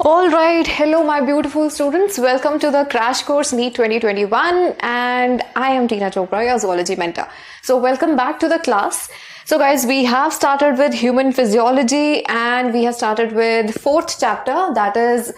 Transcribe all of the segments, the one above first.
All right, hello my beautiful students. Welcome to the Crash Course NEET 2021 and I am Tina Chopra, your zoology mentor. So welcome back to the class. So guys, we have started with human physiology and we have started with fourth chapter, that is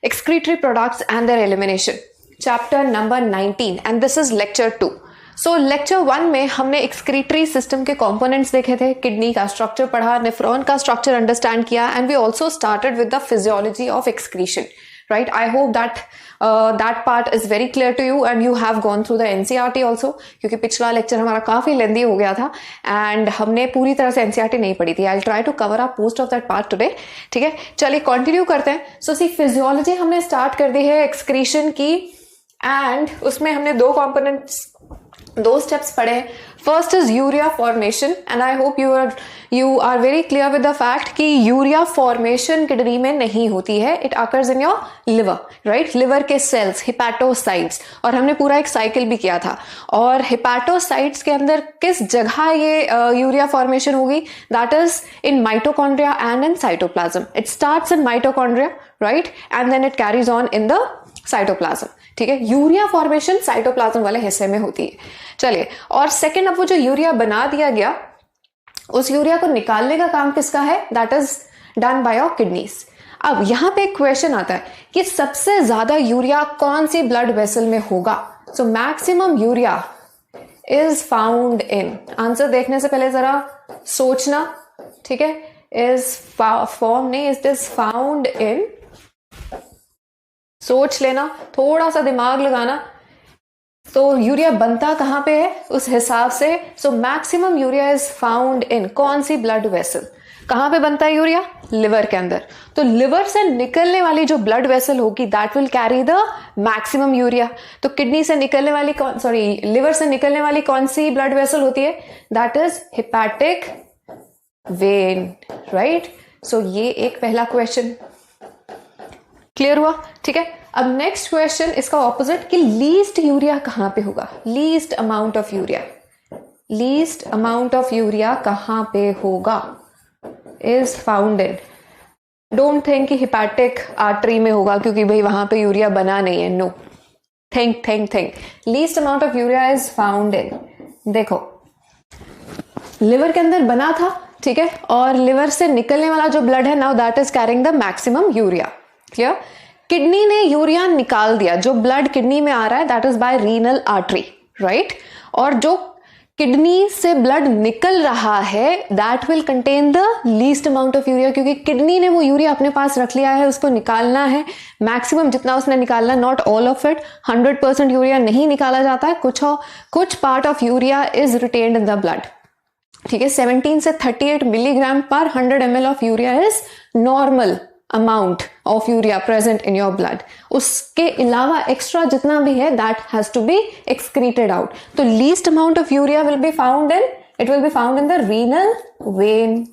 excretory products and their elimination. Chapter number 19 and this is lecture 2. So lecture 1 में हमने excretory system के components देखे थे, kidney का structure पढ़ा, nephron का structure understand किया and we also started with the physiology of excretion. Right, I hope that part is very clear to you and you have gone through the NCERT also, क्योंकि पिछला lecture हमारा काफी लेंदी हो गया था and हमने पूरी तरह से एनसीईआरटी नहीं पढ़ी थी. I will try to cover up most of that part today. ठीक है, चलिए कंटिन्यू करते हैं. सो सी फिजियोलॉजी हमने स्टार्ट कर दी है एक्सक्रीशन की एंड उसमें हमने दो स्टेप्स पढ़े. First is urea formation and I hope you are very clear with the fact कि यूरिया फॉर्मेशन किडनी में नहीं होती है. It occurs in your liver. Right, liver के सेल्स हिपैटोसाइट्स, और हमने पूरा एक साइकिल भी किया था. और हिपैटोसाइट्स के अंदर किस जगह ये यूरिया फॉर्मेशन होगी? That is in mitochondria and in cytoplasm. It starts in mitochondria, right, and then it carries on in the cytoplasm. ठीक है, यूरिया फॉर्मेशन साइटोप्लाज्म वाले हिस्से में होती है. चलिए, और सेकेंड, अब वो जो यूरिया बना दिया गया, उस यूरिया को निकालने का काम किसका है? That is done by your kidneys. अब यहां पे एक क्वेश्चन आता है कि सबसे ज्यादा यूरिया कौन सी ब्लड वेसल में होगा? So maximum urea is found in, answer देखने से पहले जरा सोचना. ठीक है, इज फॉर्म नहीं, इट इज फाउंड इन, सोच लेना, थोड़ा सा दिमाग लगाना. तो यूरिया बनता कहां पे है उस हिसाब से. So maximum urea is found इन कौन सी ब्लड वेसल? कहां पे बनता है यूरिया? लिवर के अंदर. तो लिवर से निकलने वाली जो ब्लड वेसल होगी that will carry the maximum urea. तो किडनी से निकलने वाली लिवर से निकलने वाली कौन सी ब्लड वेसल होती है? That is hepatic vein. Right, so ये एक पहला क्वेश्चन क्लियर हुआ. ठीक है, अब नेक्स्ट क्वेश्चन इसका ऑपोजिट कि लीस्ट यूरिया कहां पे होगा? Least amount of urea, least amount of urea कहां पे होगा? Is found in, don't think कि हिपैटिक आर्टरी में होगा क्योंकि भाई वहां पे यूरिया बना नहीं है. No, think least amount of urea is found in, देखो लिवर के अंदर बना था. ठीक है, और लिवर से निकलने वाला जो ब्लड है now that is carrying the maximum urea. Clear? Kidney ने यूरिया निकाल दिया, जो ब्लड किडनी में आ रहा है that is by renal artery. Right, और जो किडनी से ब्लड निकल रहा है that will contain the least amount of urea, क्योंकि किडनी ने वो यूरिया अपने पास रख लिया है, उसको निकालना है मैक्सिमम जितना उसने निकालना. Not all of it, 100% urea नहीं निकाला जाता है, कुछ part of urea is retained in the blood. ठीक है, 17 से 38 मिलीग्राम पर 100 ml of urea is normal amount of urea present in your blood. उसके अलावा एक्स्ट्रा जितना भी है that has to be excreted out. तो least amount of urea will be found in, it will be found in the renal vein.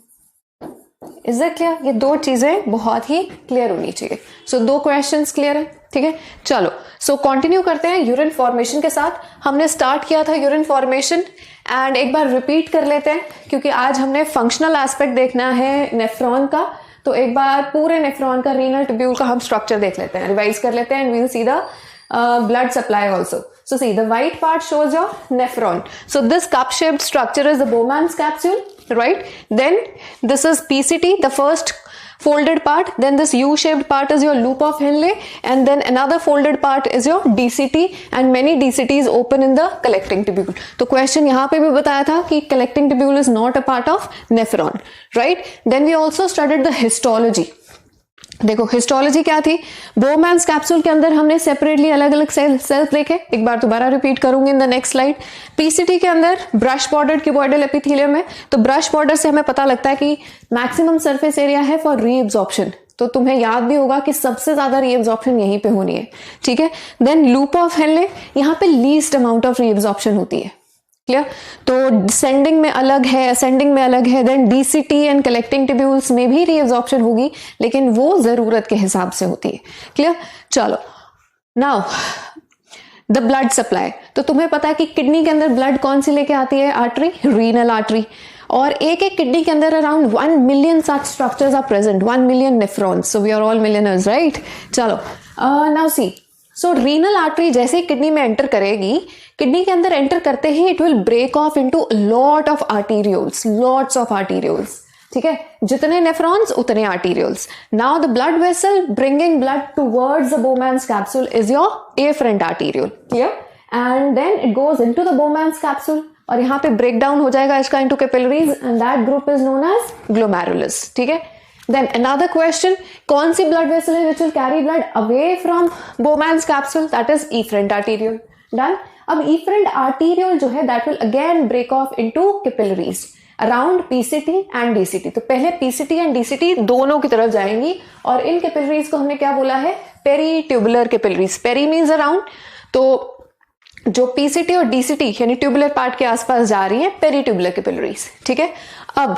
Is it clear? ये दो चीजें बहुत ही क्लियर होनी चाहिए. सो दो क्वेश्चंस क्लियर है. ठीक है, चलो सो कंटिन्यू करते हैं यूरिन फॉर्मेशन के साथ. हमने स्टार्ट किया था यूरिन फॉर्मेशन एंड एक बार रिपीट कर लेते हैं क्योंकि आज हमने फंक्शनल एस्पेक्ट देखना है नेफ्रॉन का. तो एक बार पूरे नेफ्रॉन का, रीनल ट्यूब्यूल का हम स्ट्रक्चर देख लेते हैं, रिवाइज कर लेते हैं and we will see the blood supply also. So see, the white part shows your nephron. So this cup shaped structure is the Bowman's capsule, right? Then this is PCT, the first folded part. Then this U-shaped part is your loop of Henle, and then another folded part is your DCT, and many DCTs open in the collecting tubule. तो question यहाँ पे भी बताया था कि collecting tubule is not a part of nephron, right? Then we also studied the histology. देखो histology क्या थी? बोमैन्स कैप्सूल के अंदर हमने सेपरेटली अलग अलग सेल्स देखे, एक बार दोबारा रिपीट करूंगी in the next slide. PCT के अंदर ब्रश बॉर्डर क्यूबॉइडल एपिथेलियम है. तो ब्रश बॉर्डर से हमें पता लगता है कि मैक्सिमम सरफेस एरिया है फॉर रीएब्जॉर्प्शन. तो तुम्हें याद भी होगा कि सबसे ज्यादा रीएब्जॉर्प्शन यहीं पे होनी है. ठीक है, देन लूप ऑफ हेनले, यहाँ पे लीस्ट अमाउंट ऑफ रीएब्जॉर्प्शन होती है. क्लियर? तो डिसेंडिंग में अलग है, असेंडिंग में अलग है. Then DCT and collecting tubules में भी रीएब्जॉर्प्शन होगी, लेकिन वो जरूरत के हिसाब से होती है. क्लियर? चलो नाउ द ब्लड सप्लाई. तो तुम्हें पता है कि किडनी के अंदर ब्लड कौन सी लेके आती है? Artery, renal artery. और एक एक किडनी के अंदर around 1 million such structures are present, 1 million nephrons, so we are all millionaires, right. चलो now see, so renal artery जैसे ही किडनी में एंटर करेगी, किडनी के अंदर एंटर करते ही it will break off into lot of arterioles, lots of arterioles, ठीक है, जितने नेफ्रॉन्स उतने arterioles. Now the blood vessel bringing blood towards the Bowman's capsule is your afferent arteriole, clear, and then it goes into the Bowman's capsule और यहाँ पे break down हो जाएगा इसका into capillaries and that group is known as glomerulus, ठीक है। Then another question, कौन सी ब्लड वेसल है which will carry blood away from Bowman's capsule, that is efferent arteriole, done. अब इफरेंट आर्टीरियोल जो है that will again break off into capillaries around PCT and DCT. तो पहले PCT and DCT दोनों की तरफ जाएंगी और इन कैपिलरीज को हमने क्या बोला है, peritubular capillaries. Peri means around, तो जो पीसीटी और डीसीटी यानी ट्यूबुलर पार्ट के आसपास जा रही है पेरीट्यूबुलर कैपिलरीज, ठीक है। अब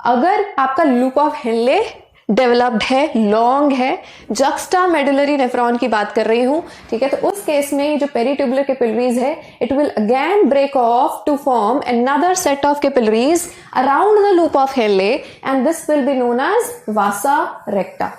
अगर आपका लूप ऑफ हेनले डेवलप्ड है, लॉन्ग है, जक्स्टा मेडुलरी नेफ्रॉन की बात कर रही हूं, ठीक है, तो उस केस में जो पेरीट्यूबुलर कैपिलरीज है it will again break off to form another set of capillaries around the loop of Henle and this will be known as vasa recta,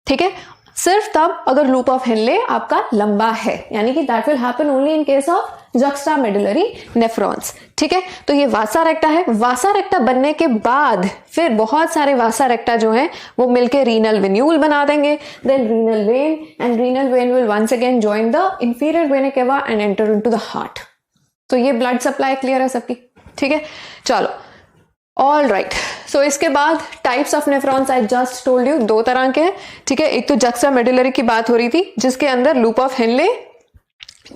ठीक है। सिर्फ तब अगर लूप ऑफ हेनले आपका लंबा है, यानी कि that will happen only in case of juxta medullary nephrons, ठीक है। तो ये वासा रेक्टा है। वासा रेक्टा बनने के बाद फिर बहुत सारे वासा रेक्टा जो हैं वो मिलके रीनल वेन्यूल बना देंगे, then renal vein, and renal vein will once again join the inferior vena cava and enter into the heart. तो ये ब्लड सप्लाई क्लियर है सबकी, ठीक है। चलो ऑल राइट, सो इसके बाद types of nephrons I just told you, दो तरह के हैं, ठीक है। एक तो जक्स्टा मेडुलरी की बात हो रही थी जिसके अंदर loop of Henle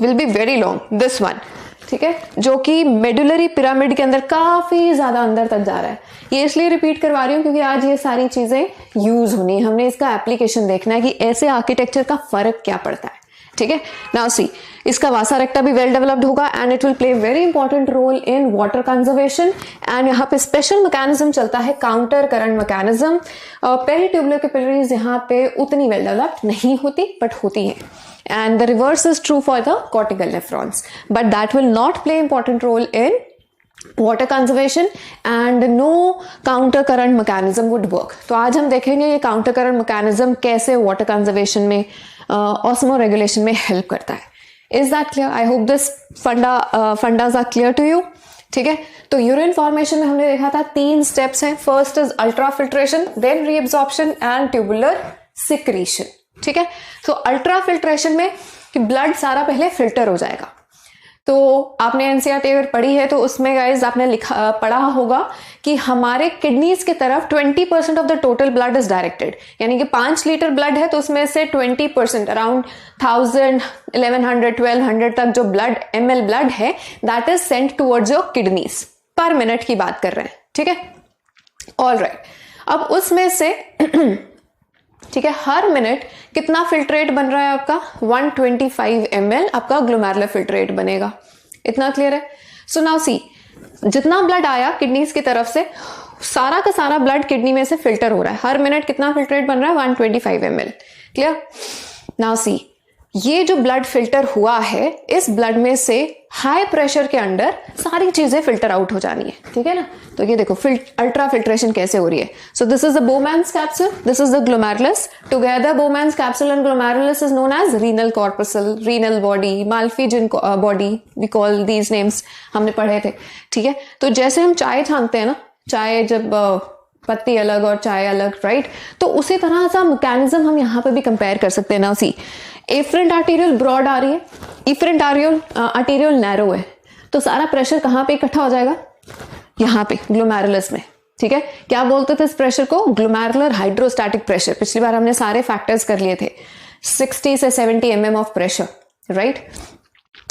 will be very long, this one, ठीक है, जो कि मेडुलरी पिरामिड के अंदर काफी ज्यादा अंदर तक जा रहा है। ये इसलिए रिपीट करवा रही हूँ क्योंकि आज ये सारी चीजें यूज होनी है, हमने इसका एप्लीकेशन देखना है कि ऐसे आर्किटेक्चर का फर्क क्या पड़ता है, ठीक है। नाउ सी, इसका वासा रेक्टा भी वेल डेवलप्ड होगा and it will play very important role in water conservation and यहाँ पे स्पेशल मैकेनिज्म चलता है, counter current mechanism. Peritubular capillaries यहाँ पे उतनी वेल डेवलप्ड नहीं होती बट होती हैं, and the reverse is true for the cortical nephrons, but that will not play important role in water conservation and no counter current mechanism would work. तो आज हम देखेंगे ये counter current mechanism कैसे water conservation में osmo regulation में help करता है। Is that clear? I hope this fundas are clear to you. ठीक है, तो यूरिन फॉर्मेशन में हमने देखा था 3 स्टेप्स हैं। First is ultrafiltration, then reabsorption and tubular secretion, ठीक है। तो अल्ट्रा फिल्ट्रेशन में कि ब्लड सारा पहले फिल्टर हो जाएगा। तो आपने एनसीईआरटी अगर पढ़ी है तो उसमें गाइज आपने पढ़ा होगा कि हमारे किडनीज की तरफ 20% of the total blood is directed, यानी कि 5 लीटर ब्लड है तो उसमें से 20% अराउंड 1000, 1100, 1200 तक जो ब्लड ml ब्लड है that is sent towards your kidneys. Per minute की बात कर रहे हैं, ठीक है। ऑल राइट, अब उसमें से ठीक है, हर मिनट कितना फिल्ट्रेट बन रहा है आपका 125 ml आपका ग्लोमेरुलर फिल्ट्रेट बनेगा। इतना क्लियर है? सो नाउ सी, जितना ब्लड आया किडनीज की तरफ से सारा का सारा ब्लड किडनी में से फिल्टर हो रहा है। हर मिनट कितना फिल्ट्रेट बन रहा है 125 ml। क्लियर? नाउ सी, ये जो ब्लड फिल्टर हुआ है इस ब्लड में से हाई प्रेशर के अंडर सारी चीजें फिल्टर आउट हो जानी है, ठीक है ना। तो ये देखो अल्ट्रा फिल्ट्रेशन कैसे हो रही है। So this is the Bowman's capsule, this is the glomerulus, together Bowman's capsule and glomerulus is known as renal corpuscle, renal body, Malpighian body, we call these names, हमने पढ़े थे, ठीक है। तो जैसे हम चाय छानते हैं ना, चाय जब पत्ती अलग और चाय अलग, राइट, तो उसी तरह सा मैकेनिज्म हम यहाँ पे भी कंपेयर कर सकते हैं। ना सी, एफरेंट आर्टीरियल ब्रॉड आ रही है, इफरेंट आर्टीरियल नैरो है, तो सारा प्रेशर कहाँ पे इकट्ठा हो जाएगा? यहाँ पे ग्लोमेरुलस में, ठीक है। क्या बोलते थे इस प्रेशर को? Glomerular hydrostatic pressure. पिछली बार हमने सारे फैक्टर्स कर लिए थे, 60 से 70 mm of pressure, right,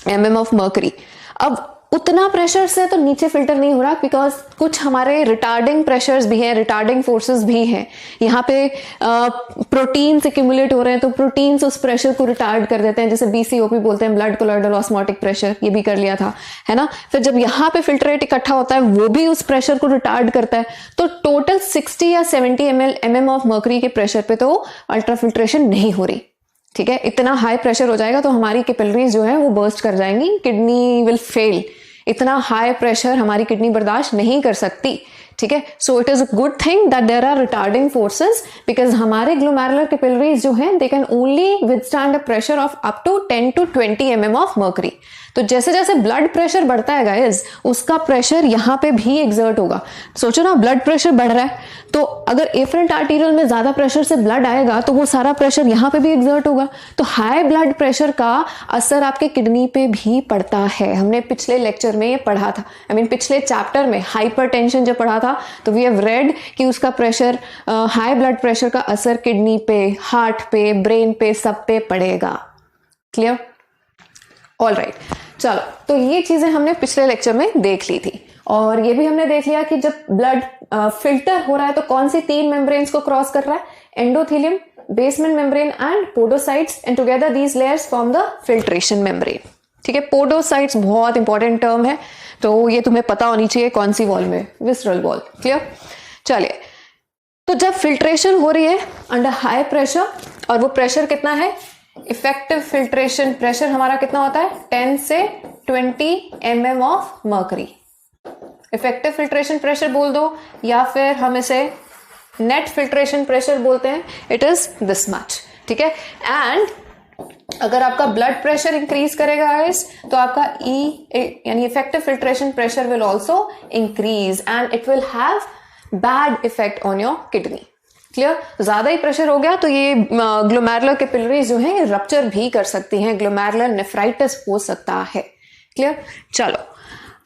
mm of mercury. अब उतना प्रेशर से तो नीचे फिल्टर नहीं हो रहा बिकॉज कुछ हमारे रिटार्डिंग प्रेशर्स भी हैं, रिटार्डिंग फोर्सेस भी हैं। यहाँ पे प्रोटीन्स एक्यूमुलेट हो रहे हैं तो प्रोटीन्स उस प्रेशर को रिटार्ड कर देते हैं, जैसे BCOP बोलते हैं, ब्लड कोलॉइडल ऑस्मोटिक प्रेशर, ये भी कर लिया था, है ना। फिर जब यहाँ पे फिल्ट्रेट इकट्ठा होता है वो भी उस प्रेशर को रिटार्ड करता है। तो टोटल 60 या 70 mm ऑफ मर्करी के प्रेशर पे तो अल्ट्रा फिल्ट्रेशन नहीं हो रही, ठीक है। इतना हाई प्रेशर हो जाएगा तो हमारी कैपिलरीज जो है वो बर्स्ट कर जाएंगी, किडनी विल फेल इतना हाई प्रेशर हमारी किडनी बर्दाश्त नहीं कर सकती, ठीक है। So it is a good thing that there are retarding forces, because हमारे ग्लोमेरुलर कैपिलरीज जो हैं they can only withstand a pressure of up to 10 to 20 mm of mercury. तो जैसे जैसे ब्लड प्रेशर बढ़ता है गाइस, उसका प्रेशर यहाँ पे भी एक्सर्ट होगा। सोचो ना, ब्लड प्रेशर बढ़ रहा है, तो अगर एफरेंट आर्टीरियल में ज्यादा प्रेशर से ब्लड आएगा तो वो सारा प्रेशर यहाँ पे भी एक्सर्ट होगा। तो हाई ब्लड प्रेशर का असर आपके किडनी पे भी पड़ता है। हमने पिछले लेक्चर में ये पढ़ा था, पिछले चैप्टर में हाइपरटेंशन जब पढ़ा था तो वी हैव रेड कि उसका प्रेशर, हाई ब्लड प्रेशर का असर किडनी पे, हार्ट पे, ब्रेन पे, सब पे पड़ेगा। क्लियर? ऑल राइट, चलो, तो ये चीजें हमने पिछले लेक्चर में देख ली थी, और ये भी हमने देख लिया कि जब ब्लड फिल्टर हो रहा है तो कौन सी 3 मेम्ब्रेन्स को क्रॉस कर रहा है, endothelium, basement membrane and podocytes, and together these layers form the filtration membrane. ठीक है, पोडोसाइट्स बहुत इंपॉर्टेंट टर्म है, तो ये तुम्हें पता होनी चाहिए कौन सी वॉल में, विसरल वॉल। क्लियर? चलिए, तो जब फिल्ट्रेशन हो रही है अंडर हाई प्रेशर, और वो प्रेशर कितना है, इफेक्टिव फिल्ट्रेशन प्रेशर हमारा कितना होता है, 10 से 20 mm of mercury. Effective filtration pressure बोल दो, या फिर हम इसे नेट फिल्ट्रेशन प्रेशर बोलते हैं, इट इज दिस मच। ठीक है, एंड अगर आपका ब्लड प्रेशर इंक्रीज करेगा गाइस, तो आपका यानी effective filtration pressure will also increase and it will have bad effect on your kidney. Clear? ज्यादा ही प्रेशर हो गया तो ये ग्लोमेरुलर कैपिलरीज जो है रप्चर भी कर सकती हैं, ग्लोमेरुलर नेफ्राइटिस हो सकता है। क्लियर? चलो,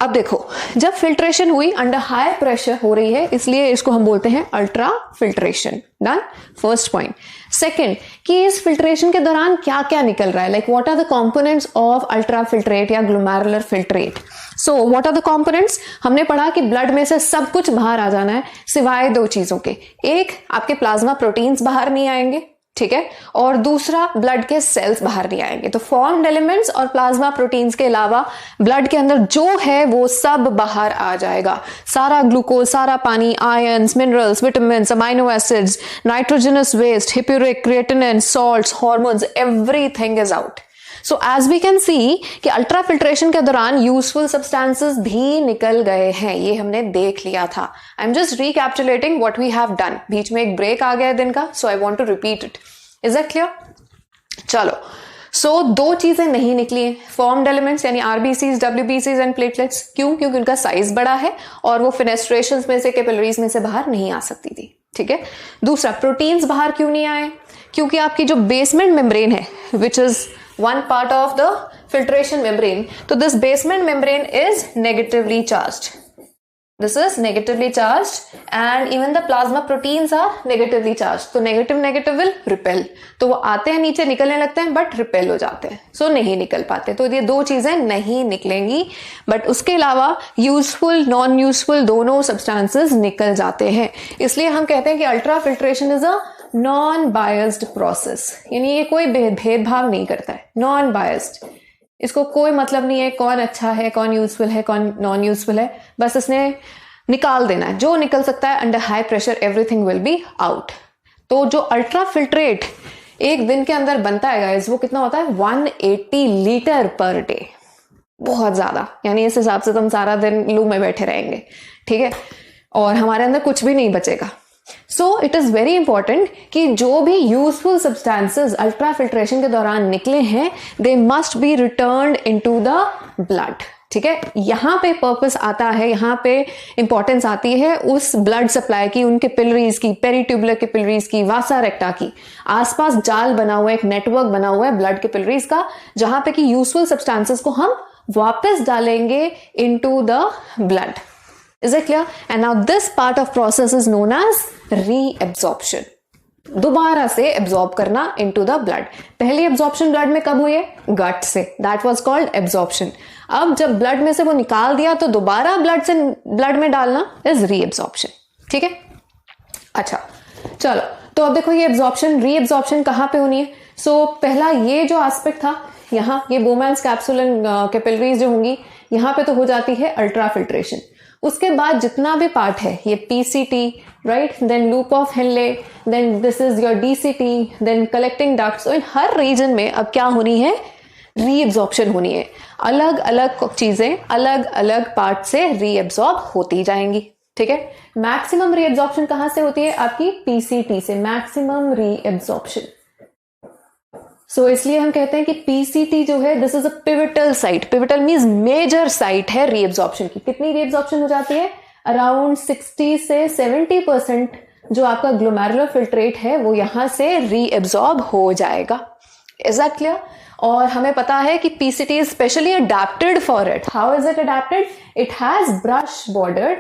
अब देखो, जब फिल्ट्रेशन हुई अंडर हाई प्रेशर हो रही है, इसलिए इसको हम बोलते हैं ultra filtration. Done? First point. Second, कि इस फिल्ट्रेशन के दौरान क्या क्या निकल रहा है, like what are the components of ultra filtrate या glomerular filtrate. So what are the components? हमने पढ़ा कि ब्लड में से सब कुछ बाहर आ जाना है सिवाय 2 चीजों के, एक आपके प्लाज्मा प्रोटीन्स बाहर नहीं आएंगे, ठीक है, और दूसरा ब्लड के सेल्स बाहर नहीं आएंगे। तो फॉर्म्ड एलिमेंट्स और प्लाज्मा प्रोटीन्स के अलावा ब्लड के अंदर जो है वो सब बाहर आ जाएगा, सारा ग्लूकोज, सारा पानी, ions, minerals, vitamins, amino acids, nitrogenous waste, hippuric, creatinine, salts, hormones, everything is out. So as we can see कि अल्ट्रा फिल्ट्रेशन के दौरान यूजफुल सब्सटेंसेस भी निकल गए हैं, ये हमने देख लिया था। I am just recapitulating what we have done. बीच में एक ब्रेक आ गया है दिन का, so I want to repeat it. Is that clear? चलो, सो 2 चीजें नहीं निकली हैं, फॉर्म्ड एलिमेंट्स यानी आरबीसीज, डब्ल्यूबीसीज एंड प्लेटलेट्स। क्यों? क्योंकि उनका साइज बड़ा है और वो फेनेस्ट्रेशंस में से, कैपिलरीज में से बाहर नहीं आ सकती थी। ठीक है, दूसरा, प्रोटीन्स बाहर क्यों नहीं आए? क्योंकि आपकी जो बेसमेंट मेम्ब्रेन है, which is one part of the filtration membrane, so this basement membrane is negatively charged. This is negatively charged and even the plasma proteins are negatively charged. तो negative will repel. तो वो आते हैं नीचे, निकलने लगते हैं, but repel हो जाते हैं, so नहीं निकल पाते। तो ये 2 चीजें नहीं निकलेंगी, but उसके अलावा useful, non useful दोनों substances निकल जाते हैं। इसलिए हम कहते हैं कि ultra filtration is a non biased process, यानी ये कोई भेदभाव नहीं करता है, नॉन बायस्ड। इसको कोई मतलब नहीं है कौन अच्छा है, कौन यूजफुल है, कौन नॉन यूजफुल है, बस इसने निकाल देना है। जो निकल सकता है under high pressure, everything will be out. तो जो अल्ट्रा फिल्ट्रेट एक दिन के अंदर बनता है गाइस, वो कितना होता है, 180 लीटर पर डे। बहुत ज्यादा, यानी इस हिसाब से तो हम सारा दिन लू में बैठे रहेंगे। ठीक है, और हमारे अंदर कुछ भी नहीं बचेगा। सो इट इज वेरी इंपॉर्टेंट कि जो भी यूजफुल सब्सटेंसेस अल्ट्रा फिल्ट्रेशन के दौरान निकले हैं, they must be returned into the blood. ठीक है, यहां पे पर्पस आता है, यहां पे इंपॉर्टेंस आती है उस ब्लड सप्लाई की, उनके कैपिलरीज की, पेरिट्यूबुलर कैपिलरीज की, वासा रेक्टा की। आसपास जाल बना हुआ है, एक नेटवर्क बना हुआ है ब्लड कैपिलरीज का, जहां पे कि यूजफुल सब्सटेंसेस को हम वापस डालेंगे into the blood. Is it clear? And now this part of process is known as reabsorption. दोबारा से एब्जॉर्ब करना into the blood. पहली एब्जॉर्प्शन ब्लड में कब हुई है? गट से. That was called absorption. अब जब ब्लड में से वो निकाल दिया तो दोबारा ब्लड में डालना is reabsorption. ठीक है? अच्छा, चलो, तो अब देखो ये एब्जॉर्प्शन, रीएब्जॉर्प्शन कहाँ पे होनी है? सो पहला ये जो एस्पेक्ट था, यहाँ ये बोमैन्स कैप्सूल एंड कैपिलरीज जो होंगी, यहाँ पे तो हो जाती है अल्ट्रा फिल्ट्रेशन। उसके बाद जितना भी पार्ट है, ये PCT, right, then loop of Henle, then this is your DCT, then collecting ducts. इन हर रीजन में अब क्या होनी है? रीएब्जॉर्प्शन होनी है, अलग अलग चीजें अलग अलग पार्ट से रीएब्जॉर्ब होती जाएंगी, ठीक है। मैक्सिमम रीएब्जॉर्प्शन कहां से होती है? आपकी पीसीटी से, मैक्सिमम रीएब्जॉर्प्शन। सो इसलिए हम कहते हैं कि पीसीटी जो है this is a pivotal site. Pivotal means major site है रीएब्जॉर्प्शन की। कितनी रीएब्जॉर्प्शन हो जाती है? अराउंड 60 से 70% जो आपका ग्लोमेरुलर फिल्ट्रेट है वो यहां से रीएब्जॉर्ब हो जाएगा। Is that clear? और हमें पता है कि PCT is specially adapted for it. How is it adapted? It has brush bordered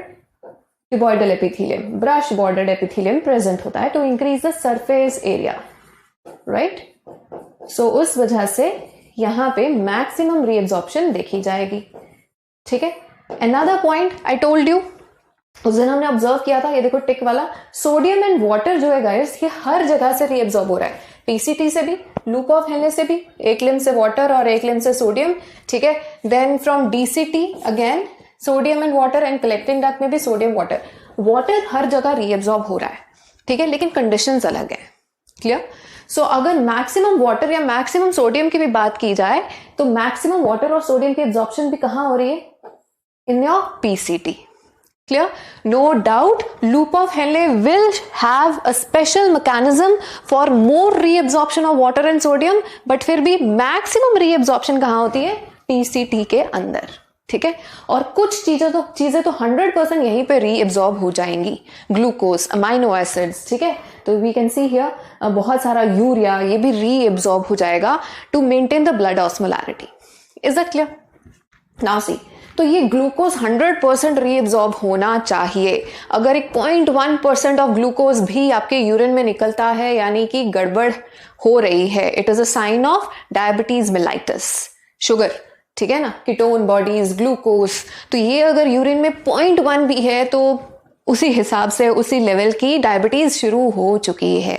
cuboidal epithelium, brush bordered epithelium present होता है to increase the surface area, right. So उस वजह से यहां पे मैक्सिमम रीएब्जॉर्प्शन देखी जाएगी, ठीक है। Another point I told you, उस दिन हमने ऑब्जर्व किया था, ये देखो टिक वाला, सोडियम एंड वाटर जो है गाइस ये हर जगह से रीएब्जॉर्ब हो रहा है। पीसीटी से भी, लूप ऑफ हेनले से भी, एक लिम्ब से वाटर और एक लिम्ब से सोडियम, ठीक है। Then from DCT again sodium and water, and collecting duct में भी सोडियम वाटर। वाटर हर जगह रीएब्जॉर्ब हो रहा है, ठीक है, लेकिन कंडीशंस अलग है। क्लियर? सो अगर मैक्सिमम वाटर या मैक्सिमम सोडियम की भी बात की जाए तो मैक्सिमम वाटर और सोडियम की एब्जॉर्प्शन भी कहां हो रही है? In your PCT. Clear? No doubt loop of Henle will have a special mechanism for more reabsorption of water and sodium, but फिर भी मैक्सिमम रीएब्जॉर्प्शन कहां होती है? पीसीटी के अंदर, ठीक है। और कुछ चीजें तो 100% यहीं पे रीएब्जॉर्ब हो जाएंगी, ग्लूकोज, अमाइनो एसिड्स, ठीक है। तो वी कैन सी हियर बहुत सारा यूरिया, ये भी रीएब्जॉर्ब हो जाएगा to maintain the blood osmolarity. Is that clear? Now see, तो ये ग्लूकोज 100% रीएब्जॉर्ब होना चाहिए। अगर एक 0.1% ऑफ ग्लूकोज भी आपके यूरिन में निकलता है यानी कि गड़बड़ हो रही है, it is a sign of diabetes mellitus, sugar, ठीक है ना, कीटोन बॉडीज, ग्लूकोज। तो ये अगर यूरिन में 0.1 भी है तो उसी हिसाब से उसी लेवल की डायबिटीज शुरू हो चुकी है।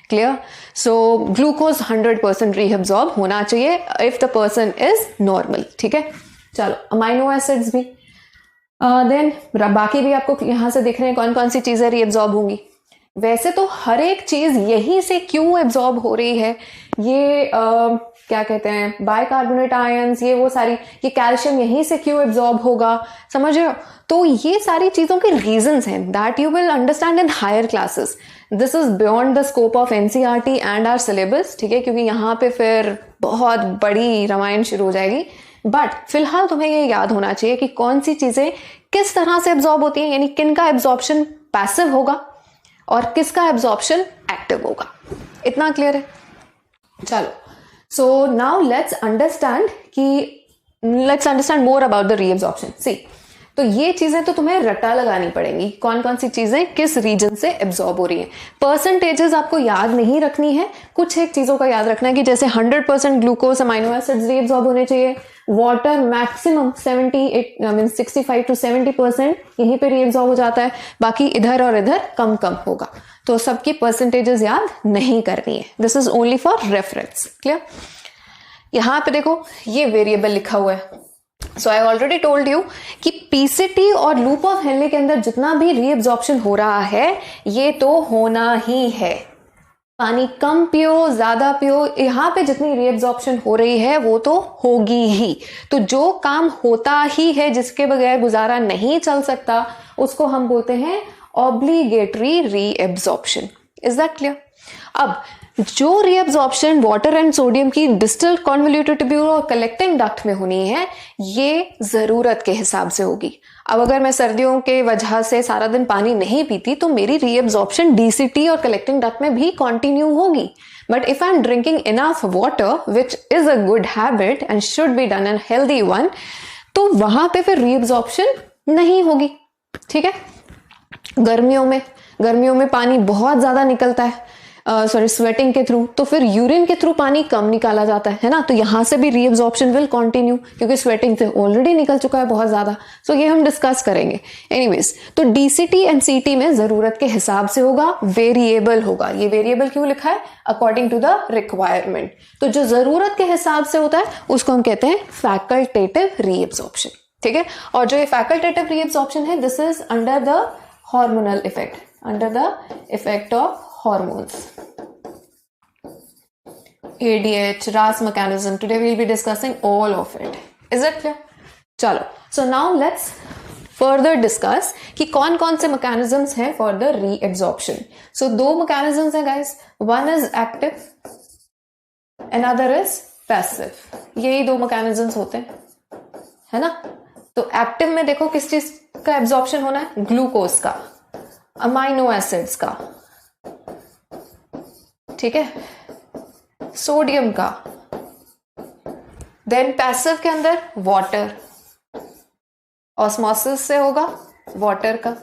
क्लियर? सो ग्लूकोज 100% रीएब्जॉर्ब होना चाहिए if the person is normal, ठीक है। चलो अमाइनो एसिड्स भी, देन बाकी भी आपको यहां से दिख रहे हैं कौन कौन सी चीजें रीएब्जॉर्ब होंगी। वैसे तो हर एक चीज यहीं से क्यों एब्जॉर्ब हो रही है, ये क्या कहते हैं, बाइकार्बोनेट आयंस, ये वो सारी, ये कैल्शियम यहीं से क्यों एब्जॉर्ब होगा, समझ रहे हो? तो ये सारी चीजों के रीजंस हैं that you will understand in higher classes. This is beyond the scope of NCERT and our syllabus, ठीक है, क्योंकि यहाँ पे फिर बहुत बड़ी रामायण शुरू हो जाएगी। बट फिलहाल तुम्हें ये याद होना चाहिए कि कौन सी चीजें किस तरह से एब्जॉर्ब होती हैं, यानी किन का एब्जॉर्प्शन पैसिव होगा और किसका एब्जॉर्प्शन एक्टिव होगा। इतना क्लियर है? चलो, so now let's understand more about the reabsorption. See, तो ये चीजें तो तुम्हें रट्टा लगानी पड़ेंगी, कौन कौन सी चीजें किस रीजन से एब्जॉर्ब हो रही हैं। परसेंटेजेस आपको याद नहीं रखनी है, कुछ एक चीजों का याद रखना है कि जैसे 100% ग्लूकोज, अमाइनो एसिड्स रीएब्जॉर्ब होने चाहिए, वाटर मैक्सिमम 65 to 70% यहीं पे रीएब्जॉर्ब हो जाता है, बाकी इधर और इधर कम कम होगा। तो सबकी परसेंटेजेस याद नहीं करनी है, this is only for reference. Clear? यहां पे देखो ये वेरिएबल लिखा हुआ है। सो आई ऑलरेडी टोल्ड यू कि पीसीटी और लूप ऑफ हेनले के अंदर जितना भी रीएब्जॉर्प्शन हो रहा है ये तो होना ही है। पानी कम पियो, ज्यादा पियो, यहां पे जितनी रीएब्जॉर्प्शन हो रही है वो तो होगी ही। तो जो काम होता ही है, जिसके बगैर गुजारा नहीं चल सकता, उसको हम बोलते हैं obligatory reabsorption. Is that clear? अब जो रीएब्जॉर्प्शन वाटर एंड सोडियम की डिस्टल कॉन्वोल्यूटेड ट्यूब्यूल और कलेक्टिंग डक्ट में होनी है, ये जरूरत के हिसाब से होगी। अब अगर मैं सर्दियों के वजह से सारा दिन पानी नहीं पीती तो मेरी रीएब्जॉर्प्शन डीसीटी और कलेक्टिंग डक्ट में भी कंटिन्यू होगी। But if I am drinking enough water, which is a good habit and should be done and healthy one, तो वहां पे फिर रीएब्जॉर्प्शन नहीं होगी, ठीक है। गर्मियों में पानी बहुत ज्यादा निकलता है, स्वेटिंग के थ्रू, तो फिर यूरिन के थ्रू पानी कम निकाला जाता है ना, तो यहां से भी रीएब्जॉर्प्शन विल कंटिन्यू क्योंकि स्वेटिंग से ऑलरेडी निकल चुका है बहुत ज्यादा। सो ये हम डिस्कस करेंगे। एनीवेज, तो डीसीटी एंड सीटी में जरूरत के हिसाब से होगा, वेरिएबल होगा। ये वेरिएबल क्यों लिखा है? According to the requirement. तो जो जरूरत के हिसाब से होता है उसको हम कहते हैं फैकल्टेटिव रीएब्जॉर्प्शन, ठीक है। और जो ये फैकल्टेटिव रीएब्जॉर्प्शन है, this is under the hormonal effect, under the effect of hormones. ADH, RAS mechanism. Today we'll be discussing all of it. Is it clear? चलो, so now let's further discuss कि कौन कौन से mechanisms हैं for the reabsorption. So दो mechanisms हैं guys. One is active, another is passive. यही दो mechanisms होते हैं, है ना? तो एक्टिव में देखो किस चीज का एब्जॉर्प्शन होना है, ग्लूकोज का, अमाइनो एसिड्स का, ठीक है, सोडियम का. देन पैसिव के अंदर वाटर, ऑस्मोसिस से होगा वाटर का,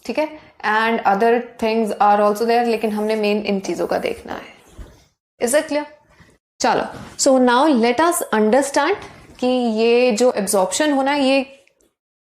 ठीक है, and other things are also there, लेकिन हमने मेन इन चीजों का देखना है. Is it clear? चलो, so now let us understand कि ये जो एब्जॉर्प्शन होना है ये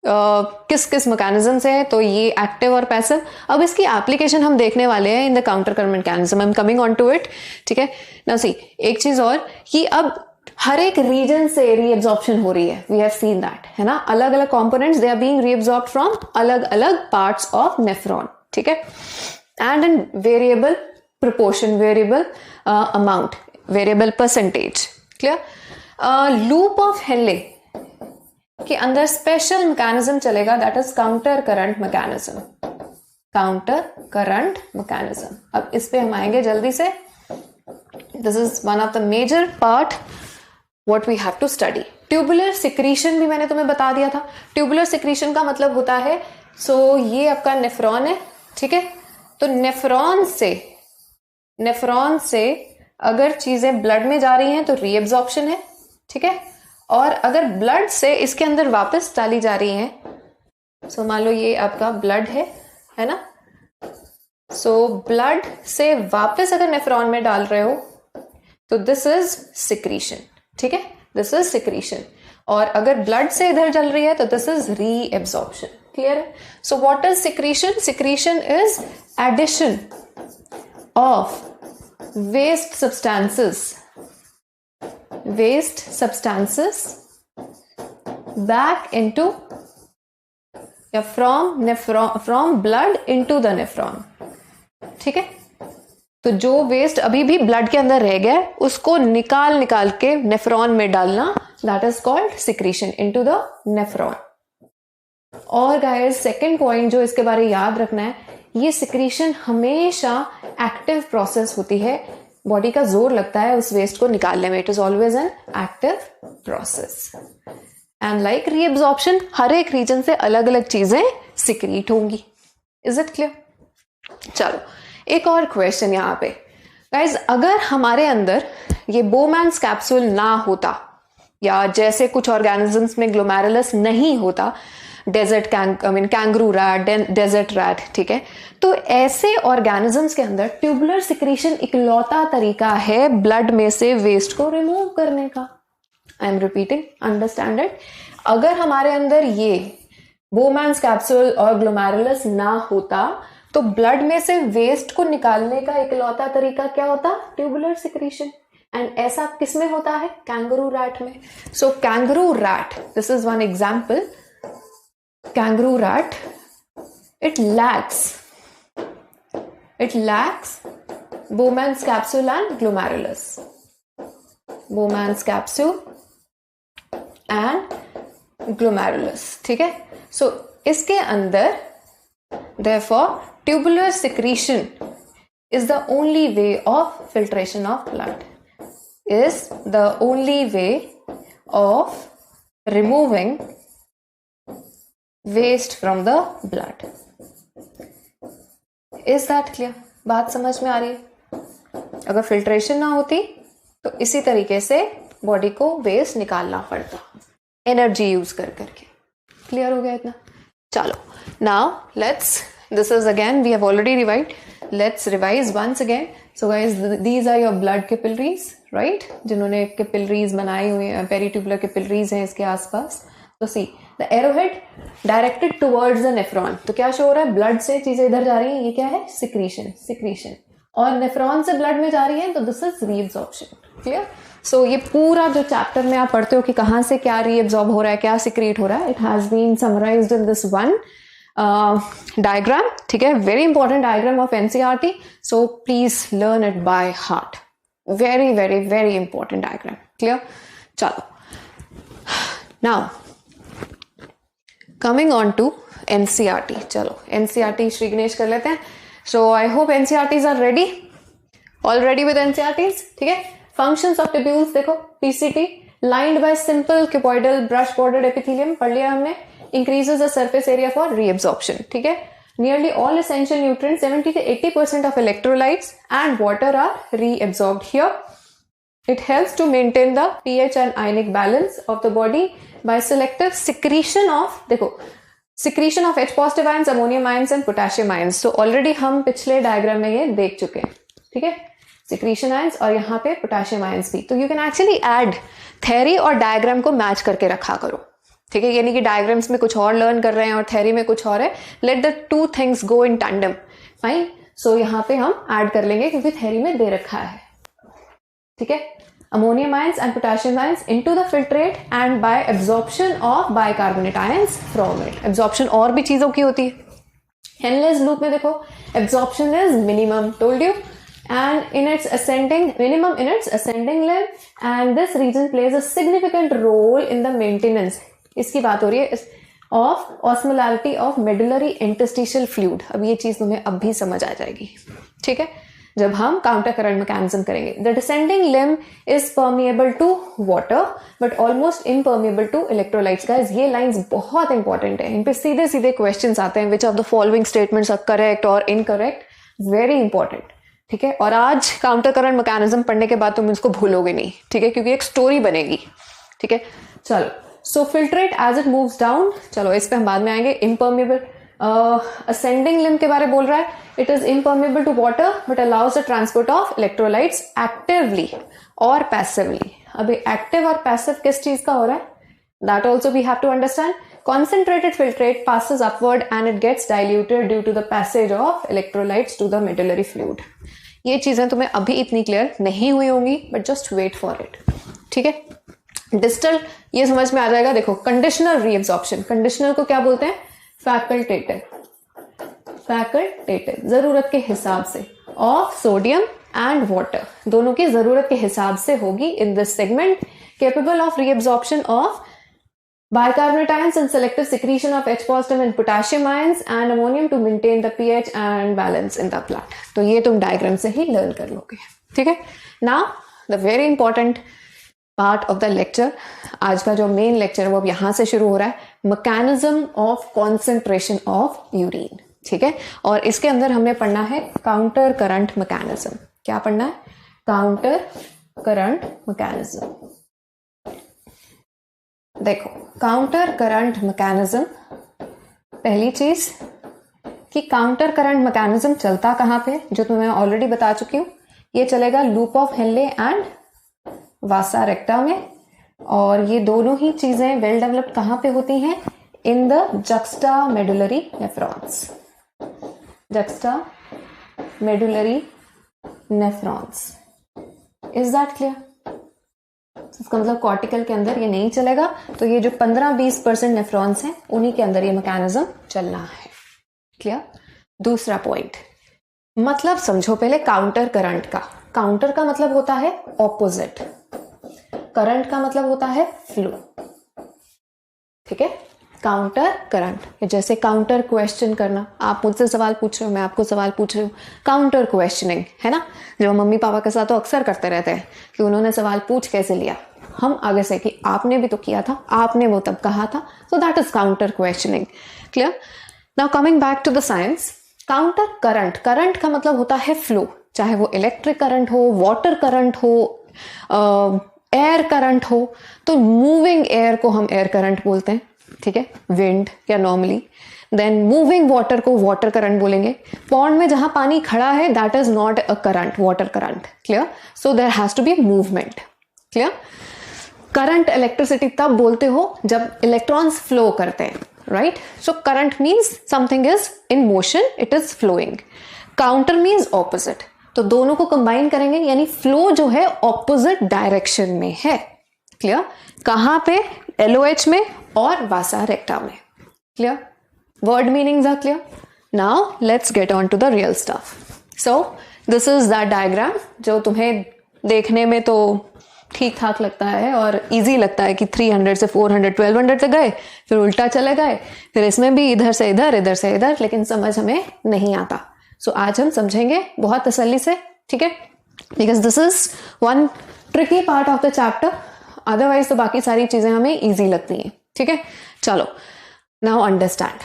किस किस मैकेनिज्म से है. तो ये एक्टिव और पैसिव. अब इसकी एप्लीकेशन हम देखने वाले हैं in the counter current mechanism. I am coming on to it. ठीक है, नाउ सी एक चीज और कि अब हर एक रीजन से रीएब्जॉर्प्शन हो रही है. वी हैव सीन दैट, है ना. अलग अलग components they are being reabsorbed from अलग अलग पार्ट्स ऑफ नेफ्रॉन. ठीक है, and in variable proportion, variable amount, variable percentage. Clear? Loop of Henle के अंदर स्पेशल मैकेनिज्म चलेगा, that is counter current mechanism. Counter current mechanism. अब इस पे हम आएंगे जल्दी से. This is one of the major part what we have to study. Tubular secretion भी मैंने तुम्हें बता दिया था. ट्यूबुलर सिक्रीशन का मतलब होता है, सो ये आपका नेफ्रॉन है, ठीक है. तो नेफ्रॉन से अगर चीजें ब्लड में जा रही हैं तो रीएब्जॉर्प्शन है, ठीक है. और अगर ब्लड से इसके अंदर वापस डाली जा रही है, सो मान लो ये आपका ब्लड है ना. सो ब्लड से वापस अगर नेफ्रॉन में डाल रहे हो तो दिस इज सिक्रीशन. ठीक है, दिस इज सिक्रीशन. और अगर ब्लड से इधर चल रही है तो दिस इज रीएब्जॉर्प्शन. क्लियर है? So what is secretion? Secretion is addition of waste substances back into या from blood into the nephron. ठीक है, तो जो वेस्ट अभी भी ब्लड के अंदर रह गया उसको निकाल के नेफ्रॉन में डालना, that is called secretion into the nephron. और गाइस सेकंड पॉइंट जो इसके बारे में याद रखना है, ये सिक्रीशन हमेशा एक्टिव प्रोसेस होती है. बॉडी का जोर लगता है उस वेस्ट को निकालने में. It is always an active process. And like reabsorption, हर एक रीजन से अलग अलग चीजें सिक्रीट होंगी. Is it clear? चलो, एक और क्वेश्चन यहाँ पे गाइज. अगर हमारे अंदर ये बोमैन्स कैप्सूल ना होता, या जैसे कुछ ऑर्गेनिजम्स में ग्लोमेरुलस नहीं होता, कैंगरू रैट, डेजर्ट रैट, ठीक है, तो ऐसे ऑर्गेनिजम्स के अंदर ट्यूबुलर सिक्रीशन इकलौता तरीका है ब्लड में से वेस्ट को रिमूव करने का. I am repeating, understand it. अगर हमारे अंदर ये बोमैन्स कैप्सूल और ग्लोमेरुलस ना होता तो ब्लड में से वेस्ट को निकालने का इकलौता तरीका क्या होता? Tubular secretion. एंड ऐसा किस में होता है? कैंगरू रैट में. So kangaroo rat, this is one example. Kangaroo rat, it lacks Bowman's capsule and glomerulus. Bowman's capsule and glomerulus. ठीक है, सो इसके अंदर therefore tubular secretion is the only way of filtration of blood, is the only way of removing waste from the blood. Is that clear? बात समझ में आ रही है? अगर फिल्ट्रेशन ना होती तो इसी तरीके से बॉडी को वेस्ट निकालना पड़ता, एनर्जी यूज करके. क्लियर हो गया इतना? चलो, now let's, this is again we have already revised, let's revise once again. So guys, these are your blood capillaries, right, जिन्होंने कैपिलरीज बनाई हुई है, पेरीट्यूबुलर कैपिलरीज हैं इसके आसपास. तो see the arrowhead directed towards the nephron. तो क्या शो हो रहा है? ब्लड से चीजें इधर जा रही हैं, ये क्या है? सिक्रीशन. और नेफ्रॉन से ब्लड में जा रही है तो this is reabsorption. Clear? So ये पूरा जो चैप्टर में आप पढ़ते हो कि कहां से क्या रीएब्जॉर्ब हो रहा है, क्या सिक्रीट हो रहा है, it has been summarised in this one diagram, ठीक है, very important diagram of NCERT, so please learn it by heart, very very very important diagram, clear. चलो now coming on to NCERT, चलो NCERT श्री गणेश कर लेते हैं। So I hope NCERTs are ready, all ready with NCERTs, ठीक है। Functions of tubules देखो, PCT lined by simple cuboidal brush bordered epithelium पढ़ लिया हमने, increases the surface area for reabsorption, ठीक है। Nearly all essential nutrients 70 to 80% of electrolytes and water are reabsorbed here. It helps to maintain the pH and ionic balance of the body by selective secretion of, देखो, secretion of H positive ions, ammonium ions and potassium ions. So already हम पिछले diagram में ये देख चुके हैं, ठीक है, secretion ions और यहाँ पे potassium ions भी. तो you can actually add theory और डायग्राम को मैच करके रखा करो, ठीक है, यानी कि डायग्राम्स में कुछ और लर्न कर रहे हैं और थ्योरी में कुछ और है. Let the two things go in tandem, fine. So यहाँ पे हम ऐड कर लेंगे क्योंकि थ्योरी में दे रखा है, ठीक है. Ammonium ions and potassium ions into the filtrate and bye absorption of bicarbonate ions from it. Absorption और भी चीजों की होती है. हेनलेस लूप में देखो, absorption is minimum, told you, and in its ascending minimum in its ascending limb, and this region plays a significant role in the maintenance, इसकी बात हो रही है, of osmolarity of medullary interstitial fluid. अब ये चीज तुम्हें अब भी समझ आ जाएगी, ठीक है, जब हम काउंटर करंट मैकेनिज्म करेंगे. The descending limb is permeable to water but almost impermeable to electrolytes. Guys ये लाइंस बहुत इंपॉर्टेंट है, इन पे सीधे सीधे क्वेश्चंस आते हैं. Which of the following statements are correct और इनकरेक्ट, वेरी इंपॉर्टेंट, ठीक है. और आज काउंटर करंट मैकेनिज्म पढ़ने के बाद तुम इसको भूलोगे नहीं, ठीक है, क्योंकि एक स्टोरी बनेगी, ठीक है. चलो, so filtrate as it moves down, चलो इस पे हम बाद में आएंगे. इम्परमिएबल, असेंडिंग लिम्ब के बारे में बोल रहा है. It is impermeable to water but allows the transport of electrolytes actively और पैसिवली. अभी एक्टिव और पैसिव किस चीज का हो रहा है, that also we have to understand. Concentrated filtrate passes upward and it gets diluted due to the passage of electrolytes to the medullary fluid. ये चीजें तुम्हें अभी इतनी क्लियर नहीं हुई होंगी, but just wait for it, ठीक है. डिस्टल ये समझ में आ जाएगा. देखो, कंडीशनल रीअब्सॉर्प्शन, कंडीशनल को क्या बोलते हैं, फैकल्टेटिव, फैकल्टेटिव जरूरत के हिसाब से, ऑफ सोडियम एंड वाटर, दोनों की जरूरत के हिसाब से होगी in this segment. Capable of reabsorption of bicarbonate ions and selective secretion of H positive and potassium ions and ammonium to maintain the pH and balance in the blood. तो ये तुम डायग्राम से ही लर्न कर लोगे, ठीक है. Now the very important part of the lecture, आज का जो मेन लेक्चर है वो अब यहाँ से शुरू हो रहा है. Mechanism of concentration of urine, ठीक है. और इसके अंदर हमें पढ़ना है काउंटर करंट मैकेनिज्म. क्या पढ़ना है, काउंटर करंट मैकेनिज्म. देखो, काउंटर करंट मैकेनिज्म, पहली चीज कि काउंटर करंट मैकेनिज्म चलता कहां पे, जो तुम्हें ऑलरेडी बता चुकी हूं. ये चलेगा loop of Henle and vasa रेक्टा में, और ये दोनों ही चीजें वेल डेवलप्ड कहां पे होती हैं, in the juxta medullary nephrons. Juxta medullary nephrons, is that clear. इसका मतलब कॉर्टिकल के अंदर ये नहीं चलेगा, तो ये जो 15-20% नेफ्रॉन्स हैं उन्हीं के अंदर ये मैकेनिज्म चलना है, क्लियर. दूसरा पॉइंट, मतलब समझो पहले काउंटर करंट का. काउंटर का मतलब होता है ऑपोजिट, करंट का मतलब होता है फ्लो, ठीक है. काउंटर करंट, जैसे काउंटर क्वेश्चन करना, आप मुझसे सवाल पूछ रहे हो, मैं आपको सवाल पूछ रही हूँ, काउंटर क्वेश्चनिंग है ना, जो मम्मी पापा के साथ तो अक्सर करते रहते हैं कि उन्होंने सवाल पूछ कैसे लिया, हम आगे से कि आपने भी तो किया था, आपने वो तब कहा था, so that is counter questioning, clear. Now coming back to the science, counter current, current का मतलब होता है फ्लो, चाहे वो इलेक्ट्रिक करंट हो, वाटर करंट हो, एयर करंट हो. तो मूविंग एयर को हम एयर करंट बोलते हैं, ठीक है, विंड या नॉर्मली. देन मूविंग वाटर को वाटर करंट बोलेंगे. पॉन्ड में जहां पानी खड़ा है, that is not a current, water current, clear. So there has to be movement, clear. Current electricity तब बोलते हो जब इलेक्ट्रॉन्स फ्लो करते हैं, right. So current means something is in motion, it is flowing. Counter means opposite, तो दोनों को combine करेंगे, यानी फ्लो जो है ऑपोजिट डायरेक्शन में है, क्लियर. कहां पे, एलओएच में और वासा रेक्टा में, clear. word meanings are clear. Now let's get on to the real stuff. So this is that diagram जो तुम्हें देखने में तो ठीक ठाक लगता है और इजी लगता है कि 300 से 400 1200 तक गए, फिर उल्टा चले गए, फिर इसमें भी इधर से इधर इधर से इधर, लेकिन समझ हमें नहीं आता. सो आज हम समझेंगे बहुत तसल्ली से, ठीक है, because this is one tricky part of the chapter. Otherwise तो बाकी सारी चीजें हमें इजी लगती हैं. ठीक है, चलो नाउ अंडरस्टैंड.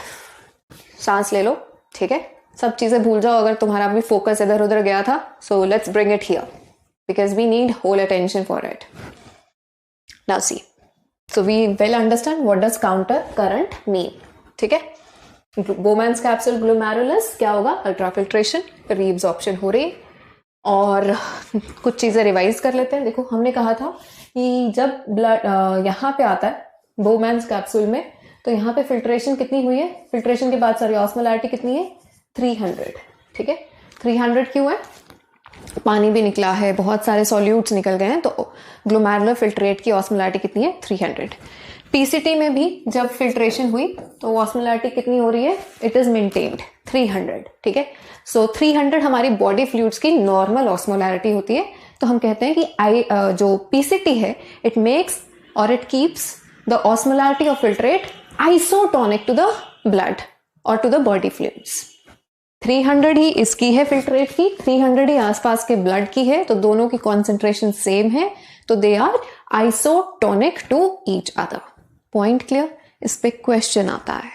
सांस ले लो, ठीक है, सब चीजें भूल जाओ अगर तुम्हारा भी फोकस इधर उधर गया था. So let's bring it here because we need whole attention for it. Now see, so we well understand what does counter current mean. ठीक है, Bowman's capsule glomerulus क्या होगा, अल्ट्राफिल्ट्रेशन, रीअब्जॉर्प्शन हो रही. और कुछ चीजें रिवाइज कर लेते हैं. देखो हमने कहा था कि जब ब्लड यहाँ पे आता है Bowman's कैप्सूल में, तो यहाँ पे फिल्ट्रेशन कितनी हुई है, फिल्ट्रेशन के बाद सॉरी ऑस्मोलैरिटी कितनी है, 300. ठीक है, 300 क्यों है, पानी भी निकला है, बहुत सारे सॉल्यूट्स निकल गए हैं, तो ग्लोमेरुलर फिल्ट्रेट की ऑस्मोलैरिटी कितनी है, 300. पीसीटी में भी जब फिल्ट्रेशन हुई तो ऑस्मोलैरिटी कितनी हो रही है, इट इज मेंटेन्ड 300. ठीक है, सो 300 हमारी बॉडी फ्लूइड्स की नॉर्मल ऑस्मोलैरिटी होती है. तो हम कहते हैं कि जो पीसीटी है इट मेक्स और it keeps the osmolarity of filtrate isotonic to the blood और टू द बॉडी फ्लूइड्स. 300 ही इसकी है फिल्ट्रेट की, 300 ही आसपास के ब्लड की है, तो दोनों की कॉन्सेंट्रेशन सेम है, तो they are isotonic to each other. Point clear. इस पे क्वेश्चन आता है,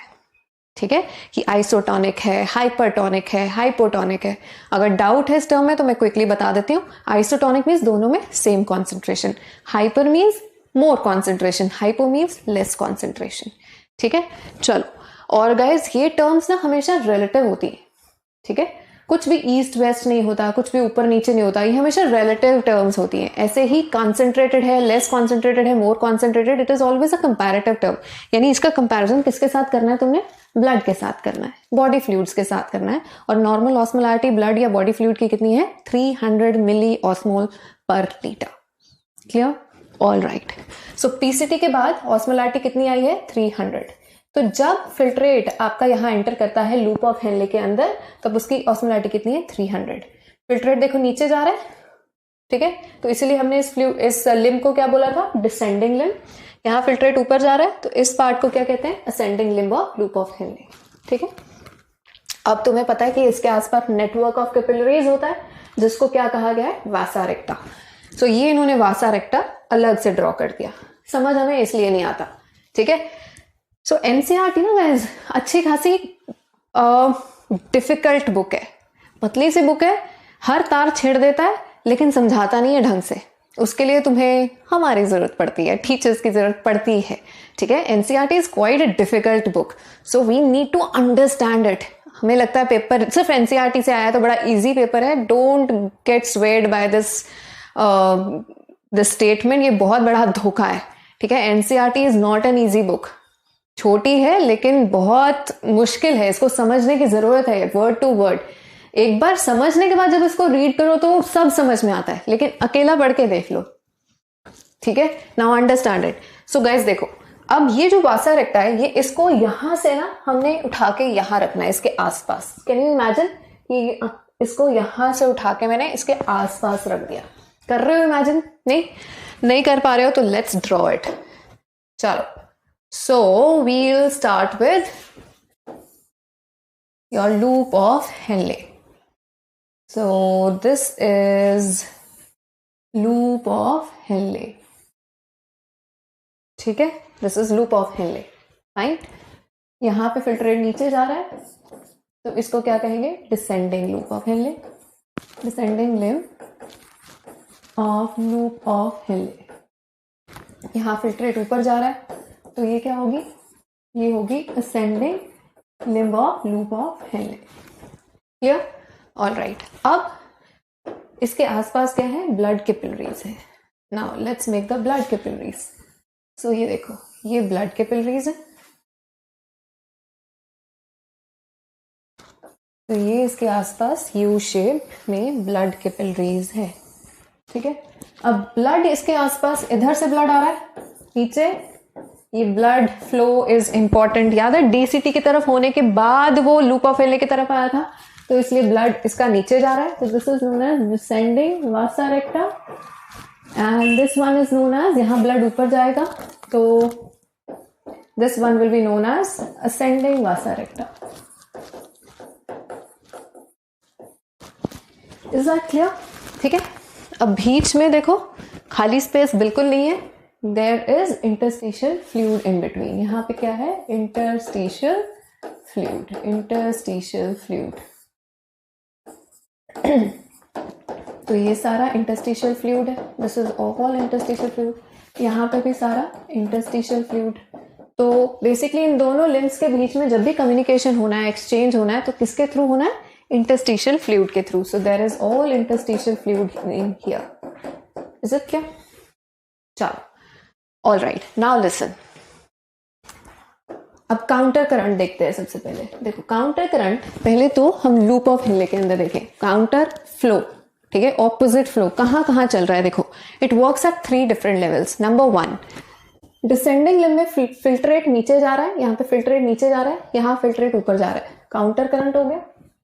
ठीक है, कि आइसोटोनिक है, हाइपरटोनिक है, हाइपोटोनिक है. अगर डाउट है इस टर्म में तो मैं क्विकली बता देती हूँ. आइसोटोनिक मीन्स दोनों में same concentration, hyper means more concentration, hypo means less concentration. ठीक है, चलो. और गाइज ये टर्म्स ना हमेशा रिलेटिव होती है. ठीक है, कुछ भी ईस्ट वेस्ट नहीं होता, कुछ भी ऊपर नीचे नहीं होता, ये हमेशा रिलेटिव टर्म्स होती हैं. ऐसे ही कॉन्सेंट्रेटेड है, लेस कॉन्सेंट्रेटेड है, more concentrated, it is always a comparative term. यानी इसका कंपैरिजन किसके साथ करना है, तुमने ब्लड के साथ करना है, बॉडी फ्लूइड्स के साथ करना है. और नॉर्मल ऑस्मोलैरिटी ब्लड या बॉडी फ्लूइड की कितनी है, 300 milli osmol per litre. Clear, all right. So PCT के बाद ऑस्मोलैरिटी कितनी आई है, 300. तो जब फिल्ट्रेट आपका यहाँ एंटर करता है लूप ऑफ हेनले के अंदर, तब उसकी ऑस्मोलैरिटी कितनी है, 300. फिल्ट्रेट देखो नीचे जा रहा है, ठीक है, तो इसीलिए हमने इस लिम्ब को क्या बोला था, डिसेंडिंग लिम्ब. यहाँ फिल्ट्रेट ऊपर जा रहा है, तो इस पार्ट को क्या कहते हैं, ascending limb of loop of Henley. ठीक है, अब तुम्हें पता है कि इसके आसपास नेटवर्क ऑफ कैपिलरीज होता है, जिसको क्या कहा गया है, वासा रेक्टा. सो ये इन्होंने वासा रेक्टा अलग से ड्रॉ कर दिया. समझ हमें इसलिए नहीं आता. ठीक है, सो एनसीईआरटी ना गाइस अच्छी खासी डिफिकल्ट बुक है, पतली सी बुक है, हर तार छेड़ देता है लेकिन समझाता नहीं है ढंग से. उसके लिए तुम्हें हमारी जरूरत पड़ती है, टीचर्स की जरूरत पड़ती है. ठीक है, NCERT is quite a difficult book, so we need to understand it. हमें लगता है पेपर सिर्फ एनसीईआरटी से आया तो बड़ा इजी पेपर है. Don't get swayed by this statement, ये बहुत बड़ा धोखा है. ठीक है, NCERT is not an easy book. छोटी है लेकिन बहुत मुश्किल है, इसको समझने की जरूरत है वर्ड टू वर्ड. एक बार समझने के बाद जब इसको रीड करो तो सब समझ में आता है, लेकिन अकेला पढ़ के देख लो. ठीक है, now understand it. So guys देखो, अब ये जो वासा रेक्टा है, ये इसको यहां से ना हमने उठा के यहां रखना है, इसके आसपास. कैन यू इमेजिन कि इसको यहां से उठा के मैंने इसके आसपास रख दिया. कर रहे हो इमेजिन? नहीं कर पा रहे हो तो लेट्स ड्रॉ इट. चलो, so we'll start with your loop of Henle. So this is loop of Henle. ठीक है, this is loop of Henle. Fine. यहाँ पे फिल्ट्रेट नीचे जा रहा है, तो इसको क्या कहेंगे, descending loop of Henley, descending limb of loop of Henley. यहाँ फिल्ट्रेट ऊपर जा रहा है, तो ये क्या होगी, ये होगी ascending limb of loop of Henle. Clear, all right. अब इसके आसपास क्या है, ब्लड कैपिलरीज है. Now let's make the blood capillaries. So ये देखो, ये ब्लड कैपिलरीज है, तो ये इसके आसपास यू शेप में ब्लड कैपिलरीज है. ठीक है, अब ब्लड इसके आसपास, इधर से ब्लड आ रहा है नीचे, ये ब्लड फ्लो इज इंपॉर्टेंट, याद है डीसीटी की तरफ होने के बाद वो लूप ऑफ हेले की तरफ आया था, तो इसलिए ब्लड इसका नीचे जा रहा है, तो this is known as descending vasa recta and this one is known as, यहाँ ब्लड ऊपर जाएगा तो this one will be known as ascending vasa recta. Is that clear? ठीक है, अब बीच में देखो खाली स्पेस बिल्कुल नहीं है, there is interstitial fluid in between. यहाँ पे क्या है? Interstitial fluid, interstitial fluid. तो ये सारा इंटरस्टिशियल फ्लूइड है, this is all interstitial fluid. यहाँ पे भी सारा इंटरस्टिशियल फ्लूइड। तो बेसिकली इन दोनों लिम्स के बीच में जब भी कम्युनिकेशन होना है, एक्सचेंज होना है, तो किसके थ्रू होना है? इंटरस्टिशियल फ्लूइड के through. So there is all interstitial fluid in here. Is it clear? चलो, ऑल राइट, नाउ लिसन। अब काउंटर करंट देखते हैं सबसे पहले। देखो काउंटर करंट, पहले तो हम लूप ऑफ हेनले के अंदर देखें काउंटर फ्लो, ठीक है, ऑपोजिट फ्लो कहाँ कहाँ चल रहा है। देखो it works at 3 different levels. Number 1, descending limb में फिल्ट्रेट नीचे जा रहा है, यहाँ पे फिल्ट्रेट नीचे जा रहा है, यहाँ फिल्ट्रेट ऊपर जा रहा है, काउंटर करंट हो गया,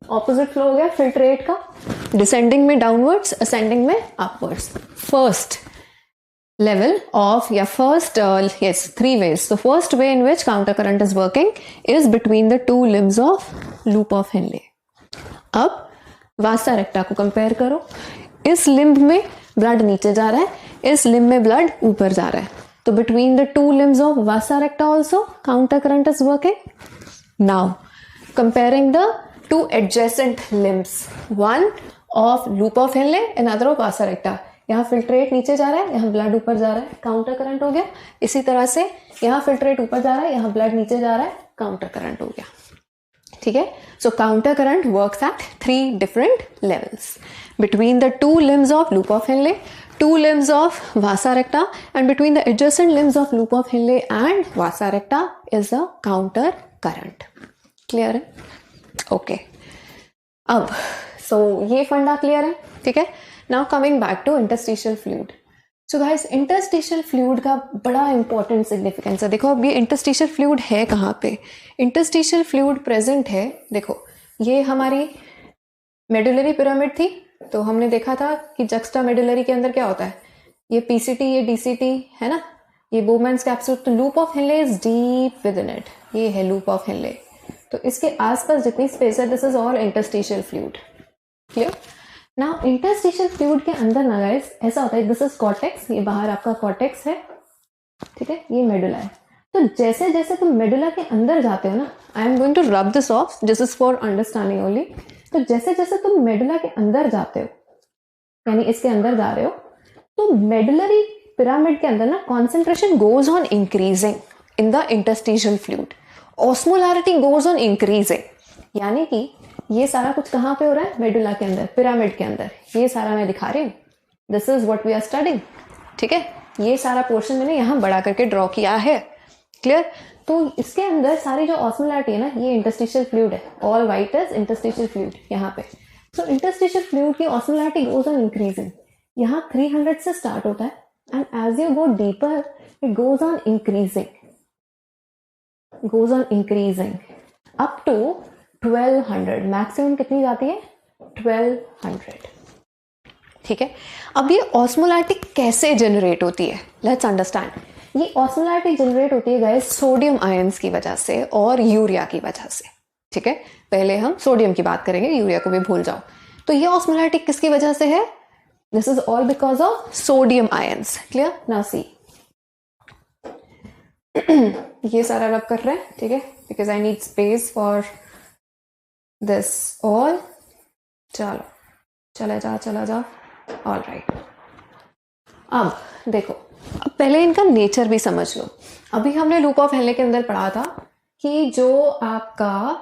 ऑपोजिट फ्लो हो गया फिल्ट्रेट का, डिसेंडिंग में डाउनवर्ड्स, असेंडिंग में upwards. First level of first 3 ways. So first way in which counter current is working is between the 2 limbs of loop of Henle. अब वासा रेक्टा को compare करो, इस लिम्ब में ब्लड नीचे जा रहा है, इस लिम्ब में ब्लड ऊपर जा रहा है, तो between the 2 limbs of vasa recta also counter current is working. Now comparing the 2 adjacent limbs, one of loop of Henle, another of vasa recta. यहाँ फिल्ट्रेट नीचे जा रहा है, यहाँ ब्लड ऊपर जा रहा है, काउंटर करंट हो गया। इसी तरह से यहाँ फिल्ट्रेट ऊपर जा रहा है, यहाँ ब्लड नीचे जा रहा है, काउंटर करंट हो गया। ठीक है, so counter current works at 3 different levels between the 2 limbs of loop of Henle, 2 limbs of vasa recta, and between the adjacent limbs of loop of Henle and vasa recta is a counter current. Clear है? Okay, अब ये फंडा clear है। ठीक है, now coming back to interstitial fluid. So guys, interstitial fluid का बड़ा important significance है। देखो अब ये इंटरस्टिशियल फ्लूइड है कहाँ पे? इंटरस्टिशियल फ्लूइड प्रेजेंट है, देखो ये हमारी मेडुलरी पिरामिड थी, तो हमने देखा था कि जक्स्टा मेडुलरी के अंदर क्या होता है, ये पीसीटी, ये डीसीटी है ना, ये बोमैन्स कैप्सूल। तो loop of Henle is deep with in it, ये है लूप ऑफ हेनले। तो इसके आसपास जितनी स्पेस है, this is all interstitial fluid. Clear? Now interstitial fluid के अंदर ना गाइस ऐसा होता है, दिस इज कॉर्टेक्स, ये बाहर आपका कॉर्टेक्स है, ठीक है, ये मेडुला है। तो जैसे जैसे तुम मेडुला के अंदर जाते हो ना, I am going to rub this off, this is for understanding only. तो जैसे जैसे तुम मेडुला के अंदर जाते हो, यानी इसके अंदर जा रहे हो, तो मेडुलरी पिरामिड के अंदर ना concentration goes on increasing in the interstitial fluid, osmolarity goes on increasing, यानी कि ये सारा कुछ कहाँ पे हो रहा है? मेडुला के अंदर, पिरामिड के अंदर। ये सारा मैं दिखा रही हूँ, this is what we are studying. ठीक है, ये सारा पोर्शन मैंने यहाँ बड़ा करके ड्रॉ किया है। क्लियर? तो इसके अंदर सारी जो ऑस्मोलैरिटी है ना, ये इंटरस्टिशियल फ्लूइड है, all white is interstitial fluid यहाँ पे। सो इंटरस्टिशियल फ्लूइड की ऑस्मोलैरिटी गोज ऑन इंक्रीजिंग, यहाँ 300 से स्टार्ट होता है, and as you go deeper it goes on increasing, up to 1200। Maximum कितनी जाती है? 1200। ठीक है, अब ये ऑस्मोलैरिटी कैसे जनरेट होती है? Let's understand. ये ऑस्मोलैरिटी जनरेट होती है गाइस सोडियम आयंस की वजह से और यूरिया की वजह से। ठीक है, पहले हम सोडियम की बात करेंगे, यूरिया को भी भूल जाओ। तो ये ऑस्मोलैरिटी किसकी वजह से है? This is all because of sodium ions. Clear? Now सी, ये सारा रब कर रहे हैं, ठीक है, because I need space for this all. चलो चला जा। ऑल राइट, अब देखो, अब पहले इनका नेचर भी समझ लो। अभी हमने लूप ऑफ हेनले के अंदर पढ़ा था कि जो आपका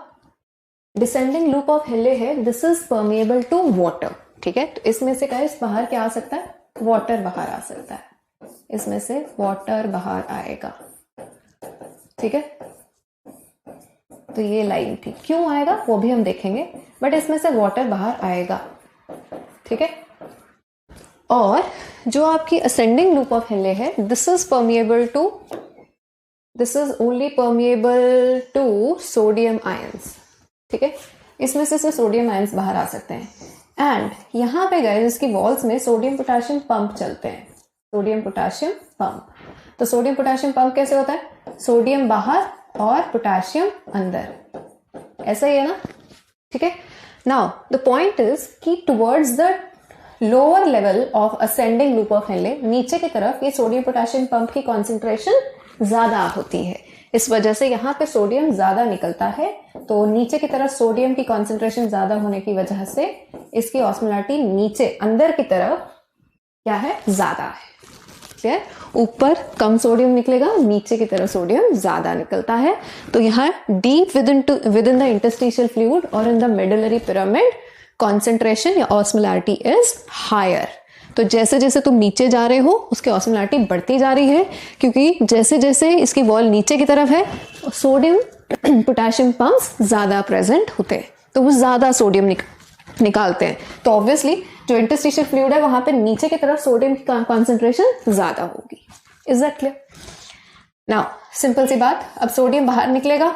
डिसेंडिंग लूप ऑफ हेनले है, this is permeable to water. ठीक है, तो इसमें से गाइस बाहर क्या आ सकता है? वाटर बाहर आ सकता है, इसमें से वाटर बाहर आएगा। ठीक है, तो ये लाइन थी, क्यों आएगा वो भी हम देखेंगे, बट इसमें से वाटर बाहर आएगा। ठीक है, और जो आपकी असेंडिंग लूप ऑफ हेनले है, this is permeable to this is only permeable to sodium ions, ठीक है, इसमें से सिर्फ सोडियम आयंस बाहर आ सकते हैं। एंड यहाँ पे गए इसकी वॉल्स में सोडियम पोटेशियम पंप चलते हैं, सोडियम पोटेशियम पंप। तो सोडियम पोटेशियम पंप कैसे होता है? सोडियम बाहर और पोटेशियम अंदर, ऐसा ही है ना, ठीक है। नाउ द पॉइंट इज कि towards the lower level of ascending loop of Henley, नीचे की तरफ ये सोडियम पोटेशियम पंप की कॉन्सेंट्रेशन ज्यादा होती है, इस वजह से यहाँ पे सोडियम ज्यादा निकलता है। तो नीचे की तरफ सोडियम की कॉन्सेंट्रेशन ज्यादा होने की वजह से इसकी ऑस्मोलैरिटी नीचे अंदर की तरफ क्या है? ज्यादा है। क्लियर? ऊपर कम सोडियम निकलेगा, नीचे की तरफ सोडियम ज्यादा निकलता है। तो यहाँ deep within the interstitial fluid और in the medullary pyramid concentration या ऑस्मोलैरिटी इज हायर। तो जैसे जैसे तुम नीचे जा रहे हो उसकी ऑस्मोलैरिटी बढ़ती जा रही है, क्योंकि जैसे जैसे इसकी वॉल नीचे की तरफ है सोडियम पोटेशियम पंप्स ज्यादा प्रेजेंट होते हैं, तो वो ज्यादा सोडियम निकालते हैं। तो ऑब्वियसली जो इंटरस्टिशियल फ्लूइड है वहां पे नीचे की तरफ सोडियम की कॉन्सेंट्रेशन ज्यादा होगी। Is that clear? Now simple सी बात, अब सोडियम बाहर निकलेगा,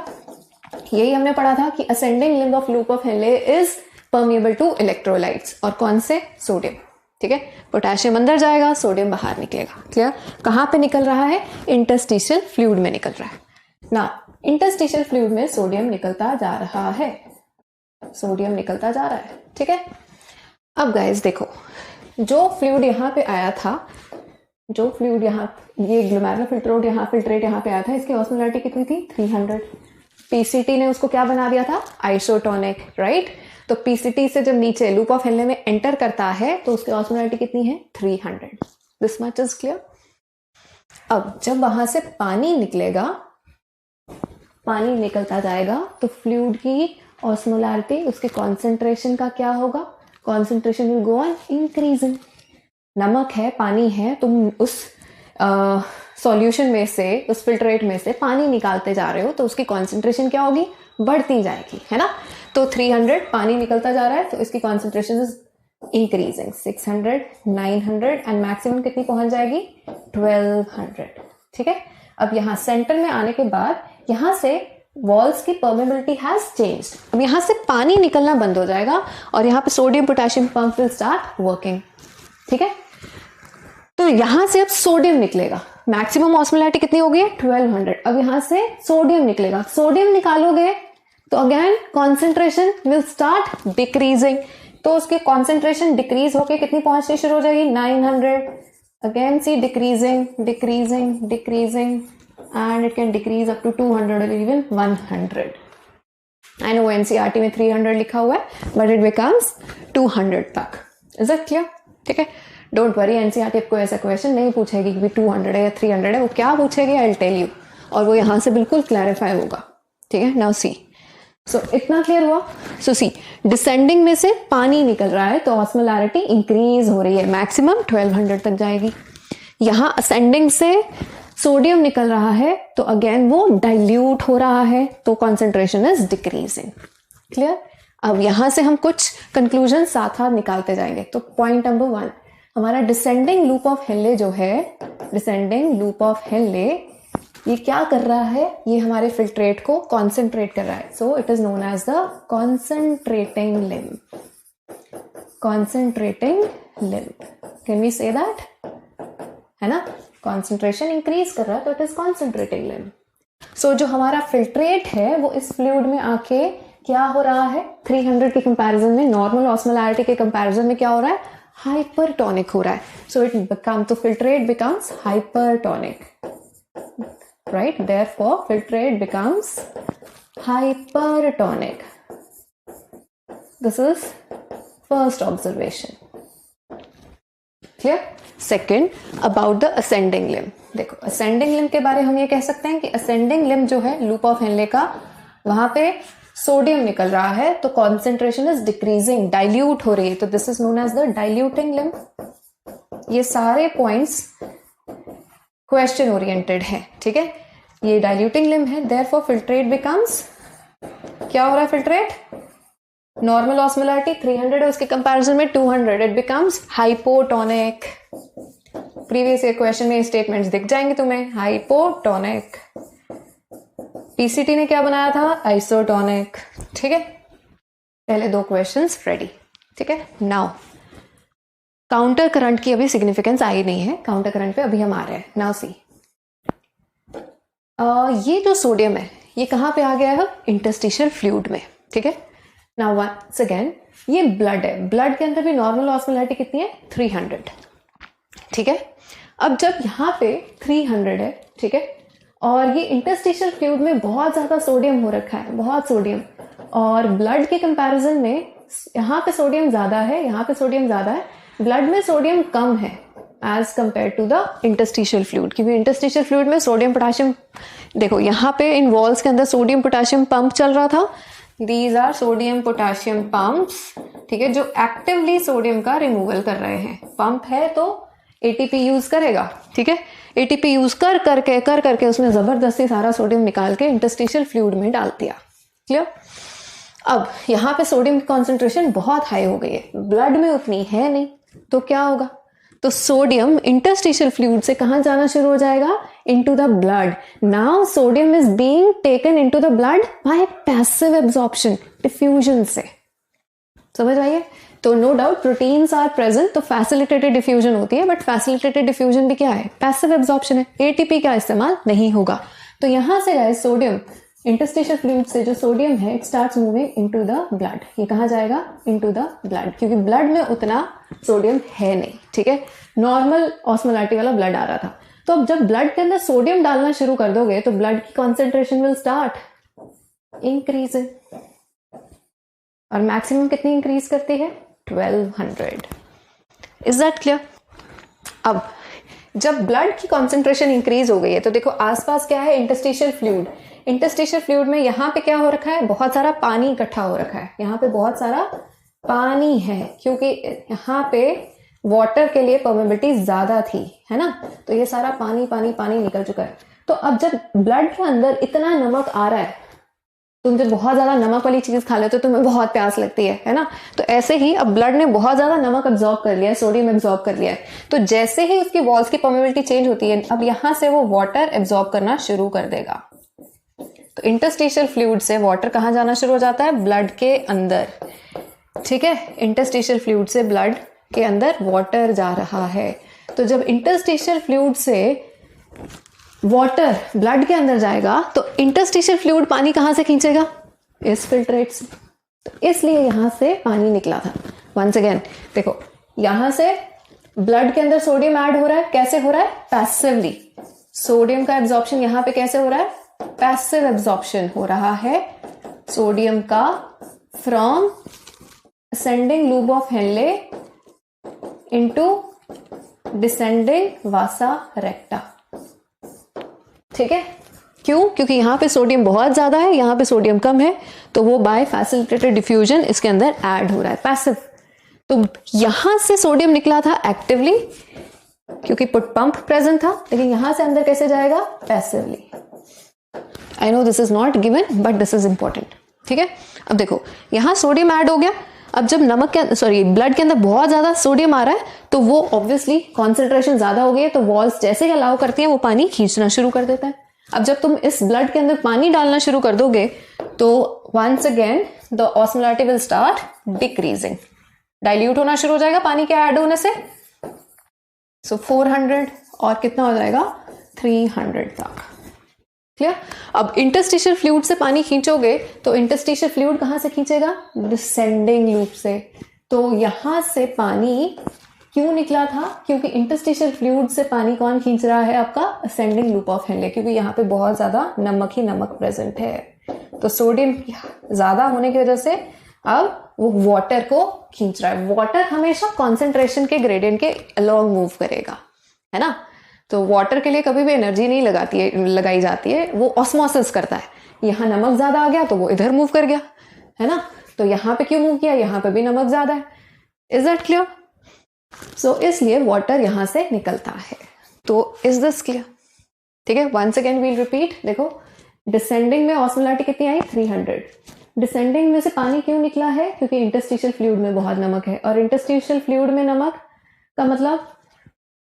यही हमने पढ़ा था कि ascending limb of loop of Henle is permeable to electrolytes, और कौन से? सोडियम, ठीक है। पोटेशियम अंदर जाएगा, सोडियम बाहर निकलेगा। क्लियर? कहां पे निकल रहा है? इंटरस्टिशियल फ्लूइड में निकल रहा है ना। इंटरस्टिशियल फ्लूइड में सोडियम निकलता जा रहा है, सोडियम निकलता जा रहा है, ठीक है। अब गाइस देखो, जो फ्लूइड यहाँ पे आया था, जो फ्लूइड यहाँ, ये ग्लोमेरुलर फिल्ट्रेट यहाँ पे आया था, इसकी ऑस्मोलैरिटी कितनी थी? 300। पीसीटी ने उसको क्या बना दिया था? Isotonic, right. तो पीसीटी से जब नीचे लूप ऑफ हेनले में एंटर करता है तो उसकी ऑस्मोलैरिटी कितनी है? 300। This much is clear. अब जब वहां से पानी निकलेगा, पानी निकलता जाएगा, तो फ्लूइड की ऑस्मोलैरिटी, उसके कॉन्सेंट्रेशन का क्या होगा? Concentration will go on increasing. नमक है, पानी है, तुम उस सॉल्यूशन में से, उस फिल्ट्रेट में से पानी निकालते जा रहे हो, तो उसकी कॉन्सेंट्रेशन क्या होगी? बढ़ती जाएगी, है ना। तो 300 पानी निकलता जा रहा है, तो इसकी concentration is increasing, 600, 900 and maximum कितनी पहुंच जाएगी? 1200, ठीक है। अब यहाँ सेंटर में आने के बाद यहाँ से वॉल्स की परमेबिलिटी हैज चेंज्ड। अब यहाँ से पानी निकलना बंद हो जाएगा और यहाँ पे sodium potassium pump will start working, ठीक है। तो यहाँ से अब सोडियम निकलेगा, मैक्सिमम ऑस्मोलैरिटी कितनी हो गई? 1200। अब यहाँ से सोडियम निकलेगा, सोडियम निकालोगे तो again concentration will start decreasing, तो उसकी कॉन्सेंट्रेशन डिक्रीज होके कितनी पहुंचनी शुरू हो जाएगी? 900। Again see decreasing decreasing decreasing and it can decrease up to 200 or even 100. I know NCERT में 300 लिखा हुआ है, but it becomes 200 तक। Is that clear? ठीक है, डोंट वरी, एनसीईआरटी आपको ऐसा क्वेश्चन नहीं पूछेगी कि 200 है या 300 है, वो क्या पूछेगी आई विल टेल यू, और वो यहाँ से बिल्कुल क्लैरिफाई होगा, ठीक है। नाउ सी, सो इतना क्लियर हुआ। सो सी, डिसेंडिंग में से पानी निकल रहा है तो ऑस्मोलैरिटी इंक्रीज हो रही है, मैक्सिमम 1200 तक जाएगी। यहाँ असेंडिंग से सोडियम निकल रहा है तो अगेन वो डाइल्यूट हो रहा है, तो कॉन्सेंट्रेशन इज डिक्रीजिंग। क्लियर? अब यहां से हम कुछ कंक्लूजन साथ साथ निकालते जाएंगे। तो पॉइंट नंबर 1, हमारा डिसेंडिंग लूप ऑफ हेनले जो है, डिसेंडिंग लूप ऑफ हेनले ये क्या कर रहा है? ये हमारे फिल्ट्रेट को कॉन्सेंट्रेट कर रहा है, so it is known as the concentrating limb. Concentrating limb, can we say that? है ना, कॉन्सेंट्रेशन इंक्रीज कर रहा है तो it is concentrating limb. So जो हमारा फिल्ट्रेट है वो इस फ्लूइड में आके क्या हो रहा है? 300 के कंपैरिजन में, नॉर्मल ऑस्मोलैरिटी के कंपैरिजन में क्या हो रहा है? हाइपरटोनिक हो रहा है। सो इट बिकम, तो filtrate becomes hypertonic, right, therefore filtrate becomes hypertonic. This is first observation. Clear? Second, about the ascending limb. देखो, असेंडिंग लिम्ब के बारे में हम ये कह सकते हैं कि असेंडिंग लिम्ब जो है लूप ऑफ हेनले का, वहां पे सोडियम निकल रहा है तो कॉन्सेंट्रेशन इज डिक्रीजिंग, डाइल्यूट हो रही है, तो this is known as the diluting limb. ये सारे पॉइंट्स क्वेश्चन ओरिएंटेड है, ठीक है। ये डाइल्यूटिंग लिम्ब है, देयरफॉर फिल्ट्रेट बिकम्स, क्या हो रहा है? फिल्ट्रेट, नॉर्मल ऑस्मोलैरिटी 300 है, उसके कंपैरिजन में 200, it becomes hypotonic. Previous year question में स्टेटमेंट्स दिख जाएंगे तुम्हें, हाइपोटोनिक। पीसीटी ने क्या बनाया था, आइसोटोनिक। ठीक है, पहले 2 क्वेश्चंस रेडी। ठीक है, नाउ काउंटर करंट की अभी सिग्निफिकेंस आई नहीं है, काउंटर करंट पे अभी हम आ रहे हैं। नाउ सी, ये जो सोडियम है ये कहाँ पे आ गया है, इंटरस्टिशियल फ्लूइड में। ठीक है, नाउ वंस अगेन ये ब्लड है, ब्लड के अंदर भी नॉर्मल ऑस्मोलैरिटी कितनी है, 300। ठीक है, अब जब यहाँ पे 300 है, ठीक है, और ये इंटरस्टिशियल फ्लूइड में बहुत ज्यादा सोडियम हो रखा है, बहुत सोडियम, और ब्लड के कंपैरिजन में यहाँ पे सोडियम ज्यादा है, यहाँ पे सोडियम ज्यादा है, ब्लड में सोडियम कम है as compare to the interstitial fluid, क्योंकि इंटरस्टिशियल फ्लूइड में सोडियम पोटाशियम, देखो यहाँ पे इन वॉल्स के अंदर सोडियम पोटाशियम पंप चल रहा था, these are sodium potassium pumps. ठीक है, जो एक्टिवली सोडियम का रिमूवल कर रहे हैं। पंप है तो एटीपी यूज करेगा। ठीक है, एटीपी यूज कर करके उसने जबरदस्ती सारा सोडियम निकाल के इंटरस्टिशियल फ्लूइड में डाल दिया। क्लियर? अब यहाँ पे सोडियम की कॉन्सेंट्रेशन बहुत हाई हो गई है, ब्लड में उतनी है नहीं, तो क्या होगा, तो सोडियम इंटरस्टिशियल फ्लूइड से कहां जाना शुरू हो जाएगा, into the blood. Now sodium is being taken into the blood by passive absorption, diffusion से। समझ आइए? तो no doubt proteins are present, तो फैसिलिटेटेड डिफ्यूजन होती है, बट फैसिलिटेटेड डिफ्यूजन भी क्या है, पैसिव एब्जॉर्प्शन है, एटीपी का इस्तेमाल नहीं होगा। तो यहां से गाइस सोडियम इंटरस्टिशियल फ्लूइड से जो सोडियम है it starts moving into the blood. ये कहां जाएगा, इनटू द ब्लड, क्योंकि ब्लड में उतना सोडियम है नहीं। ठीक है, नॉर्मल ऑस्मोलैरिटी वाला ब्लड आ रहा था। तो अब जब ब्लड के अंदर सोडियम डालना शुरू कर दोगे तो ब्लड की कॉन्सेंट्रेशन विल स्टार्ट इंक्रीज, और मैक्सिमम कितनी इंक्रीज करती है, 1200। Is that clear? अब जब ब्लड की कॉन्सेंट्रेशन इंक्रीज हो गई है तो देखो आसपास क्या है, इंटरस्टिशियल फ्लूइड। इंटरस्टिशियल फ्लूइड में यहाँ पे क्या हो रखा है, बहुत सारा पानी इकट्ठा हो रखा है, यहाँ पे बहुत सारा पानी है, क्योंकि यहाँ पे वाटर के लिए परमेबिलिटी ज्यादा थी, है ना, तो ये सारा पानी पानी पानी निकल चुका है। तो अब जब ब्लड के अंदर इतना नमक आ रहा है, तुम जब बहुत ज्यादा नमक वाली चीज खा लेते हो तो तुम्हें बहुत प्यास लगती है ना, तो ऐसे ही अब ब्लड ने बहुत ज्यादा नमक एब्जॉर्ब कर लिया है, सोडियम एब्जॉर्ब कर लिया है, तो जैसे ही उसकी वॉल्स की परमेबिलिटी चेंज होती है, अब यहां से वो वाटर एब्जॉर्ब करना शुरू कर देगा। तो इंटरस्टिशियल फ्लूइड से वाटर कहां जाना शुरू हो जाता है, ब्लड के अंदर। ठीक है, इंटरस्टिशियल फ्लूइड से ब्लड के अंदर वाटर जा रहा है। तो जब इंटरस्टिशियल फ्लूइड से वाटर ब्लड के अंदर जाएगा तो इंटरस्टिशियल फ्लूइड पानी कहां से खींचेगा, इस फिल्ट्रेट से। तो इसलिए यहां से पानी निकला था। वंस अगेन देखो, यहां से ब्लड के अंदर सोडियम ऐड हो रहा है, कैसे हो रहा है, पैसिवली। सोडियम का एब्जॉर्प्शन यहां पे कैसे हो रहा है, पैसिव एब्जॉर्प्शन हो रहा है सोडियम का from ascending loop of Henley into descending vasa recta. ठीक है, क्यों, क्योंकि यहां पे सोडियम बहुत ज्यादा है, यहां पे सोडियम कम है, तो वो बाय फैसिलिटेटेड डिफ्यूजन इसके अंदर ऐड हो रहा है, पैसिव। तो यहां से सोडियम निकला था एक्टिवली, क्योंकि पंप प्रेजेंट था, लेकिन यहां से अंदर कैसे जाएगा, passively. I know this is not given but this is important. ठीक है, अब देखो यहां सोडियम ऐड हो गया, अब जब नमक के ब्लड के अंदर बहुत ज्यादा सोडियम आ रहा है तो वो ऑब्वियसली कॉन्सेंट्रेशन ज्यादा हो गई है, तो वॉल्स जैसे ही अलाउ करती हैं वो पानी खींचना शुरू कर देता है। अब जब तुम इस ब्लड के अंदर पानी डालना शुरू कर दोगे तो once again the osmolarity will start decreasing, dilute होना शुरू हो जाएगा पानी के ऐड होने से। सो 400 और कितना हो जाएगा, 300 तक। क्लियर? अब इंटरस्टिशियल फ्लूइड से पानी खींचोगे तो इंटरस्टिशियल फ्लूइड कहां से खींचेगा, डिसेंडिंग लूप से। तो यहां से पानी क्यों निकला था, क्योंकि इंटरस्टिशियल फ्लूइड से पानी कौन खींच रहा है, आपका असेंडिंग लूप ऑफ हेनले, क्योंकि यहाँ पे बहुत ज्यादा नमक ही नमक प्रेजेंट है। तो सोडियम ज्यादा होने की वजह से अब वो वाटर को खींच रहा है। वाटर हमेशा कॉन्सेंट्रेशन के ग्रेडियंट के अलॉन्ग मूव करेगा, है ना। तो वाटर के लिए कभी भी एनर्जी नहीं लगाई जाती है, वो ऑस्मोसिस करता है। यहाँ नमक ज्यादा आ गया तो वो इधर मूव कर गया, है ना। तो यहाँ पे क्यों मूव किया, यहाँ पे भी नमक ज्यादा है। Is that clear? सो इसलिए वाटर यहां से निकलता है। तो इज दिस क्लियर? ठीक है, वंस अगेन वील रिपीट। देखो डिसेंडिंग में ऑस्मोलैरिटी कितनी आई, 300। डिसेंडिंग में से पानी क्यों निकला है, क्योंकि इंटरस्टिशियल फ्लूइड में बहुत नमक है, और इंटरस्टिशियल फ्लूइड में नमक का मतलब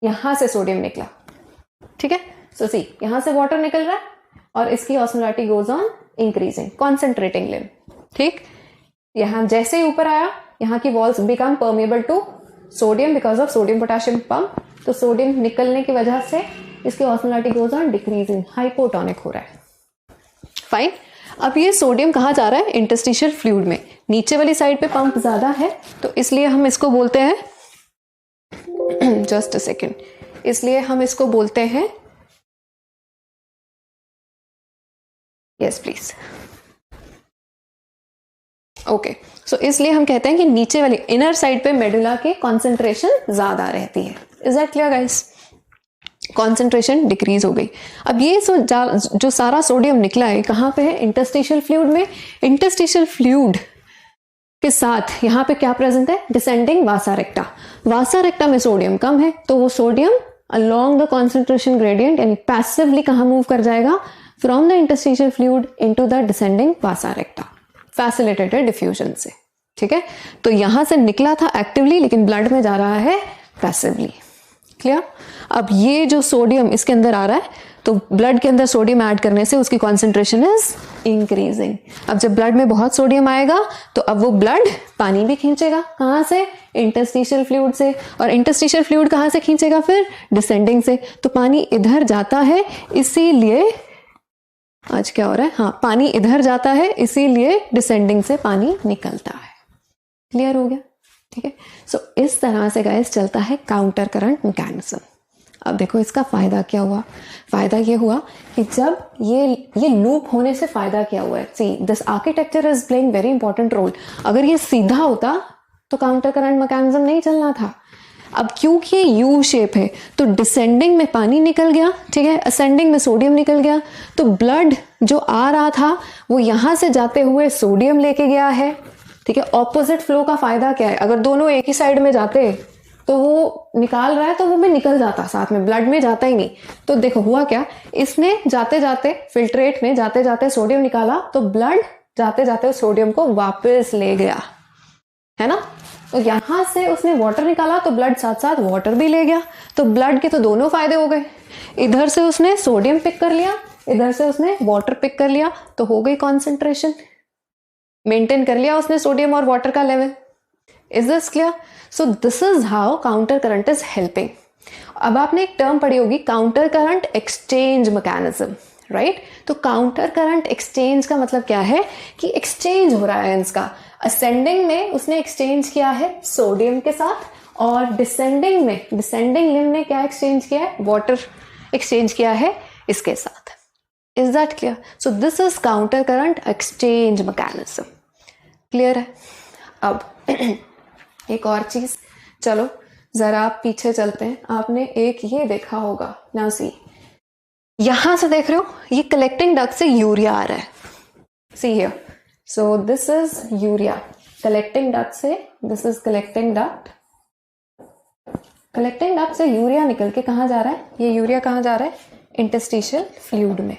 यहां से सोडियम निकला। ठीक है, सो सी यहां से वाटर निकल रहा है, और इसकी osmolarity goes on increasing, concentrating limb. ठीक, यहाँ जैसे ही ऊपर आया यहाँ की walls become permeable to sodium because of sodium potassium pump, तो सोडियम निकलने की वजह से इसकी osmolarity goes on decreasing, hypotonic हो रहा है। फाइन, अब ये सोडियम कहाँ जा रहा है? इंटरस्टिशियल फ्लूइड में। नीचे वाली साइड पे पंप ज्यादा है तो इसलिए हम इसको बोलते हैं जस्ट अ सेकेंड, इसलिए हम इसको बोलते हैं, यस प्लीज, ओके, सो इसलिए हम कहते हैं कि नीचे वाली इनर साइड पे मेडुला के कॉन्सेंट्रेशन ज्यादा रहती है। Is that clear guys? Concentration decrease हो गई। अब ये जो सारा सोडियम निकला है कहाँ पे है? इंटरस्टिशियल फ्लूइड में। इंटरस्टिशियल फ्लूइड के साथ यहाँ पे क्या प्रेजेंट है? Descending vasa रेक्टा। वासा रेक्टा में सोडियम कम है तो वो sodium along the concentration gradient यानी पैसिवली कहाँ मूव कर जाएगा? From the interstitial fluid into the descending vasa रेक्टा, facilitated diffusion से। ठीक है, तो यहां से निकला था एक्टिवली लेकिन ब्लड में जा रहा है पैसिवली। क्लियर? अब ये जो सोडियम इसके अंदर आ रहा है तो ब्लड के अंदर सोडियम ऐड करने से उसकी कॉन्सेंट्रेशन इज इंक्रीजिंग। अब जब ब्लड में बहुत सोडियम आएगा तो अब वो ब्लड पानी भी खींचेगा। कहाँ से? इंटरस्टिशियल फ्लूइड से। और इंटरस्टिशियल फ्लूइड कहाँ से खींचेगा फिर? डिसेंडिंग से। तो पानी इधर जाता है, इसीलिए आज क्या हो रहा है? हाँ, पानी इधर जाता है इसीलिए डिसेंडिंग से पानी निकलता है। क्लियर हो गया? ठीक है, सो इस तरह से गाइस चलता है काउंटर करंट मैकेनिज्म। अब देखो इसका फायदा क्या हुआ? फायदा ये हुआ कि जब ये लूप होने से फायदा क्या हुआ है? See this architecture is playing very important role. अगर ये सीधा होता तो काउंटर करंट मैकेनिज्म नहीं चलना था। अब क्योंकि ये यू शेप है तो डिसेंडिंग में पानी निकल गया, ठीक है, असेंडिंग में सोडियम निकल गया, तो ब्लड जो आ रहा था वो यहां से जाते हुए सोडियम लेके गया है। ठीक है, ऑपोजिट फ्लो का फायदा क्या है? अगर दोनों एक ही साइड में जाते तो वो निकाल रहा है तो वो भी निकल जाता साथ में, ब्लड में जाता ही नहीं। तो देखो हुआ क्या, इसने जाते जाते फिल्ट्रेट में जाते जाते सोडियम निकाला तो ब्लड जाते जाते सोडियम को वापस ले गया, है ना। तो यहां से उसने वाटर निकाला तो ब्लड साथ साथ वाटर भी ले गया। तो ब्लड के तो दोनों फायदे हो गए। इधर से उसने सोडियम पिक कर लिया, इधर से उसने वाटर पिक कर लिया, तो हो गई कॉन्सेंट्रेशन, मेंटेन कर लिया उसने सोडियम और वाटर का level. Is this clear? So this is how counter current is helping. अब आपने एक टर्म पढ़ी होगी, counter current exchange mechanism, right. तो काउंटर करंट एक्सचेंज का मतलब क्या है कि एक्सचेंज हो रहा है इसका। असेंडिंग में उसने एक्सचेंज किया है सोडियम के साथ, और डिसेंडिंग लिम्ब ने क्या एक्सचेंज किया है? वाटर एक्सचेंज किया है इसके साथ। Is that clear? So this is counter current exchange mechanism. Clear है? अब एक और चीज, चलो जरा आप पीछे चलते हैं। आपने एक ये देखा होगा, नाउ सी, यहां से देख रहे हो ये कलेक्टिंग डक्ट से यूरिया आ रहा है। See here, so this is urea collecting duct से, this is collecting duct. Collecting duct से यूरिया निकल के कहाँ जा रहा है? ये यूरिया कहाँ जा रहा है? इंटरस्टिशियल फ्लूइड में।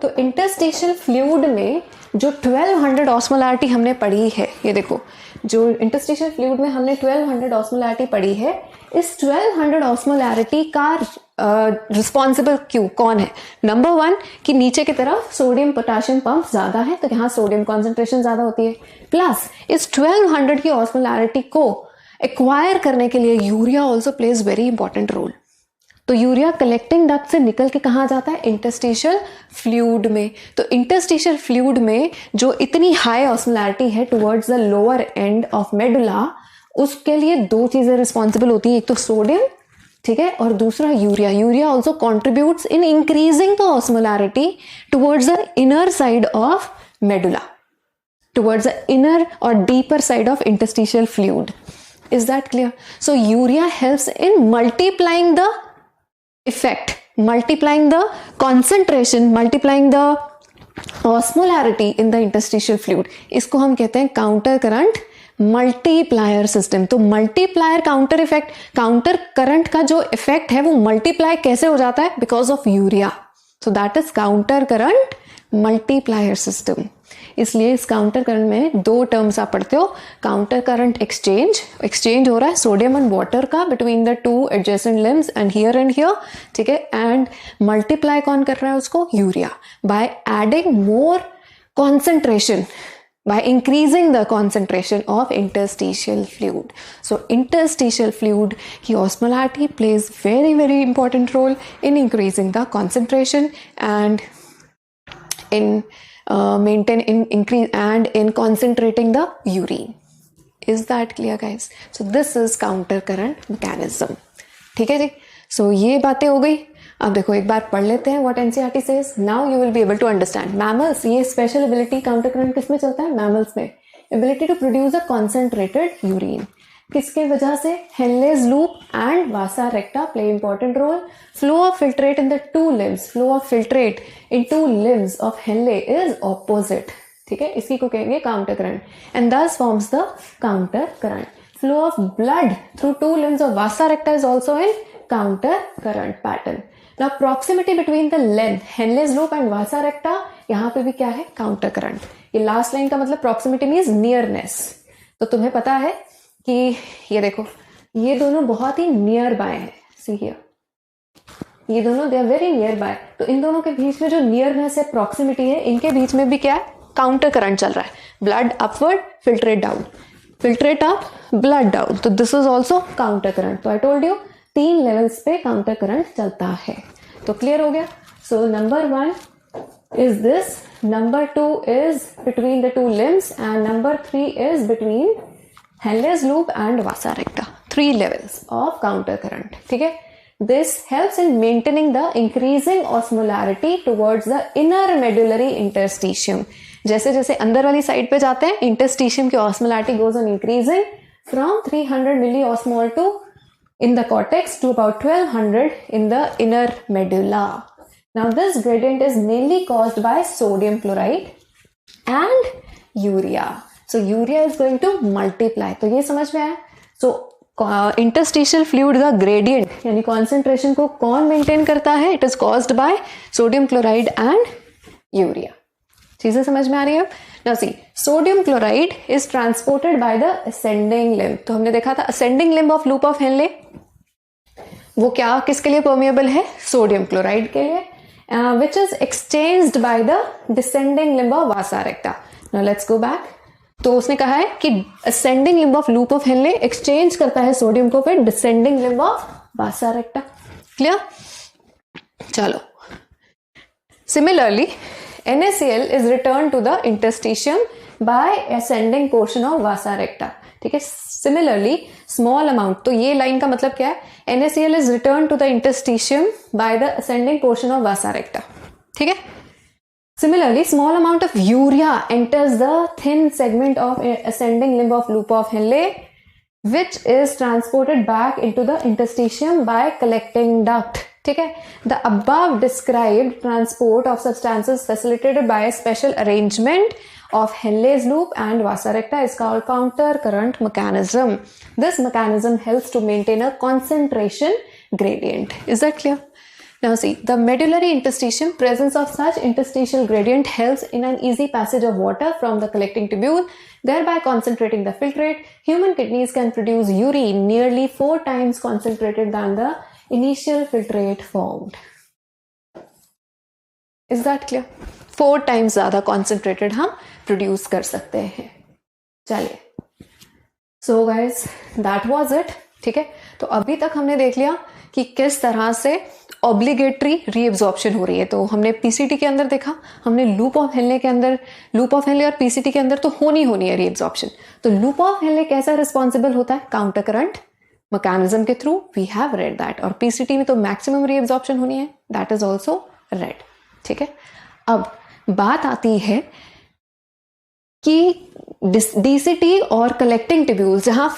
तो इंटरस्टिशियल फ्लूइड में जो 1200 ऑस्मोलैरिटी हमने पढ़ी है, ये देखो जो इंटरस्टिशियल फ्लूइड में हमने 1200 ऑस्मोलैरिटी पढ़ी है, इस 1200 ऑस्मोलैरिटी का रिस्पॉन्सिबल क्यों कौन है? नंबर 1 कि नीचे की तरफ सोडियम पोटेशियम पंप ज्यादा है तो यहाँ सोडियम कॉन्सेंट्रेशन ज्यादा होती है, प्लस इस 1200 की ऑस्मोलैरिटी को एक्वायर करने के लिए urea also plays very important role. तो यूरिया कलेक्टिंग डक्ट से निकल के कहाँ जाता है? इंटरस्टिशियल फ्लूइड में। तो इंटरस्टिशियल फ्लूइड में जो इतनी हाई ऑस्मोलैरिटी है towards the lower end of medulla, उसके लिए दो चीजें रिस्पॉन्सिबल होती हैं, एक तो सोडियम, ठीक है, और दूसरा urea. Urea also contributes in increasing the osmolarity towards the inner side of medulla, towards the inner or deeper side of interstitial fluid. Is that clear? So urea helps in multiplying the effect, multiplying the concentration, multiplying the osmolarity in the interstitial fluid. इसको हम कहते हैं counter current multiplier system. तो multiplier counter effect, counter current का जो effect है वो multiply कैसे हो जाता है? Because of urea. So that is counter current multiplier system. इसलिए इस काउंटर करंट में दो टर्म्स आप पढ़ते हो, काउंटर करंट एक्सचेंज हो रहा है सोडियम एंड वाटर का between the two adjacent limbs and here, ठीक है, एंड मल्टीप्लाई कौन कर रहा है उसको, urea, by adding more concentration, by increasing the concentration of interstitial fluid. So interstitial fluid की osmolarity plays very important role in increasing the concentration and in in concentrating the urine. Is that clear guys? So this is counter current mechanism. ठीक है जी, so ये बातें हो गई। अब देखो एक बार पढ़ लेते हैं what NCERT says. Now you will be able to understand. Mammals, ये special ability counter current किस में चलता है, mammals में, ability to produce a concentrated urine. किसके वजह से, Henle's loop and vasa recta play important role. Flow of filtrate in the two limbs, flow of filtrate in two limbs of Henle is opposite. ठीक है, इसी को कहेंगे counter current and thus forms the counter current. Flow of blood through two limbs of vasa recta is also in counter current pattern. Now proximity between the length, Henle's loop and vasa recta, यहाँ पे भी क्या है, counter current. ये last line का मतलब proximity means nearness. तो तुम्हें पता है कि ये देखो, ये दोनों बहुत ही near by है, see here, ये दोनों they are very near by. तो इन दोनों के बीच में जो nearness है, proximity है, इनके बीच में भी क्या है, counter current चल रहा है. Blood upward, filtrate down, filtrate up, blood down. तो this is also counter current. तो I told you 3 लेवल्स पे काउंटर करंट चलता है. तो क्लियर हो गया. So number 1 is this, number 2 is between the two limbs and number 3 is between Henle's loop and vasa recta. 3 levels of counter current. ठीक है. This helps in maintaining the increasing osmolarity towards the inner medullary interstitium. जैसे जैसे अंदर वाली side पे जाते हैं, interstitium की osmolarity goes on increasing from 300 milliosmol to in the cortex to about 1200 in the inner medulla. Now this gradient is mainly caused by sodium chloride and urea. So urea is going to multiply. तो ये समझ में आया. So interstitial fluid का gradient यानी concentration को कौन maintain करता है? It is caused by sodium chloride and urea. चीजें समझ में आ रही है. Now see, sodium chloride is transported by the ascending limb. तो हमने देखा था ascending limb of loop of Henle, वो क्या किसके लिए permeable है, सोडियम क्लोराइड के लिए, which is exchanged by the descending limb of vasa recta. Now let's go back. तो उसने कहा है कि ascending limb of loop of Henle exchange करता है सोडियम को फिर descending limb of vasa recta. Clear? चलो. Similarly, NaCl is returned to the interstitium by ascending portion of vasa recta. ठीक है. Similarly, small amount, तो ये लाइन का मतलब क्या है, NaCl is returned to the interstitium by the ascending portion of vasa recta. ठीक है. Similarly, small amount of urea enters the thin segment of ascending limb of loop of Henle, which is transported back into the interstitium by collecting duct. ठीक है. The above described transport of substances facilitated by a special arrangement of Henle's loop and vasa recta is called counter current mechanism. This mechanism helps to maintain a concentration gradient. Is that clear? Now see, the medullary interstitium, presence of such interstitial gradient helps in an easy passage of water from the collecting tubule, thereby concentrating the filtrate. Human kidneys can produce urine nearly 4 times concentrated than the initial filtrate formed. Is that clear? 4 times ज़्यादा concentrated हम produce कर सकते हैं. चलिए. So guys, that was it. ठीक है. तो अभी तक हमने देख लिया कि किस तरह से ऑब्लिगेटरी रीएब्जॉर्प्शन हो रही है. तो हमने पीसीटी के अंदर देखा, हमने लूप ऑफ हेनले के अंदर, लूप ऑफ हेनले और पीसीटी के अंदर तो होनी है रीएब्जॉर्प्शन. तो लूप ऑफ हेनले कैसा रिस्पॉन्सिबल होता है, काउंटर करंट मैकेनिज्म के through, we have read that. और पीसीटी में तो मैक्सिमम रीएब्जॉर्प्शन होनी है, दैट इज ऑल्सो रेड. ठीक है. अब बात आती है कि डीसीटी और कलेक्टिंग ट्यूब्यूल्स जहां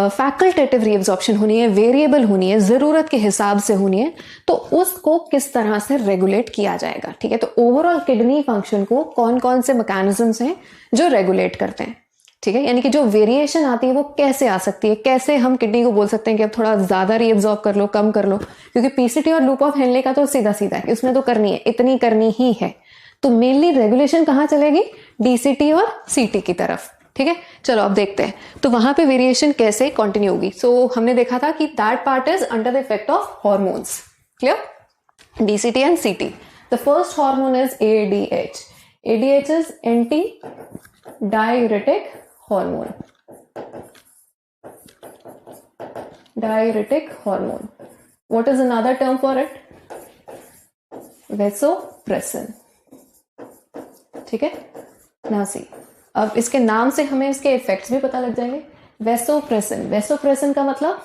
फैकल्टेटिव रीएब्जॉर्प्शन होनी है, वेरिएबल होनी है, जरूरत के हिसाब से होनी है, तो उसको किस तरह से रेगुलेट किया जाएगा. ठीक है. तो ओवरऑल किडनी फंक्शन को कौन कौन से मैकेनिज्म्स हैं जो रेगुलेट करते हैं. ठीक है. यानी कि जो वेरिएशन आती है वो कैसे आ सकती है, कैसे हम किडनी को बोल सकते हैं कि अब थोड़ा ज्यादा रीएब्जॉर्ब कर लो, कम कर लो. क्योंकि पीसीटी और लूप ऑफ हेनले का तो सीधा सीधा है कि उसने तो करनी है, इतनी करनी ही है. तो मेनली रेगुलेशन कहाँ चलेगी, डीसीटी और सीटी की तरफ। ठीक है, चलो अब देखते हैं तो वहां पे वेरिएशन कैसे कंटिन्यू होगी। सो हमने देखा था कि that part is under the effect of hormones. Clear, DCT and सीटी। The first hormone is ADH. ADH is anti-diuretic hormone. Diuretic hormone. What is another term for it? Vasopressin. ठीक है, now see. अब इसके नाम से हमें इसके effects भी पता लग जाएंगे। वेसोप्रेसिन, वेसोप्रेसिन का मतलब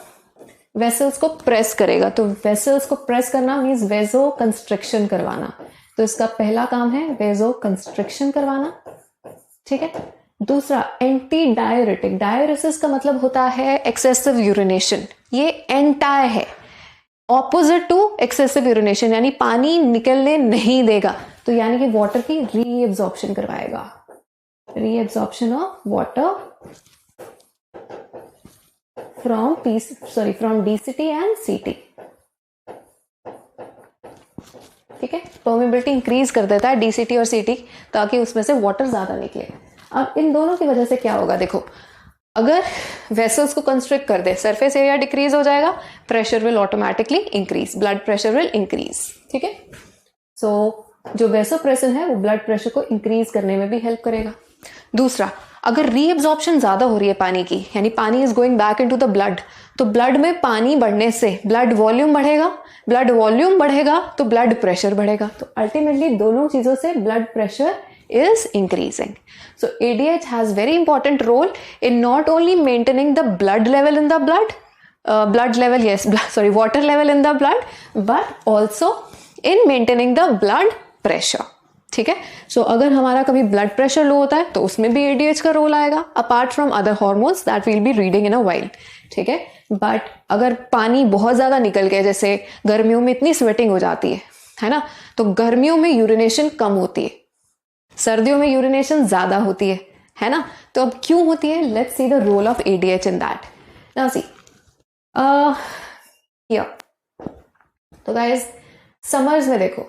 वेसल्स को प्रेस करेगा, तो वेसल्स को प्रेस करना मीन्स वेजो कंस्ट्रिक्शन करवाना। तो इसका पहला काम है वेजो कंस्ट्रिक्शन करवाना। ठीक है, दूसरा एंटी डायरेटिक। डायरेसिस का मतलब होता है एक्सेसिव यूरिनेशन, ये एंटाई है, ऑपोजिट टू एक्सेसिव यूरिनेशन, यानी पानी निकलने नहीं देगा, तो यानी कि वाटर की रीएब्जॉर्प्शन करवाएगा, reabsorption of water from DCT and CT. ठीक है, परमेबिलिटी इंक्रीज कर देता है डीसीटी और सीटी, ताकि उसमें से वाटर ज्यादा निकले। अब इन दोनों की वजह से क्या होगा, देखो अगर वेसल्स को कंस्ट्रिक्ट कर दे, सरफेस एरिया डिक्रीज हो जाएगा, pressure will automatically increase, blood pressure will increase. ठीक है, सो जो वेसोप्रेसिन है वो ब्लड प्रेशर को इंक्रीज करने में भी हेल्प करेगा। दूसरा, अगर रीएब्जॉर्प्शन ज्यादा हो रही है पानी की, यानी पानी is going back into the blood, तो ब्लड में पानी बढ़ने से ब्लड वॉल्यूम बढ़ेगा, ब्लड वॉल्यूम बढ़ेगा तो ब्लड प्रेशर बढ़ेगा, तो अल्टीमेटली दोनों चीजों से blood pressure is increasing. So ADH has very important role in not only maintaining the blood level in the water level in the blood, but also in maintaining the blood pressure. ठीक है, सो अगर हमारा कभी blood pressure low होता है तो उसमें भी ADH का रोल आएगा, apart from other hormones that will be reading in a while. ठीक है, बट अगर पानी बहुत ज्यादा निकल गया, जैसे गर्मियों में इतनी स्वेटिंग हो जाती है ना, तो गर्मियों में यूरिनेशन कम होती है, सर्दियों में यूरिनेशन ज्यादा होती है ना, तो अब क्यों होती है, let's see the role of ADH in that. Now see here, तो गाइस समर्स में देखो,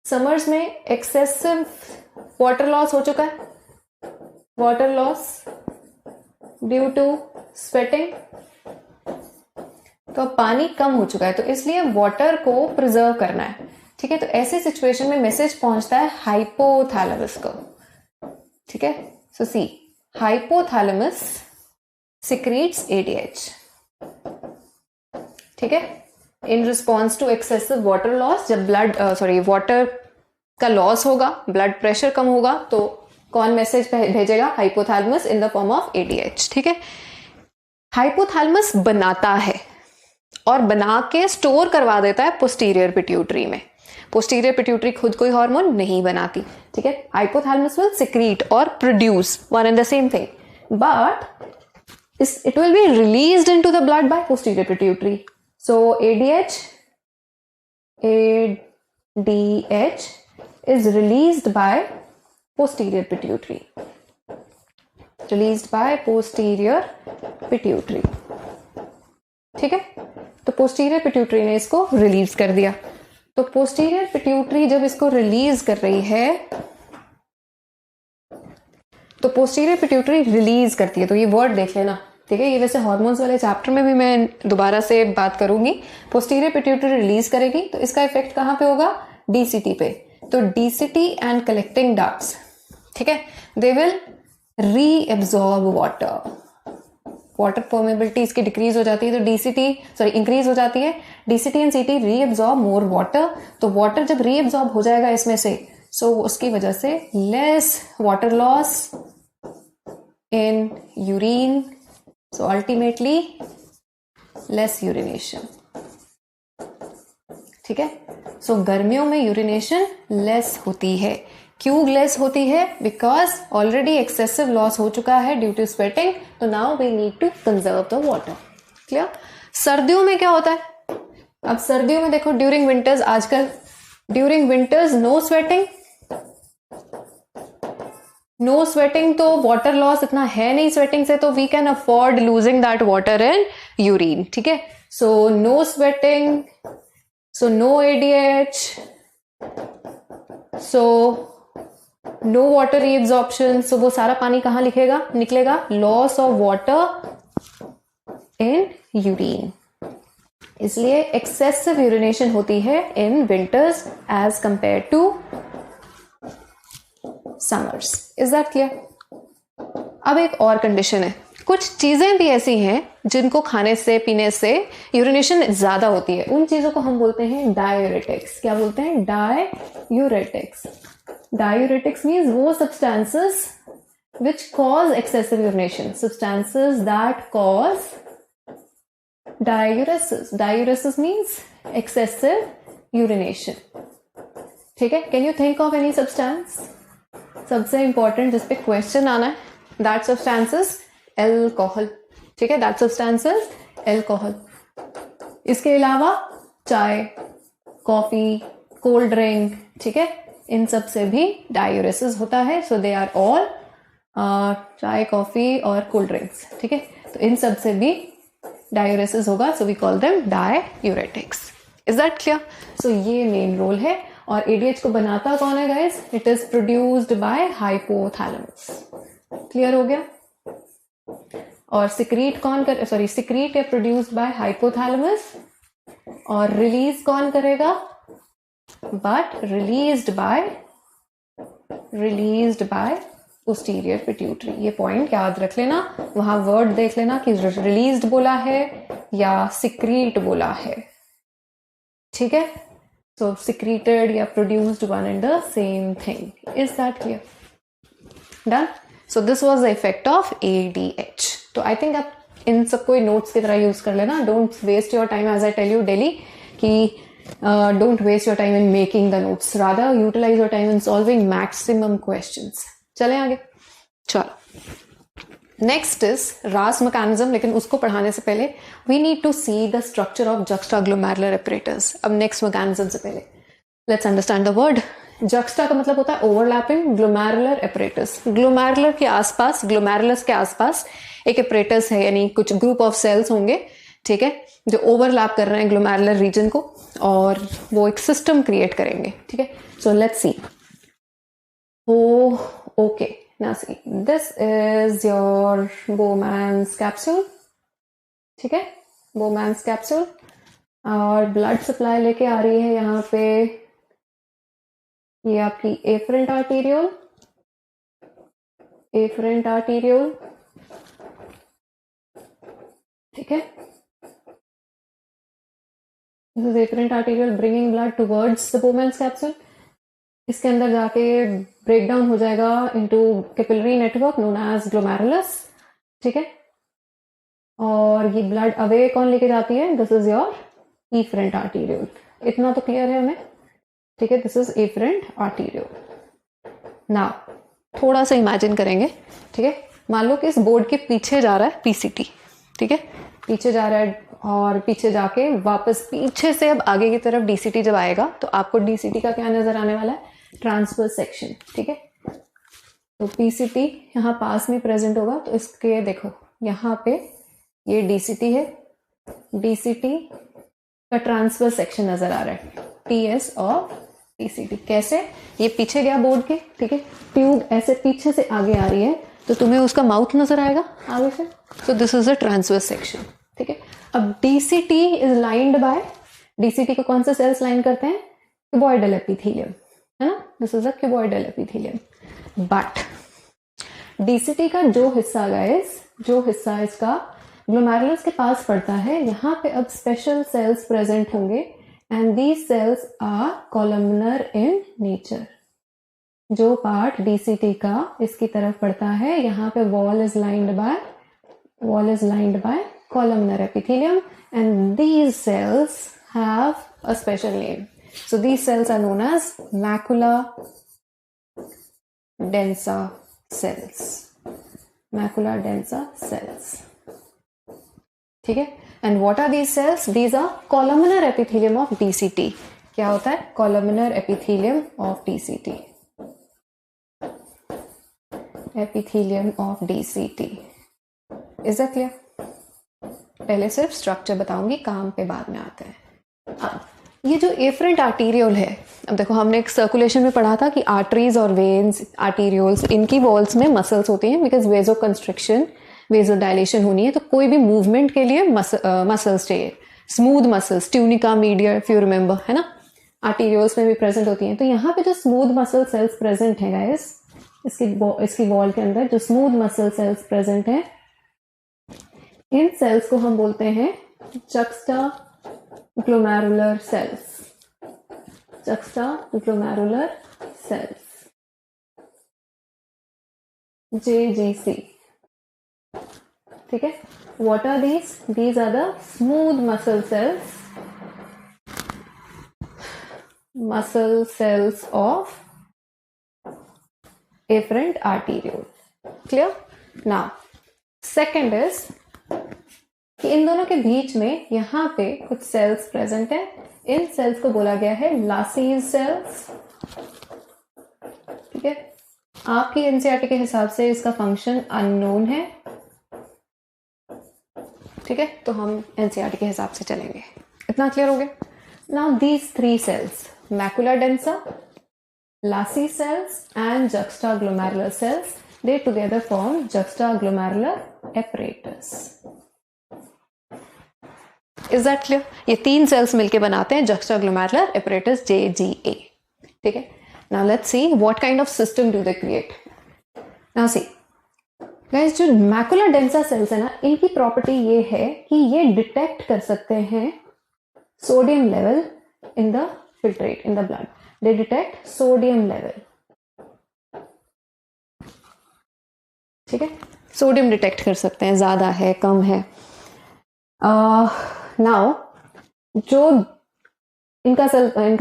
समर्स में एक्सेसिव वाटर लॉस हो चुका है, water loss due to sweating, तो पानी कम हो चुका है, तो इसलिए वाटर को प्रिजर्व करना है। ठीक है, तो ऐसे सिचुएशन में मैसेज पहुंचता है हाइपोथैलेमस को। ठीक है, so see hypothalamus secretes ADH। ठीक है, in response to excessive water loss, जब वाटर का लॉस होगा, ब्लड प्रेशर कम होगा, तो कौन मैसेज भेजेगा, hypothalamus in the form of ADH। ठीक है, हाइपोथैलेमस बनाता है और बना के स्टोर करवा देता है पोस्टीरियर पिट्यूटरी में। पोस्टीरियर पिट्यूटरी खुद कोई हार्मोन नहीं बनाती। ठीक है, हाइपोथैलेमस विल सिक्रीट और produce one and the same thing, but it will be released into the blood bye posterior pituitary. So ADH is released by posterior pituitary. ठीक है, तो पोस्टीरियर पिट्यूटरी ने इसको रिलीज कर दिया। तो पोस्टीरियर पिट्यूटरी जब इसको रिलीज कर रही है, तो पोस्टीरियर पिट्यूटरी रिलीज करती है, तो ये वर्ड देख लेना। ठीक है, ये वैसे हार्मोन्स वाले चैप्टर में भी मैं दोबारा से बात करूंगी। पोस्टीरियर पिट्यूटरी रिलीज करेगी, तो इसका इफेक्ट कहां पे होगा, डीसीटी पे। तो डीसीटी एंड कलेक्टिंग डक्ट्स, ठीक है, they will reabsorb water permeability इसकी डिक्रीज हो जाती है, तो इंक्रीज हो जाती है। डीसीटी एंड सीटी रीएब्सॉर्ब मोर वाटर, तो वाटर जब रीएब्सॉर्ब हो जाएगा इसमें से, सो उसकी वजह से less water loss in urine, so ultimately less urination। ठीक है, so गर्मियों में यूरिनेशन लेस होती है। क्यों लेस होती है, बिकॉज ऑलरेडी एक्सेसिव लॉस हो चुका है ड्यू टू स्वेटिंग, तो now we need to conserve the water. Clear. सर्दियों में क्या होता है, अब सर्दियों में देखो ड्यूरिंग विंटर्स, आजकल ड्यूरिंग विंटर्स नो स्वेटिंग, तो वाटर लॉस इतना है नहीं स्वेटिंग से, तो we can afford losing that water in urine. ठीक है, so no sweating, So no ADH, so no water reabsorption, so वो सारा पानी कहाँ निकलेगा? Loss of water in urine. इसलिए excessive urination होती है in winters as compared to summers. Is that clear? अब एक और कंडीशन है, कुछ चीजें भी ऐसी हैं जिनको खाने से पीने से यूरिनेशन ज्यादा होती है, उन चीजों को हम बोलते हैं डायूरेटिक्स. क्या बोलते हैं? डायूरेटिक्स. डायूरेटिक्स मीन्स वो substances which cause excessive urination, substances that cause diuresis. Diuresis means excessive urination. ठीक है? Can you think of any substance? सबसे इंपॉर्टेंट जिस पे क्वेश्चन आना है, that substance is alcohol. ठीक है? That substance is alcohol. इसके अलावा चाय, कॉफी, कोल्ड ड्रिंक, ठीक है, इन सब से भी डायूरेसिस होता है. So they are all chai, coffee और कोल्ड ड्रिंक्स. ठीक है? तो इन सब से भी डायूरेसिस होगा. So we call them diuretics. Is that clear? So ये मेन रोल है. और एडीएच को बनाता कौन है guys? It is produced by hypothalamus. Clear हो गया? और सिक्रीट है प्रोड्यूस्ड बाय हाइपोथैलेमस. और रिलीज कौन करेगा? But released by posterior pituitary. ये पॉइंट याद रख लेना. वहां वर्ड देख लेना कि रिलीज्ड बोला है या सिक्रीट बोला है. ठीक है? सो सिक्रीटेड या produced one and the same thing. Is that clear? Done. So this was the effect of ADH. तो आई थिंक आप इन सबको नोट्स की तरह यूज कर लेना. Don't waste your time, as I tell you daily कि don't waste your time in making the notes, rather utilize your time in solving maximum questions. चलें आगे. चलो, नेक्स्ट इज रास मैकेनिज्म. लेकिन उसको पढ़ाने से पहले we need to see the structure of juxtaglomerular apparatus. अब नेक्स्ट मैकेनिज्म से पहले let's understand the word. Juxta का मतलब होता है ओवरलैपिंग. ग्लोमेरुलर एपरेटस, ग्लोमेरुलर के आसपास, ग्लोमेरुलस के आसपास एक एपरेटस है, यानी कुछ ग्रुप ऑफ सेल्स होंगे. ठीक है? जो ओवरलैप कर रहे हैं ग्लोमेरुलर रीजन को, और वो एक सिस्टम क्रिएट करेंगे. ठीक है? So let's see. Okay, now see, this is your Bowman's capsule. ठीक है? Bowman's capsule. और ब्लड सप्लाई लेके आ रही है यहाँ पे ये आपकी एफरेंट आर्टीरियोल. ठीक है? This is afferent arteriole bringing blood towards the Bowman's capsule. इसके अंदर जाके ब्रेक डाउन हो जाएगा into capillary network known as glomerulus. ठीक है? और ये ब्लड अवे कौन लेके जाती है? This is your efferent arteriole. इतना तो क्लियर है हमें. ठीक है? This is efferent arteriole. Now थोड़ा सा इमेजिन करेंगे. ठीक है? मान लो कि इस बोर्ड के पीछे जा रहा है PCT. ठीक है? पीछे जा रहा है और पीछे जाके वापस पीछे से अब आगे की तरफ DCT जब आएगा तो आपको DCT का क्या नजर आने वाला है? Transverse section. ठीक है? तो PCT यहाँ पास में प्रेजेंट होगा. तो इसके देखो यहाँ पे ये DCT है. DCT का ट्रांसवर्स सेक्शन नजर आ रहा है. TS और PCT. कैसे? ये पीछे गया बोर्ड के. ठीक है? ट्यूब ऐसे पीछे से आगे आ रही है तो तुम्हें उसका माउथ नजर आएगा आगे से. सो this is a transverse section. ठीक है? अब DCT is lined bye, DCT को कौन से सेल्स लाइन करते हैं? Cuboidal epithelium. है ना? This is a cuboidal epithelium. But DCT का जो हिस्सा इसका ग्लोमेरुलस के पास पड़ता है, यहाँ पे अब स्पेशल सेल्स प्रेजेंट होंगे and these cells are columnar in nature. जो पार्ट DCT का इसकी तरफ पड़ता है, यहाँ पे wall is lined by columnar epithelium, and these cells have a special name. So these cells are known as macula densa cells. Macula densa cells. ठीक है? And what are these cells? These are columnar epithelium of DCT. क्या होता है? Columnar epithelium of DCT. Epithelium of DCT. Is that clear? पहले सिर्फ structure बताऊंगी, काम पे बाद में आते हैं. अब ये जो एफरेंट आर्टीरियोल है, अब देखो हमने एक सर्कुलेशन में पढ़ा था कि आर्टरीज और वेन्स, आर्टीरियोल्स, इनकी वॉल्स में मसल्स होती हैं बिकॉज वेजो कंस्ट्रिक्शन, वेजो डायलेशन होनी है, तो कोई भी मूवमेंट के लिए मसल्स चाहिए, smooth muscles, tunica media, if you remember, है ना, आर्टीरियोल्स में भी प्रेजेंट होती हैं। तो यहाँ पे जो स्मूथ मसल सेल्स प्रेजेंट है गाइस, इसकी वॉल के अंदर जो स्मूथ मसल सेल्स प्रेजेंट है, इन सेल्स को हम बोलते हैं juxtaglomerular cells, juxtaglomerular cells, JGC, ठीक है। What are these? These are the smooth muscle cells of afferent arteriole. Clear? Now, second is कि इन दोनों के बीच में यहाँ पे कुछ सेल्स प्रेजेंट है। इन सेल्स को बोला गया है लासीज सेल्स, ठीक है। आपकी एनसीईआरटी के हिसाब से इसका फंक्शन अननोन है, ठीक है, तो हम एनसीईआरटी के हिसाब से चलेंगे। इतना क्लियर हो गया? Now these three cells, macula densa, lacis cells and juxtaglomerular cells, they together form juxtaglomerular apparatus. Is that clear? ये तीन सेल्स मिलके बनाते हैं juxtaglomerular apparatus, JGA, ठीक है। Now let's see what kind of system do they create. Now see guys, जो macula densa sales है ना, इनकी प्रॉपर्टी ये है कि ये डिटेक्ट कर सकते हैं sodium level in the filtrate, in the blood. They detect sodium level, ठीक है, सोडियम डिटेक्ट कर सकते हैं, ज्यादा है, कम है। नाउ जो इनका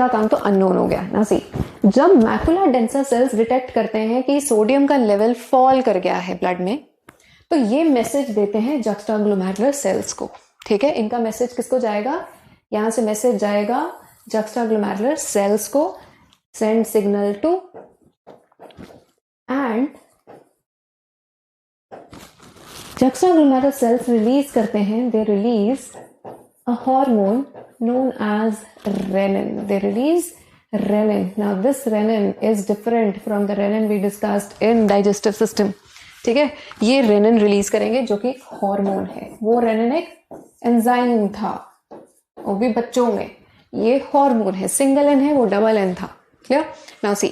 काम तो अननोन हो गया ना। सी, जब मैकुला डेंसा सेल्स डिटेक्ट करते हैं कि सोडियम का लेवल फॉल कर गया है ब्लड में, तो ये मैसेज देते हैं juxtaglomerular सेल्स को, ठीक है। इनका मैसेज किसको जाएगा? यहां से मैसेज जाएगा juxtaglomerular सेल्स को, send signal to, and juxtaglomerular cells release करते हैं, they release a hormone known as renin. They release renin. Now this renin is different from the renin we discussed in digestive system. ठीक है, ये renin release करेंगे जो कि hormone है। वो renin एक एंजाइम था, वो भी बच्चों में। ये हार्मोन है, सिंगल एन है, वो डबल एन था। क्लियर? नाउ सी,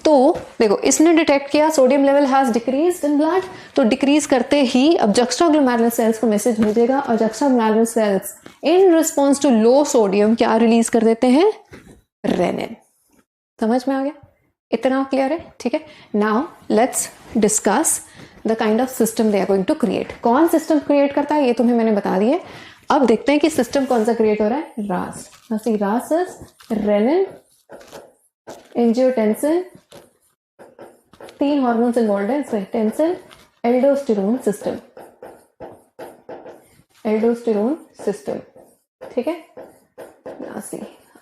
तो देखो इसने डिटेक्ट किया sodium level has decreased in blood, तो डिक्रीज करते ही अब juxtaglomerular सेल्स को मैसेज भेजेगा, और juxtaglomerular cells in response to low sodium क्या रिलीज कर देते हैं? रेनिन। समझ में आ गया? इतना क्लियर है? ठीक है। Now let's discuss the kind of system they are going to create. कौन सिस्टम क्रिएट करता है ये तुम्हें मैंने बता दिया। अब देखते हैं कि सिस्टम कौन सा क्रिएट हो रहा है। रास, रास इज रेनिन, एंजियोटेंसिन, तीन हार्मोन्स इन्वॉल्व है इसमें, टेंसिन, एल्डोस्टेरोन सिस्टम, एल्डोस्टेरोन सिस्टम, ठीक है।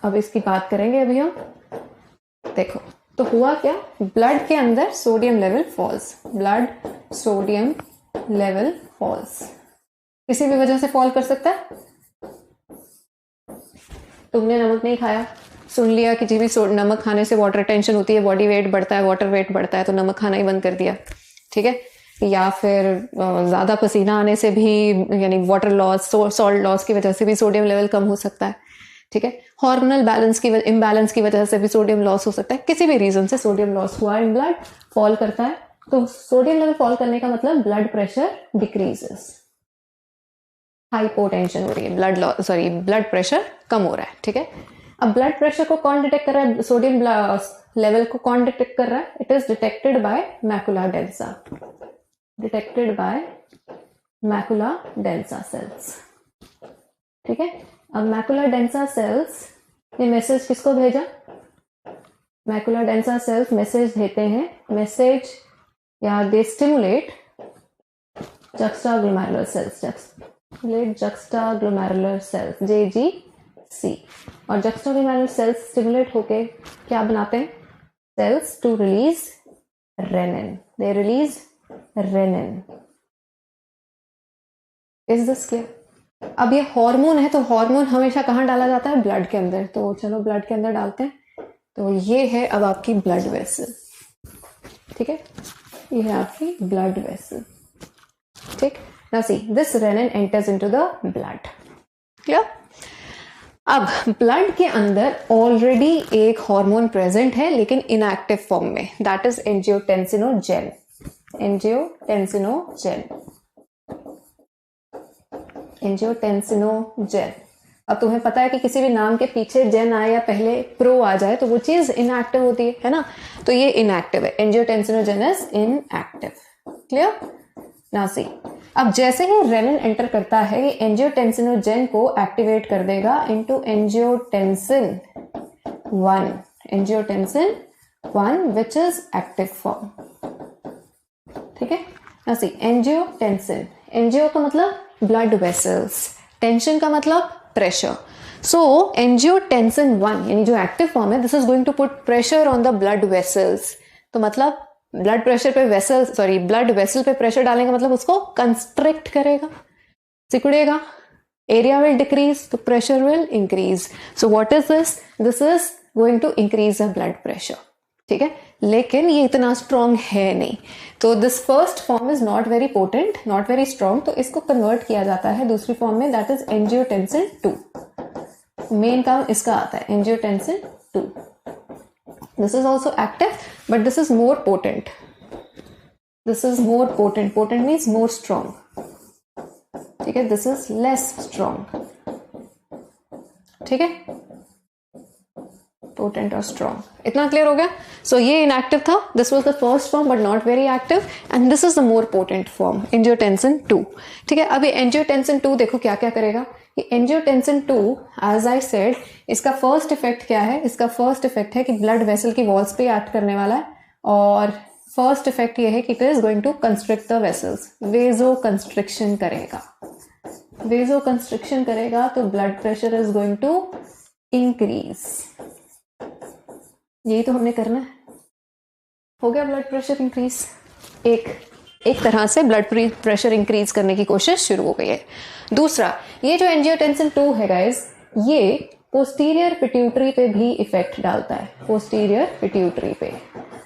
अब इसकी बात करेंगे अभी हम। देखो तो हुआ क्या, ब्लड के अंदर sodium level falls, blood sodium level falls, किसी भी वजह से फॉल कर सकता है। तुमने नमक नहीं खाया, सुन लिया कि जी भी नमक खाने से वाटर रिटेंशन होती है, बॉडी वेट बढ़ता है, वाटर वेट बढ़ता है, तो नमक खाना ही बंद कर दिया, ठीक है। या फिर ज्यादा पसीना आने से भी, यानी वाटर लॉस, सॉल्ट लॉस की वजह से भी सोडियम लेवल कम हो सकता है, ठीक है। हार्मोनल बैलेंस की इम्बैलेंस की वजह से भी सोडियम लॉस हो सकता है। किसी भी रीजन से सोडियम लॉस हुआ इन ब्लड, फॉल करता है, तो सोडियम लेवल फॉल करने का मतलब ब्लड प्रेशर डिक्रीजेस, हाइपोटेंशन हो रही है, ब्लड प्रेशर कम हो रहा है, ठीक है। अब ब्लड प्रेशर को कौन डिटेक्ट कर रहा है, सोडियम लेवल को कौन डिटेक्ट कर रहा है? It is detected by macula densa, detected by macula densa cells, ठीक है। अब मैकुला डेंसा सेल्स ने मैसेज किसको भेजा? मैकुला डेंसा सेल्स मैसेज देते हैं, मैसेज या they stimulate juxtaglomerular cells, juxtaglomerular cells, JGC। और juxtaglomerular cells स्टिमुलेट होके क्या बनाते हैं? Cells to release renin, they release renin. Is this clear? अब ये हार्मोन है, तो हार्मोन हमेशा कहाँ डाला जाता है? ब्लड के अंदर। तो चलो ब्लड के अंदर डालते हैं। तो ये है अब आपकी ब्लड वेसल, ठीक है, ये है आपकी ब्लड वेसल, ठीक। Now see this renin enters into the blood, clear. अब ब्लड के अंदर ऑलरेडी एक हार्मोन प्रेजेंट है लेकिन इनएक्टिव फॉर्म में, that is angiotensinogen. Angiotensinogen, angiotensinogen. अब तुम्हें पता है कि किसी भी नाम के पीछे जेन आए या पहले प्रो आ जाए तो वो चीज इनएक्टिव होती है ना, तो ये इनएक्टिव है, angiotensinogen is inactive, clear. Now see, अब जैसे ही रेनिन एंटर करता है ये एंजियोटेंसिनोजेन को एक्टिवेट कर देगा into angiotensin 1, angiotensin 1 which is active form, ठीक है। नाउ सी, एंजियोटेंसिन, एंजियो का मतलब ब्लड वेसल्स, टेंशन का मतलब प्रेशर। सो एंजियोटेंसिन 1 यानी जो एक्टिव फॉर्म है, this is going to put pressure on the blood vessels. तो मतलब ब्लड प्रेशर पे वेसल, सॉरी ब्लड वेसल पे प्रेशर डालेंगे मतलब उसको कंस्ट्रिक्ट करेगा, सिकुड़ेगा, एरिया विल डिक्रीज, तो pressure will increase. So what is this? This is going to increase the blood pressure, ठीक है। लेकिन ये इतना स्ट्रॉन्ग है नहीं, तो this first form is not very potent, not very strong, तो इसको कन्वर्ट किया जाता है दूसरी फॉर्म में, दैट इज एंजियोटेंसिन 2। मेन काम इसका आता है angiotensin 2। This is also active, but this is more potent. This is more potent. Potent means more strong. ठीक है, this is less strong. ठीक है, potent और strong. इतना क्लियर हो गया? So ये inactive था. This was the first form, but not very active. And this is the more potent form, angiotensin 2. ठीक है, अभी angiotensin 2 देखो क्या क्या करेगा। एंजियोटेंसिन 2 एज आई सेड, इसका फर्स्ट इफेक्ट क्या है? इसका फर्स्ट इफेक्ट है कि ब्लड वेसल की वॉल्स पे एक्ट करने वाला है, और फर्स्ट इफेक्ट ये है कि it is going to constrict the vessels, vasoconstriction करेगा। वेजो कंस्ट्रिक्शन करेगा तो blood pressure is going to increase. यही तो हमने करना है। हो गया ब्लड प्रेशर इंक्रीज, एक तरह से ब्लड प्रेशर इंक्रीज करने की कोशिश शुरू हो गई है। दूसरा, ये जो एंजियोटेंसिन 2 है गाइस, ये पोस्टीरियर पिट्यूटरी पे भी इफेक्ट डालता है। पोस्टीरियर पिट्यूटरी पे,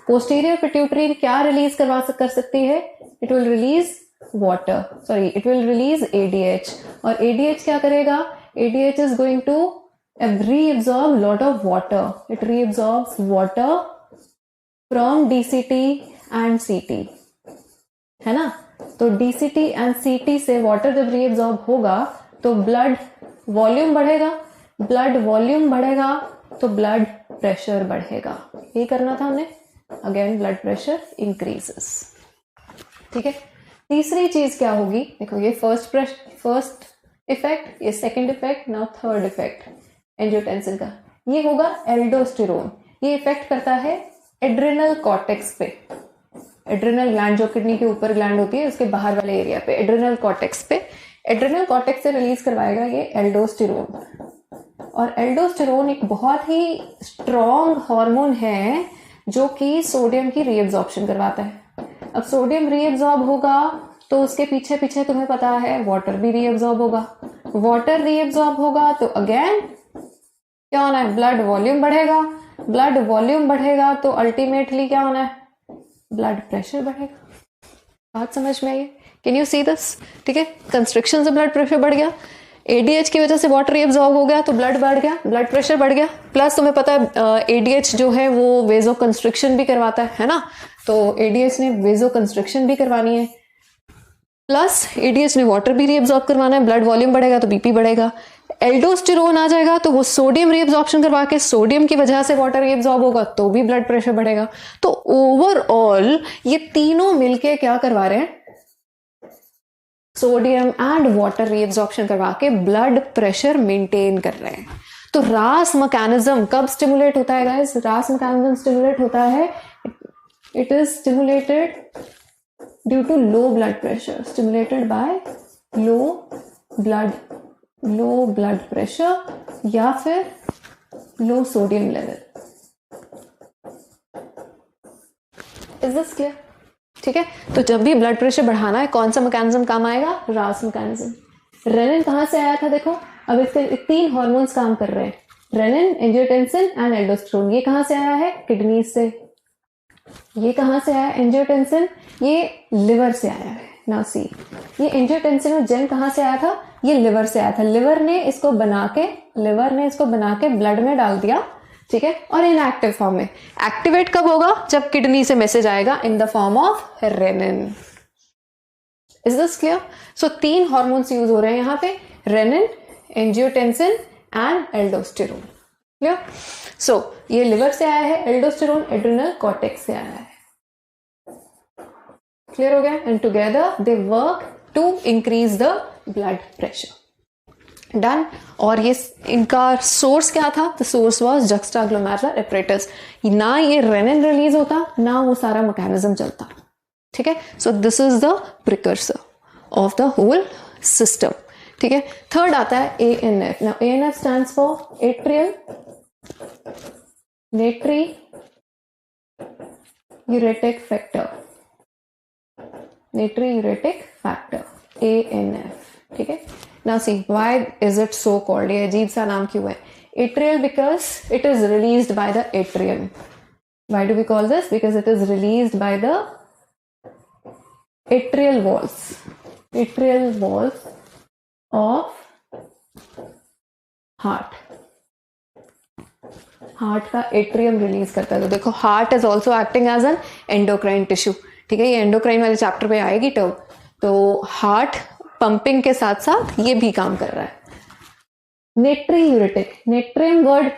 पोस्टीरियर पिट्यूटरी क्या रिलीज कर सकती है? It will release water, sorry it will release ADH, और एडीएच क्या करेगा? ADH is going to reabsorb lot of water, it reabsorbs water from DCT and CT, है ना। तो डीसीटी एंड सीटी से वाटर जब रीअब्सॉर्ब होगा तो ब्लड वॉल्यूम बढ़ेगा, ब्लड वॉल्यूम बढ़ेगा तो ब्लड प्रेशर बढ़ेगा। ये करना था हमने, अगेन ब्लड प्रेशर इंक्रीजेस, ठीक है। तीसरी चीज क्या होगी? देखो ये फर्स्ट इफेक्ट, ये second effect, now third effect angiotensin का, ये होगा एल्डोस्टेरोन। ये इफेक्ट करता है एड्रिनल कॉर्टेक्स पे, एड्रिनल ग्लैंड जो किडनी के ऊपर ग्लैंड होती है उसके बाहर वाले एरिया पे, एड्रिनल कॉर्टेक्स पे, एड्रिनल कॉर्टेक्स से रिलीज करवाएगा ये एल्डोस्टेरोन। और एल्डोस्टेरोन एक बहुत ही स्ट्रॉन्ग हार्मोन है जो कि सोडियम की रीअब्सॉर्प्शन करवाता है। अब सोडियम रीअब्सॉर्ब होगा तो उसके पीछे पीछे तुम्हें पता है वाटर भी रीअब्सॉर्ब होगा, वाटर रीअब्सॉर्ब होगा तो अगेन क्या होना है? ब्लड वॉल्यूम बढ़ेगा, ब्लड वॉल्यूम बढ़ेगा तो अल्टीमेटली क्या होना है? ब्लड प्रेशर बढ़ेगा। बात समझ में आई? Can you see this? ठीक है, कंस्ट्रिक्शन से ब्लड प्रेशर बढ़ गया, एडीएच की वजह से वाटर एब्जॉर्ब हो गया तो ब्लड बढ़ गया, ब्लड प्रेशर बढ़ गया। प्लस तुम्हें पता है एडीएच जो है वो वेजो कंस्ट्रिक्शन भी करवाता है ना, तो एडीएच ने वेजो कंस्ट्रिक्शन भी करवानी है, प्लस एडीएच ने वाटर भी रीअब्सॉर्ब करवाना है, ब्लड वॉल्यूम बढ़ेगा तो बीपी बढ़ेगा। एल्डोस्टेरोन आ जाएगा तो वो सोडियम रीअब्सॉर्प्शन करवा के सोडियम की वजह से वाटर रीअब्सॉर्ब होगा तो भी ब्लड प्रेशर बढ़ेगा। तो ओवरऑल ये तीनों मिलके क्या करवा रहे हैं? सोडियम एंड वाटर रीअब्सॉर्प्शन करवा के ब्लड प्रेशर मेंटेन कर रहे हैं। तो रास मैकेनिज्म कब स्टिमुलेट होता है गाइस? रास मैकेनिज्म स्टिमुलेट होता है, it is stimulated due to low blood pressure, stimulated by low blood pressure या फिर low sodium level. Is this clear? ठीक है, तो जब भी ब्लड प्रेशर बढ़ाना है कौन सा मैकेनिज्म काम आएगा? रास मैकेनिज्म। रेनिन कहाँ से आया था? देखो अब इसके 3 हॉर्मोन्स काम कर रहे हैं, रेनिन, एंजियोटेंसिन एंड एल्डोस्टेरोन। ये कहाँ से आया है? किडनी से। ये कहाँ से आया एंजियोटेंसिन? ये लिवर से आया है। नाउ सी, ये एंजियोटेंसिन और जेन कहाँ से आया था? ये लिवर से आया था। लिवर ने इसको बना के ब्लड में डाल दिया, ठीक है, और इनएक्टिव फॉर्म में। एक्टिवेट कब होगा? जब किडनी से मैसेज आएगा in the form of renin. Is this clear? So 3 hormones use हो रहे हैं यहाँ पे, renin, angiotensin and aldosterone. Clear? So ये लिवर से आया है, एल्डोस्टेरोन एड्रिनल कॉर्टेक्स से आया है। क्लियर हो गया? And together they work to increase the blood pressure. Done. और ये इनका सोर्स क्या था? The source was juxtaglomerular apparatus. ना ये रेनिन रिलीज होता, ना वो सारा मैकेनिज्म चलता, ठीक है। So this is the precursor of the whole system, ठीक है। थर्ड आता है ANF। Now ANF stands for atrial natriuretic factor, natriuretic factor, ANF, ठीक है। Now see, why is it so called? ये अजीब सा नाम क्यों है? Atrial because it is released by the atrium. Why do we call this? Because it is released by the atrial walls. Atrial walls of heart. Heart का atrium release करता है। तो देखो, heart is also acting as an endocrine tissue, ठीक है। ये endocrine वाले chapter पे आएगी टर्म। तो हार्ट पंपिंग के साथ साथ ये भी काम कर रहा है। Natriuretic, natrium word,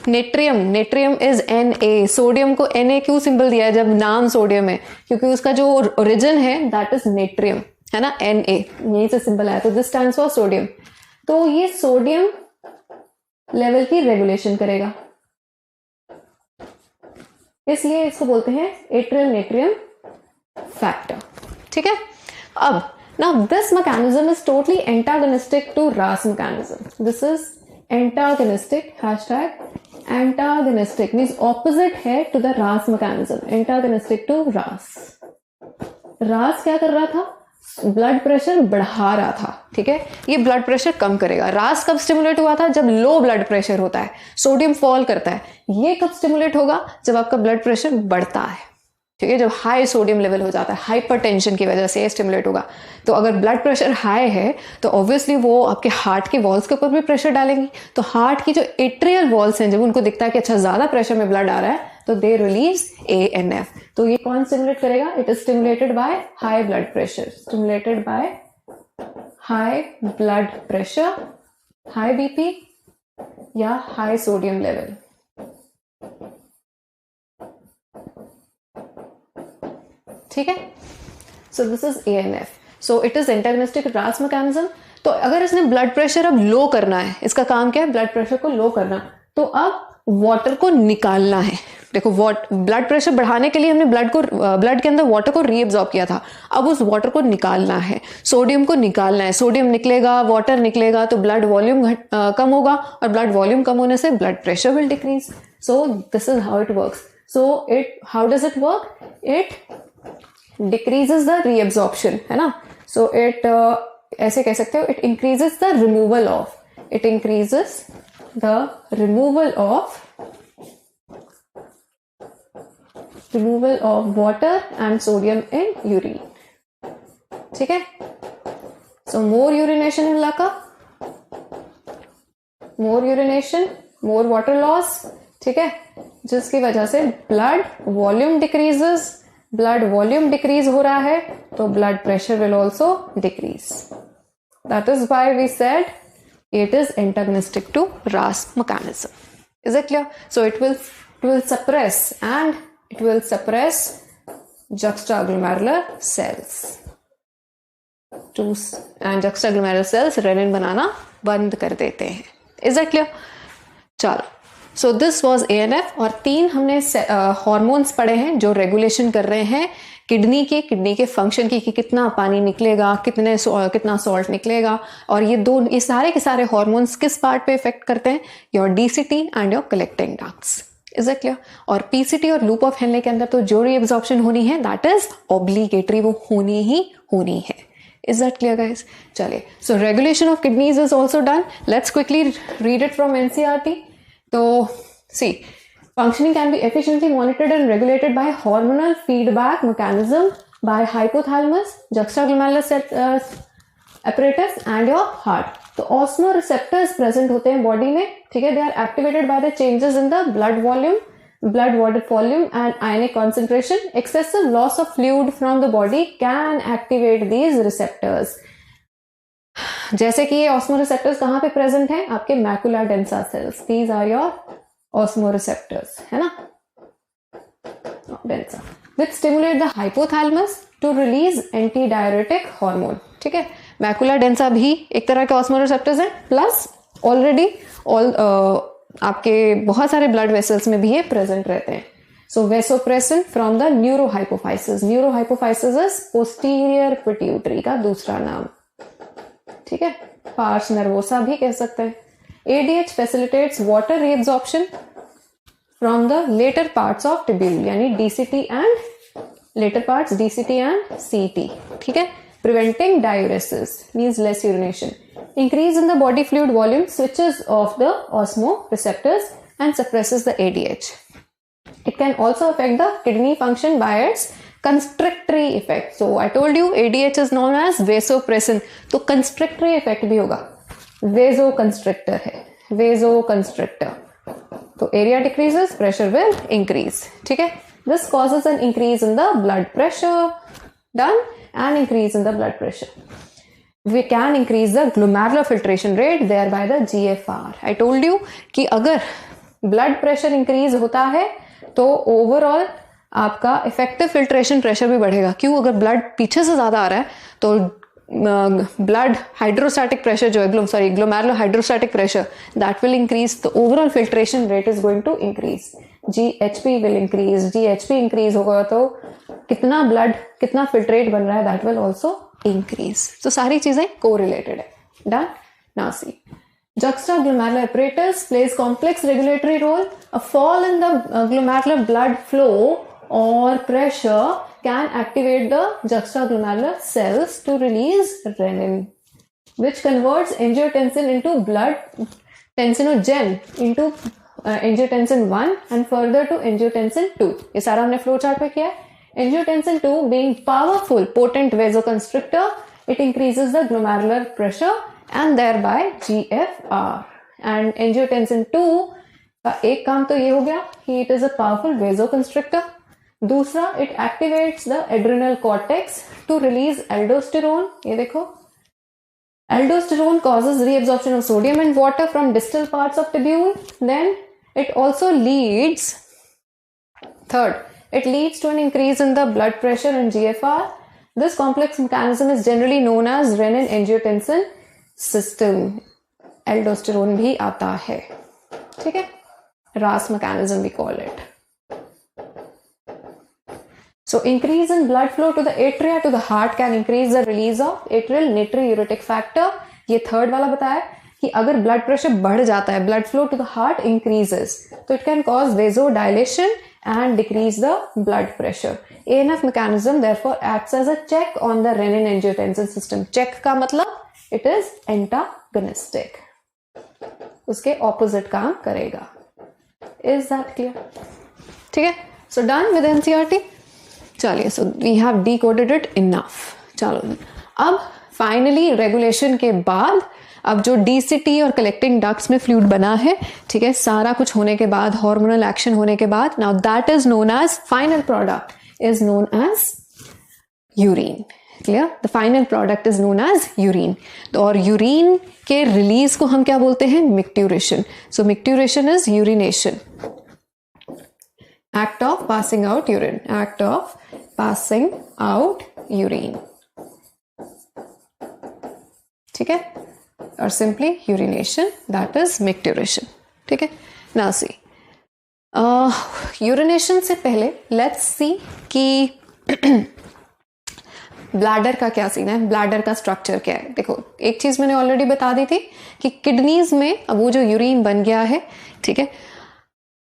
natrium is Na। Sodium को Na क्यों सिंबल दिया है जब नाम सोडियम है? क्योंकि उसका जो ओरिजिन है दैट इज नेट्रियम, है ना, Na, यही से सिंबल आया। तो दिस स्टैंड्स फॉर सोडियम। तो ये सोडियम लेवल की रेगुलेशन करेगा, इसलिए इसको बोलते हैं एट्रियल नेट्रियम फैक्टर, ठीक है। अब now this mechanism is totally antagonistic to RAS mechanism. This is antagonistic, hashtag antagonistic means opposite है to the RAS mechanism, antagonistic to RAS. RAS क्या कर रहा था? ब्लड प्रेशर बढ़ा रहा था, ठीक है। ये ब्लड प्रेशर कम करेगा। रास कब स्टिमुलेट हुआ था? जब लो ब्लड प्रेशर होता है, सोडियम फॉल करता है। ये कब स्टिमुलेट होगा? जब आपका ब्लड प्रेशर बढ़ता है, ठीक है, जब हाई सोडियम लेवल हो जाता है, हाइपरटेंशन की वजह से ये स्टिमुलेट होगा। तो अगर ब्लड प्रेशर हाई है तो ऑब्वियसली वो आपके हार्ट के वॉल्स के ऊपर भी प्रेशर डालेंगी। तो हार्ट की जो एट्रियल वॉल्स हैं, जब उनको दिखता है कि अच्छा ज्यादा प्रेशर में ब्लड आ रहा है, तो दे रिलीज ANF। तो ये कौन स्टिमुलेट करेगा? It is stimulated by high blood pressure, stimulated by high blood pressure, high BP या हाई सोडियम लेवल। ठीक है। So this is ANF। So it is antagonistic रास मैकेनिज्म। तो अगर इसने ब्लड प्रेशर अब लो करना है, इसका काम क्या है? ब्लड प्रेशर को लो करना। तो अब वाटर को निकालना है। देखो, ब्लड प्रेशर बढ़ाने के लिए हमने ब्लड के अंदर वाटर को रीअब्सॉर्ब किया था। अब उस वाटर को निकालना है, सोडियम को निकालना है। सोडियम निकलेगा, वाटर निकलेगा, तो ब्लड वॉल्यूम कम होगा, और ब्लड वॉल्यूम कम होने से blood pressure will decrease. So this is how it works. So how does it work? It decreases the reabsorption, है ना। सो इट ऐसे कह सकते हो, it increases the removal of, it increases the removal of water and sodium in urine, ठीक है। So more urination in laka, more urination, more water loss, ठीक है, जिसकी वजह से blood volume decreases, blood volume decrease हो रहा है, तो blood pressure will also decrease. That is why we said it is antagonistic to RAS mechanism. Is it clear? So it will suppress, and it will suppress juxtaglomerular cells. And juxtaglomerular cells renin बनाना बंद कर देते हैं. Is that clear? चलो. So this was ANF, और 3 हमने hormones पढ़े हैं जो रेगुलेशन कर रहे हैं किडनी के फंक्शन की, कि कितना पानी निकलेगा, कितना सॉल्ट निकलेगा। और ये सारे के सारे हॉर्मोन्स किस पार्ट पे इफेक्ट करते हैं? Your DCT and your collecting ducts. Is it clear? और PCT और लूप ऑफ हेनले के अंदर तो जो रीअब्सॉर्प्शन होनी है दैट इज ऑब्लिगेटरी, वो होनी ही होनी है। Is that clear, guys? चलिए, so regulation of kidneys is also done. Let's quickly read it from NCERT. So, see, functioning can be efficiently monitored and regulated by hormonal feedback mechanism by hypothalamus, juxtaglomerular apparatus and your heart. तो osmoreceptors present होते हैं body में, ठीक है. They are activated by the changes in the blood volume, blood water volume and ionic concentration. Excessive loss of fluid from the body can activate these receptors. जैसे कि ये osmoreceptors कहाँ पे present हैं? आपके macula densa cells. These are your osmoreceptors, है ना? Densa. Which stimulate the hypothalamus to release antidiuretic hormone. ठीक है. मैकुला डेंसा भी एक तरह के ऑस्मोरेसेप्टर्स हैं, प्लस ऑलरेडी आपके बहुत सारे ब्लड वेसल्स में भी ये प्रेजेंट रहते हैं. So vasopressin from the neurohypophysis. Neurohypophysis is posterior pituitary का दूसरा नाम, ठीक है. पार्स नर्वोसा भी कह सकते हैं. ADH facilitates water reabsorption from the latter parts of tubule, यानी DCT and latter parts DCT and CT, ठीक है. Preventing diuresis means less urination. Increase in the body fluid volume switches off the osmoreceptors and suppresses the ADH. It can also affect the kidney function by its constrictory effect. So I told you ADH is known as vasopressin. तो constrictory effect भी होगा. Vasoconstrictor है. Vasoconstrictor. तो area decreases, pressure will increase. ठीक है. This causes an increase in the blood pressure. Done. And increase in the blood pressure. We can increase the glomerular filtration rate, thereby the GFR. I told you कि अगर blood pressure increase होता है तो overall आपका effective filtration pressure भी बढ़ेगा. क्यों? अगर blood पीछे से ज़्यादा आ रहा है तो blood hydrostatic pressure जो है glomerular hydrostatic pressure that will increase. The overall filtration rate is going to increase. GHP will increase. GHP increase होगा तो कितना ब्लड कितना फिल्ट्रेट बन रहा है दैट विल ऑल्सो इंक्रीज. तो सारी चीजें कोरिलेटेड है. Done. Now see, juxtaglomerular apparatus plays complex regulatory role. A fall in the glomerular blood flow or pressure can activate the juxtaglomerular cells to release renin, which converts angiotensin into blood tensinogen into angiotensin 1 and further to angiotensin 2. ये सारा हमने flow chart पे किया है. Angiotensin 2 being powerful, potent vasoconstrictor, it increases the glomerular pressure and thereby GFR. And angiotensin 2 का एक काम तो ये हो गया कि it is a powerful vasoconstrictor. दूसरा, it activates the adrenal cortex to release aldosterone. ये देखो, aldosterone causes reabsorption of sodium and water from distal parts of tubule. Then it also leads, third, it leads to an increase in the blood pressure and GFR. This complex mechanism is generally known as renin-angiotensin system. Aldosterone भी आता है, ठीक है. RAS mechanism we call it. So increase in blood flow to the atria to the heart can increase the release of atrial natriuretic factor. ये third वाला बताया कि अगर ब्लड प्रेशर बढ़ जाता है, blood flow to the heart increases, तो it can cause vasodilation and decrease the blood pressure. ANF mechanism therefore acts as a check on the renin-angiotensin system. Check का मतलब it is antagonistic. उसके opposite काम करेगा. Is that clear? ठीक है. So done with NCERT. चलिए, so we have decoded it enough. चलो, अब finally regulation के बाद अब जो डीसीटी और कलेक्टिंग डक्ट्स में फ्लूइड बना है, ठीक है, सारा कुछ होने के बाद, हार्मोनल एक्शन होने के बाद, now that is known as final product is known as urine. Clear? The final product is known as urine. और यूरिन के रिलीज को हम क्या बोलते हैं? Micturition. So micturition is urination, act of passing out urine, act of passing out urine, ठीक है. और simply urination, that is micturition, ठीक है. नाउ सी, यूरिनेशन से पहले लेट्स सी कि ब्लैडर का क्या सीन है, ब्लैडर का स्ट्रक्चर क्या है. देखो, एक चीज मैंने ऑलरेडी बता दी थी कि किडनीज में अब वो जो यूरिन बन गया है, ठीक है,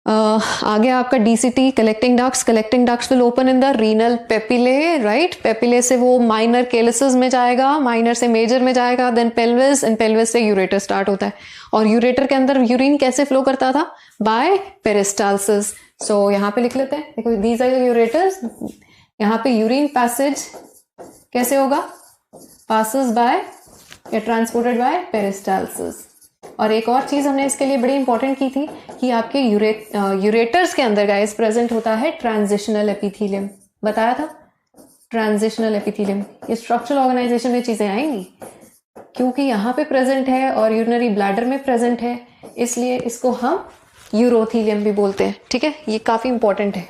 आगे आपका DCT collecting ducts will open in the renal papillae, right. Papillae से वो माइनर केलसेस में जाएगा, माइनर से मेजर में जाएगा, देन पेल्विस, एंड पेल्विस से यूरेटर स्टार्ट होता है। और यूरेटर के अंदर यूरिन कैसे फ्लो करता था? Bye peristalsis. सो यहाँ पे लिख लेते हैं, देखो दीज आर यूरेटर्स। यहाँ पे यूरिन पैसेज कैसे होगा? पासेस बाय या ट्रांसपोर्टेड बाय पेरिस्टालसिस। और एक और चीज हमने इसके लिए बड़ी इंपॉर्टेंट की थी कि आपके यूरेटर्स के अंदर गाइस प्रेजेंट होता है ट्रांजिशनल एपिथेलियम। बताया था ट्रांजिशनल एपिथेलियम। ये स्ट्रक्चरल ऑर्गेनाइजेशन में चीजें आएंगी क्योंकि यहाँ पे प्रेजेंट है और यूरिनरी ब्लैडर में प्रेजेंट है, इसलिए इसको हम यूरोथीलियम भी बोलते हैं। ठीक है, ये काफी इंपॉर्टेंट है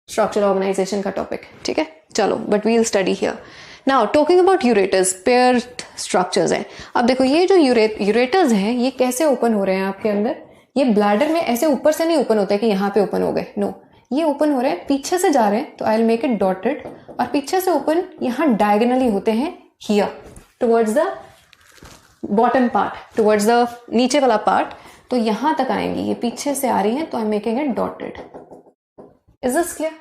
स्ट्रक्चरल ऑर्गेनाइजेशन का टॉपिक। ठीक है, चलो but we will study here. Now talking about ureters, pair structures हैं। अब देखो ये जो यूरेटर्स हैं ये कैसे ओपन हो रहे हैं आपके अंदर? ये ब्लैडर में ऐसे ऊपर से नहीं ओपन होते कि यहाँ पे ओपन हो गए, नो, ये ओपन हो रहे हैं पीछे से जा रहे हैं, तो I will make it dotted. और पीछे से ओपन यहाँ डायगोनली होते हैं here towards the bottom part, towards the नीचे वाला पार्ट, तो यहां तक आएंगी। ये पीछे से आ रही है तो I am making it dotted. Is this clear?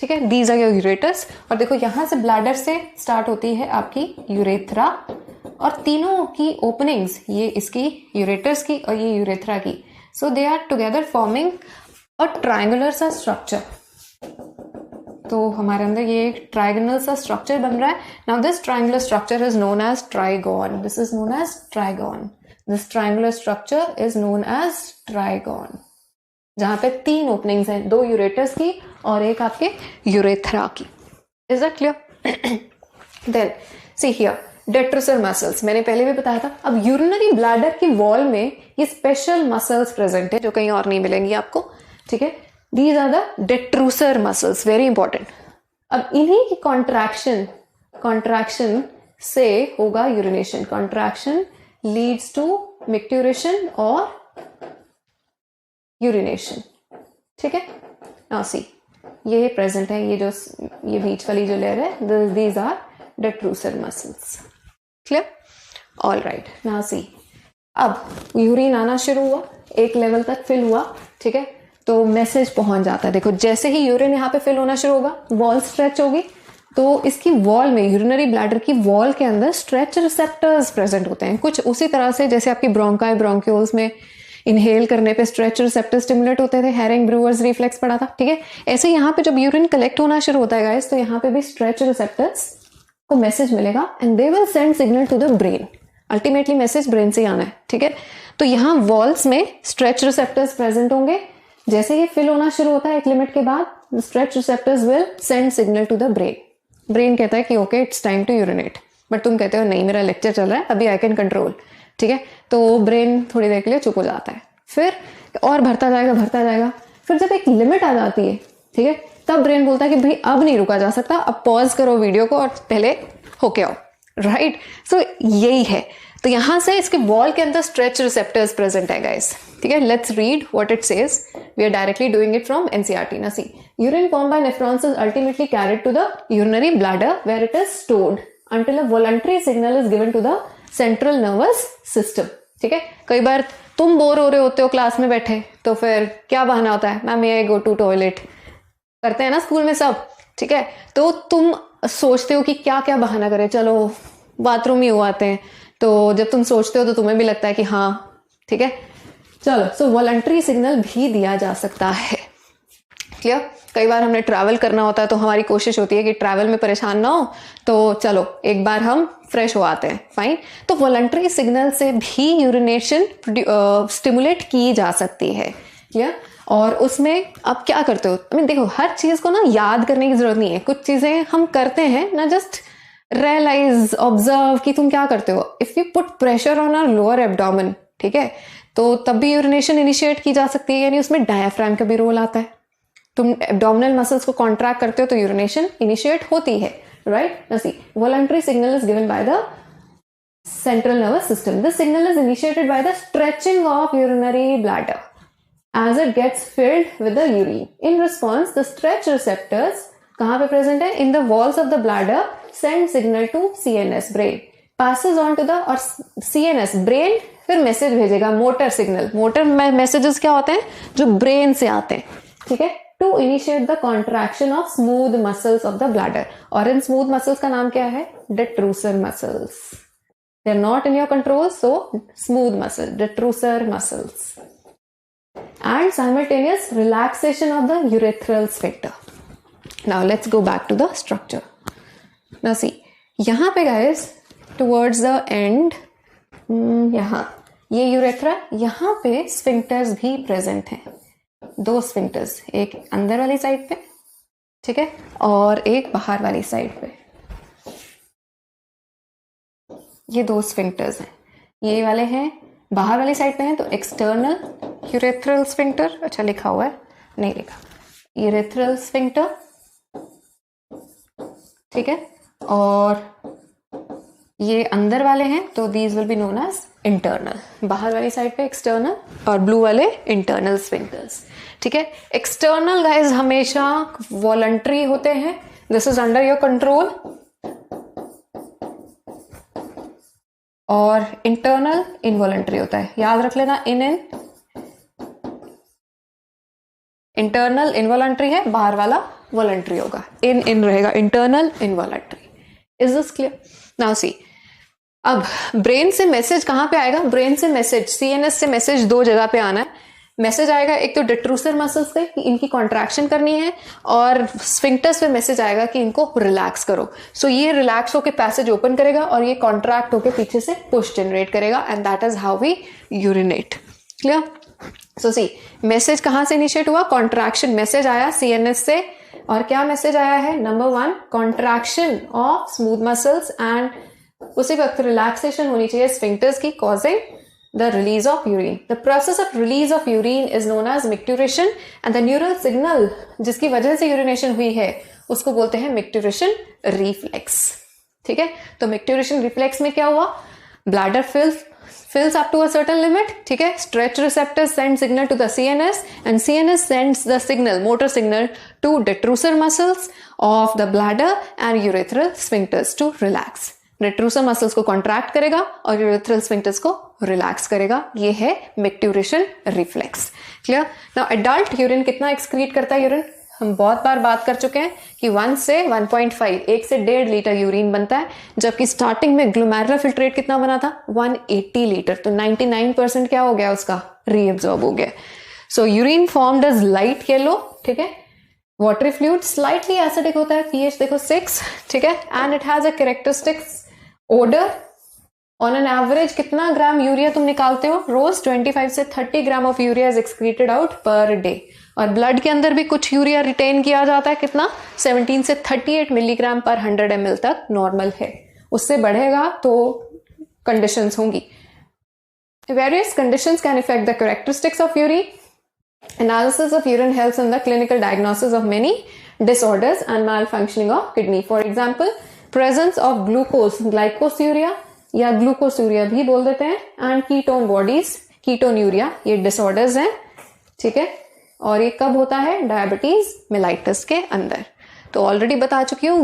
ठीक है, दीज आर योर यूरेटर्स। और देखो यहां से ब्लैडर से स्टार्ट होती है आपकी यूरेथ्रा, और तीनों की ओपनिंग्स, ये इसकी यूरेटर्स की और ये यूरेथ्रा की, so they are together forming a triangular सा स्ट्रक्चर। तो हमारे अंदर ये एक ट्रायंगुलर सा स्ट्रक्चर बन रहा है। Now this triangular structure is known as trigone. This is known as trigone. This triangular structure is known as trigone, जहां पे 3 ओपनिंग्स हैं, 2 यूरेटर्स की और एक आपके यूरेथ्रा की। Is that clear? Then see here detrusor muscles, मैंने पहले भी बताया था। अब यूरिनरी ब्लैडर की वॉल में ये स्पेशल मसल्स प्रेजेंट है जो कहीं और नहीं मिलेंगी आपको। ठीक है, these are the detrusor muscles, very important. अब इन्हीं की कॉन्ट्रैक्शन से होगा urination. Contraction leads to micturition और यूरिनेशन। ठीक है, नाउ सी ये प्रेजेंट है, ये बीच वाली जो लेयर है, these are detrusor muscles. Clear? All right, now see अब यूरिन आना शुरू हुआ, एक लेवल तक फिल हुआ। ठीक है, तो मैसेज पहुंच जाता है। देखो जैसे ही यूरिन यहाँ पे फिल होना शुरू होगा, वॉल स्ट्रेच होगी, तो इसकी वॉल में, यूरिनरी ब्लैडर की वॉल के अंदर स्ट्रेच रिसेप्टर्स प्रेजेंट होते हैं। कुछ उसी तरह से जैसे आपकी ब्रोंकाई ब्रोंक्यूल्स में इनहेल करने पे स्ट्रेच रिसेप्टर स्टिमुलेट होते थे, हेरिंग ब्रूअर्स रिफ्लेक्स पढ़ा था। ठीक है, ऐसे यहाँ पे जब यूरिन कलेक्ट होना शुरू होता है गाइस, तो यहाँ पे भी स्ट्रेच रिसेप्टर्स को मैसेज मिलेगा and they will send signal to the brain. Ultimately message brain से आना है। ठीक है, तो यहाँ वॉल्स में स्ट्रेच रिसेप्टर्स प्रेजेंट होंगे। जैसे ये फिल होना शुरू होता है एक लिमिट के बाद, stretch receptors will send signal to the brain. Brain कहता है कि okay it's time to urinate, but तुम कहते हो नहीं मेरा लेक्चर चल रहा है अभी, आई कैन कंट्रोल। ठीक है, तो ब्रेन थोड़ी देर के लिए चुप हो जाता है, फिर और भरता जाएगा। फिर जब एक लिमिट आ जाती है, ठीक है, तब ब्रेन बोलता है कि भाई अब नहीं रुका जा सकता, अब पॉज करो वीडियो को और पहले होके आओ। राइट, सो यही है। तो यहां से इसके वॉल के अंदर स्ट्रेच रिसेप्टर्स प्रेजेंट है गाइस। ठीक है, let's read what it says. We are directly doing it from NCERT. ना see, urine form by nephrons is ultimately carried to the urinary bladder where it is stored until a voluntary signal is given to the central nervous system. ठीक है, कई बार तुम bore हो रहे होते हो class में बैठे, तो फिर क्या बहाना होता है, ma'am may I go to toilet, करते हैं ना स्कूल में सब। ठीक है, तो तुम सोचते हो कि क्या क्या बहाना करें, चलो बाथरूम ही हो आते हैं। तो जब तुम सोचते हो तो तुम्हें भी लगता है कि हाँ ठीक है चलो, सो वॉलंटरी सिग्नल भी दिया जा सकता है। क्लियर? कई बार हमने ट्रैवल करना होता है तो हमारी कोशिश होती है कि ट्रैवल में परेशान ना हो, तो चलो एक बार हम फ्रेश हो आते हैं, फाइन। तो वॉलंटरी सिग्नल से भी यूरिनेशन स्टिमुलेट की जा सकती है। क्लियर? और उसमें आप क्या करते हो, आई मीन देखो हर चीज को ना याद करने की जरूरत नहीं है, कुछ चीजें हम करते हैं ना, जस्ट रियलाइज ऑब्जर्व कि तुम क्या करते हो। If you put pressure on our lower abdomen, ठीक है, तो तब भी यूरिनेशन इनिशिएट की जा सकती है, यानी उसमें डायाफ्राम का भी रोल आता है। तुम एब्डोमिनल मसल्स को कॉन्ट्रैक्ट करते हो तो यूरिनेशन इनिशिएट होती है, right? Now C, voluntary signal is given by the central nervous system. This signal is initiated by the stretching of urinary bladder as it gets filled with the urine. In response, the stretch receptors कहाँ पे present है? In the walls of the bladder send signal to CNS brain, passes on to the, or CNS brain फिर message भेजेगा, motor signal. Motor messages क्या होते हैं? जो brain से आते हैं, ठीक है, to initiate the contraction of smooth muscles of the bladder. और इन स्मूथ मसल्स का नाम क्या है? detrusor muscles. They are not in your control, so smooth muscle, detrusor muscles. And simultaneous relaxation of the urethral sphincter. Now let's go back to the structure. Now see, यहाँ पे guys towards the end, यहाँ ये urethra, यहाँ पे sphincters भी present हैं। दो sphincters, एक अंदर वाली साइड पे, ठीक है, और एक बाहर वाली साइड पे। ये दो स्फिंक्टर्स हैं, ये वाले हैं बाहर वाली साइड पे हैं, तो एक्सटर्नल यूरेथ्रल स्फिंक्टर, अच्छा लिखा हुआ है, नहीं लिखा, यूरेथ्रल स्फिंक्टर, ठीक है, और ये अंदर वाले हैं, तो these will be known as internal. बाहर वाली साइड पे एक्सटर्नल और ब्लू वाले इंटरनल स्फिंक्टर्स, ठीक है। एक्सटर्नल गाइज हमेशा वॉलंटरी होते हैं, this is under your control, और इंटरनल इनवॉलंटरी होता है, याद रख लेना। इंटरनल इनवॉलंटरी है, बाहर वाला वॉलंटरी होगा, इन रहेगा, internal involuntary. Is this clear? Now see, अब ब्रेन से मैसेज कहां पे आएगा? ब्रेन से मैसेज, सीएनएस से मैसेज दो जगह पे आना है। मैसेज आएगा एक तो डिट्रूसर मसल्स पे कि इनकी कॉन्ट्रैक्शन करनी है, और स्फिंक्टर्स पे मैसेज आएगा कि इनको रिलैक्स करो। सो ये रिलैक्स होकर पैसेज ओपन करेगा और ये कॉन्ट्रैक्ट होकर पीछे से पुश जनरेट करेगा, and that is how we urinate. Clear? So see, message कहां से इनिशिएट हुआ? कॉन्ट्रैक्शन मैसेज आया सीएनएस से, और क्या मैसेज आया है? Number 1 contraction of smooth muscles, and उसी वक्त रिलैक्सेशन होनी चाहिए स्फिंक्टर्स की, causing the release of urine. The process of release of urine is known as micturition, and the neural signal जिसकी वजह से urination हुई है उसको बोलते हैं micturition reflex, ठीक है। तो micturition reflex में क्या हुआ? bladder fills up to a certain limit, ठीक है, stretch receptors send signal to the CNS, and CNS sends the signal, motor signal, to detrusor muscles of the bladder and urethral sphincters to relax. Detrusor muscles को contract करेगा और urethral sphincters को relax करेगा, ये है micturition reflex. Clear? Now adult urine कितना excrete करता है? यूरिन हम बहुत बार बात कर चुके हैं कि 1 से 1.5, 1 से 1.5 लीटर यूरिन बनता है, जबकि स्टार्टिंग में ग्लोमेरुलर फिल्ट्रेट कितना बना था? 180 लीटर। तो 99% क्या हो गया उसका? रीएब्जॉर्ब हो गया। So urine formed as light yellow, ठीक है, वाटरी फ्लूइड, स्लाइटली एसिडिक होता है, पीएच देखो 6, ठीक है, and it has a characteristics odour. On an average कितना ग्राम यूरिया तुम निकालते हो रोज? 25 से 30 gram of urea is excreted out per day. और ब्लड के अंदर भी कुछ यूरिया रिटेन किया जाता है, कितना? 17 से 38 मिलीग्राम पर 100 ml तक नॉर्मल है, उससे बढ़ेगा तो कंडीशंस होंगी। Various conditions can effect the characteristics of urine. Analysis of urine helps in the clinical diagnosis of many disorders and malfunctioning of kidney. For example, presence of glucose, glycosuria या glucosuria भी बोल देते हैं, and ketone bodies, ketonuria, ये disorders हैं, ठीक है। और ये कब होता है? डायबिटीज मेलाइटस के अंदर। तो ऑलरेडी बता चुकी हूँ,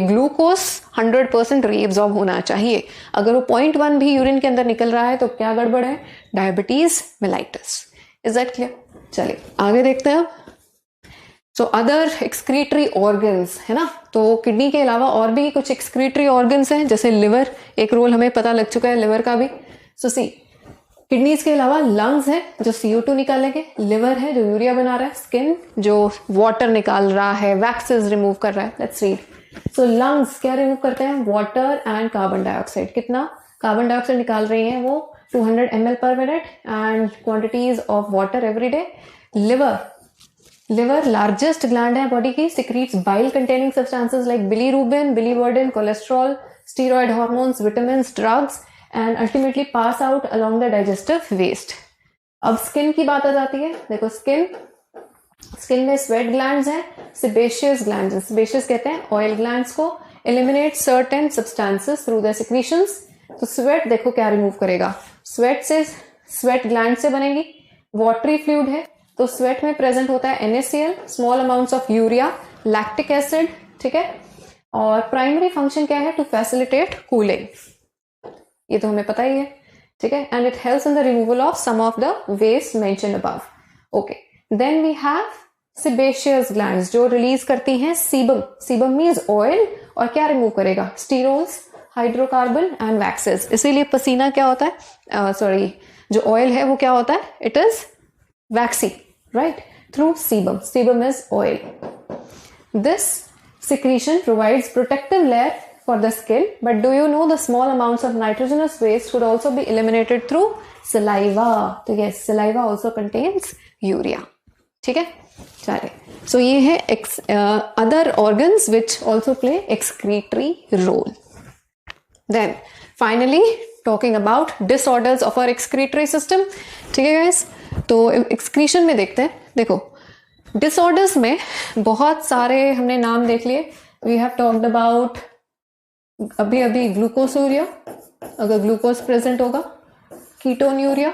ग्लूकोज 100% रीएब्जॉर्ब होना चाहिए। अगर वो 0.1 भी यूरिन के अंदर निकल रहा है तो क्या गड़बड़ है? Diabetes mellitus. Is that clear? चलिए आगे देखते हैं। सो अदर एक्सक्रीटरी ऑर्गन्स है ना, तो किडनी के अलावा और भी कुछ एक्सक्रीटरी ऑर्गन्स हैं, जैसे लिवर, एक रोल हमें पता लग चुका है लिवर का भी। सो सी, किडनीज के अलावा लंग्स है जो CO2 निकालेंगे, लिवर है जो यूरिया बना रहा है, स्किन जो वाटर निकाल रहा है, वैक्सेस रिमूव कर रहा है। Let's read. सो लंग्स क्या रिमूव करते हैं? Water and carbon dioxide. कितना कार्बन डाइऑक्साइड निकाल रही है वो? 200 ml per minute and quantities of water every day. Liver largest gland है body की, secretes bile containing substances like bilirubin, biliverdin, cholesterol, steroid hormones, vitamins, drugs and ultimately pass out along the digestive waste. अब skin की बात आ जाती है। देखो skin में sweat glands हैं, sebaceous glands हैं। sebaceous कहते हैं oil glands को, eliminate certain substances through the secretions। तो स्वेट देखो क्या रिमूव करेगा? स्वेट ग्लैंड से बनेगी। वाटरी फ्लूइड है तो स्वेट में प्रेजेंट होता है NaCl, small amounts of urea, lactic acid, ठीक है। और प्राइमरी फंक्शन क्या है? टू फैसिलिटेट कूलिंग, ये तो हमें पता ही है। ठीक है, and it helps in the removal of some of the waste mentioned above. Okay, then we have sebaceous glands जो रिलीज करती हैं सीबम. सीबम मीन्स ऑयल, और क्या रिमूव करेगा? Sterols, hydrocarbon and waxes. इसीलिए पसीना क्या होता है, सॉरी जो ऑयल है वो क्या होता है? It is vaccine, right, through sebum. Sebum is oil. This secretion provides protective layer for the skin, but do you know the small amounts of nitrogenous waste could also be eliminated through saliva. तो yes, saliva also contains urea. ठीक है, चलिए. So ये है other organs which also play excretory role. Then finally talking about disorders of our excretory system. ठीक है guys, तो excretion में देखते हैं. देखो डिसऑर्डर्स में बहुत सारे हमने नाम देख लिए. वी हैव टॉक्ड अबाउट अभी ग्लूकोज यूरिया, अगर ग्लूकोज प्रेजेंट होगा. कीटोन यूरिया,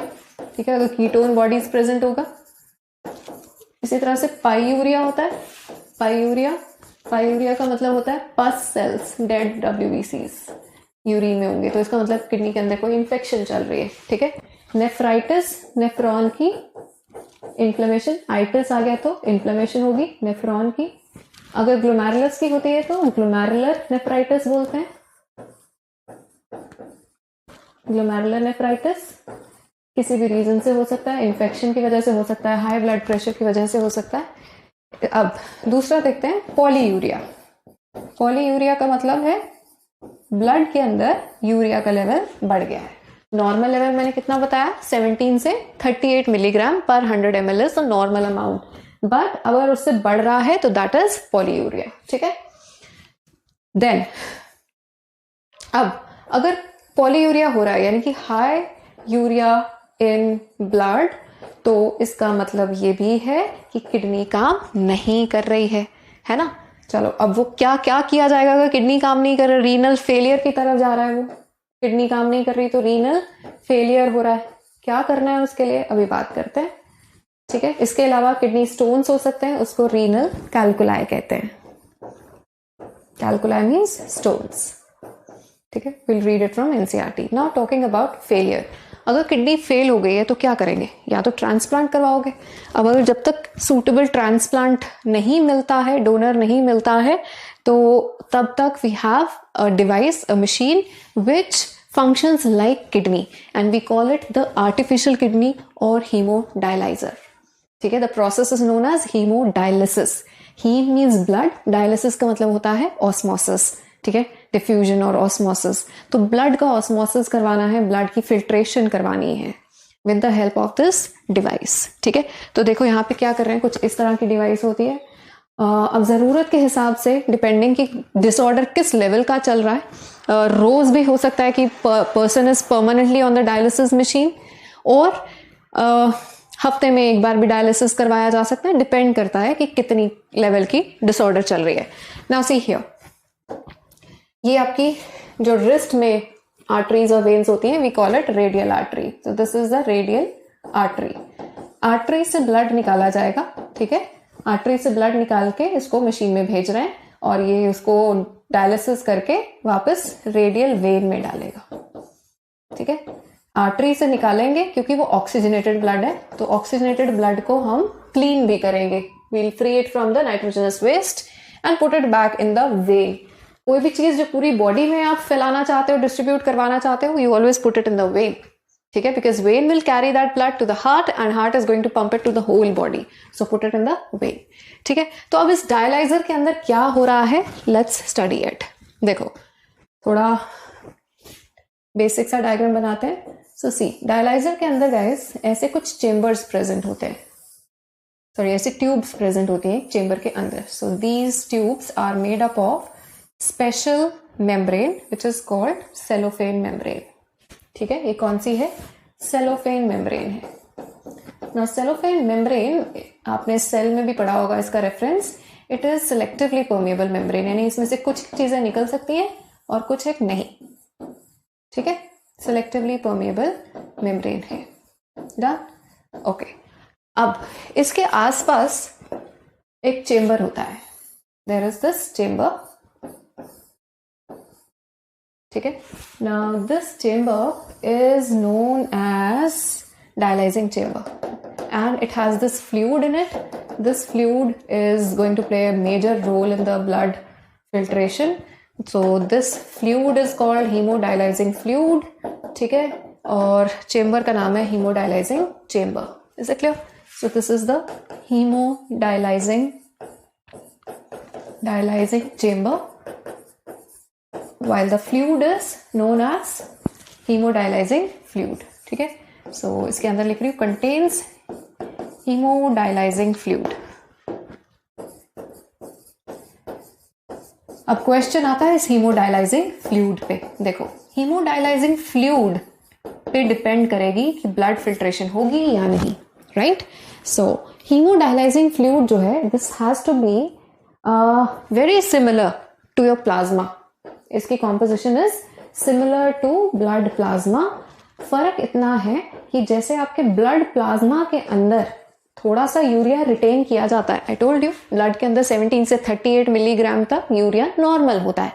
ठीक है, अगर कीटोन बॉडीज प्रेजेंट होगा. इसी तरह से पाईयूरिया होता है. पाईयूरिया का मतलब होता है पस सेल्स, डेड डब्ल्यूबीसीज यूरिन में होंगे, तो इसका मतलब किडनी के अंदर कोई इन्फेक्शन चल रही है. ठीक है. नेफ्राइटिस, नेफ्रॉन की इन्फ्लेमेशन. आइटिस आ गया तो इन्फ्लेमेशन होगी नेफ्रॉन की. अगर ग्लोमेरुलस की होती है तो ग्लोमेरुलर नेफ्राइटिस बोलते हैं. ग्लोमेरुलर नेफ्राइटिस किसी भी रीजन से हो सकता है, इन्फेक्शन की वजह से हो सकता है, हाई ब्लड प्रेशर की वजह से हो सकता है. अब दूसरा देखते हैं पॉलीयूरिया. पॉलीयूरिया का मतलब है ब्लड के अंदर यूरिया का लेवल बढ़ गया है. नॉर्मल लेवल मैंने कितना बताया? 17 से 38 मिलीग्राम पर 100 ml is the normal amount, but अगर उससे बढ़ रहा है तो दैट इज पॉलीयूरिया. ठीक है. देन अब अगर पॉलीयूरिया हो रहा है यानी कि हाई यूरिया इन ब्लड, तो इसका मतलब ये भी है कि किडनी काम नहीं कर रही है ना. चलो अब वो क्या क्या किया जाएगा अगर किडनी काम नहीं कर रही? रीनल फेलियर की तरफ जा रहा है, वो किडनी काम नहीं कर रही तो रीनल फेलियर हो रहा है. क्या करना है उसके लिए अभी बात करते हैं. ठीक है. इसके अलावा किडनी स्टोन्स हो सकते हैं, उसको रीनल कैलकुलाई कहते हैं. Calculi means stones. ठीक है, will read it from NCERT. Now talking about failure. अगर किडनी फेल हो गई है तो क्या करेंगे? या तो ट्रांसप्लांट करवाओगे. अब अगर जब तक सूटेबल ट्रांसप्लांट नहीं मिलता है, डोनर नहीं मिलता है, तो तब तक we have a device, a machine which functions like kidney and we call it the artificial kidney or hemodialyzer. ठीक है. The process is known as hemodialysis. Hem means blood, dialysis का मतलब होता है osmosis. ठीक है, डिफ्यूजन और osmosis. तो blood का osmosis करवाना है, blood की filtration करवानी है with the help of this device. ठीक है. तो देखो यहाँ पे क्या कर रहे हैं, कुछ इस तरह की डिवाइस होती है. अब ज़रूरत के हिसाब से डिपेंडिंग कि डिसऑर्डर किस लेवल का चल रहा है, रोज भी हो सकता है कि person is permanently on the dialysis machine, और हफ्ते में एक बार भी डायलिसिस करवाया जा सकता है. डिपेंड करता है कि कितनी लेवल की डिसऑर्डर चल रही है. नाउ सी हियर, ये आपकी जो रिस्ट में आर्टरीज और वेन्स होती हैं, we call it radial artery. So this is the radial artery. Artery से ब्लड निकाला जाएगा. ठीक है. आर्टरी से ब्लड निकाल के इसको मशीन में भेज रहे हैं और ये उसको डायलिसिस करके वापस रेडियल वेन में डालेगा. ठीक है. आर्टरी से निकालेंगे क्योंकि वो ऑक्सीजनेटेड ब्लड है, तो ऑक्सीजनेटेड ब्लड को हम क्लीन भी करेंगे. We'll free it from the nitrogenous waste and put it back in the vein. कोई भी चीज जो पूरी बॉडी में आप फैलाना चाहते हो, डिस्ट्रीब्यूट करवाना चाहते हो, you always put it in the vein. ठीक है, because vein will carry that blood to the heart and heart is going to pump it to the whole body. So put it in the vein. ठीक है. तो अब इस dialyser के अंदर क्या हो रहा है, लेट्स स्टडी इट. देखो थोड़ा बेसिक सा डायग्राम बनाते हैं. सो सी, डायलाइजर के अंदर गाइस ऐसे कुछ चेंबर्स प्रेजेंट होते हैं, सॉरी ऐसे ट्यूब्स प्रेजेंट होती हैं चेंबर के अंदर. So these tubes are made up of special membrane which is called cellophane membrane. ठीक है. ये कौन सी है? सेलोफेन मेम्ब्रेन है. ना सेलोफेन मेम्ब्रेन आपने सेल में भी पढ़ा होगा इसका reference. It is selectively permeable membrane, यानी इसमें से कुछ चीजें निकल सकती हैं और कुछ एक नहीं. ठीक है. सिलेक्टिवली परमेबल मेम्ब्रेन है. डन. ओके. अब इसके आसपास एक चेंबर होता है. There is this chamber. ठीक है. Now this chamber is known as dialyzing chamber and it has this fluid in it. This fluid is going to play a major role in the blood filtration. So this fluid is called hemodialyzing fluid. ठीक है, और chamber का नाम है hemodialyzing chamber. Is it clear? So this is the hemodialyzing chamber, while the fluid is known as hemodialyzing fluid. ठीक है, so इसके अंदर लिख रही हूँ contains hemodialyzing fluid. अब क्वेश्चन आता है इस हीमोडायलाइजिंग फ्लूइड पे. देखो, हीमोडायलाइजिंग फ्लूइड पे डिपेंड करेगी कि ब्लड फिल्ट्रेशन होगी या नहीं, राइट. सो हीमोडायलाइजिंग फ्लूइड जो है, this has to be very similar to your plasma. इसकी composition is similar to blood plasma. फर्क इतना है कि जैसे आपके ब्लड प्लाज्मा के अंदर थोड़ा सा यूरिया रिटेन किया जाता है. आई टोल्ड यू, ब्लड के अंदर 17 से 38 मिलीग्राम तक यूरिया नॉर्मल होता है.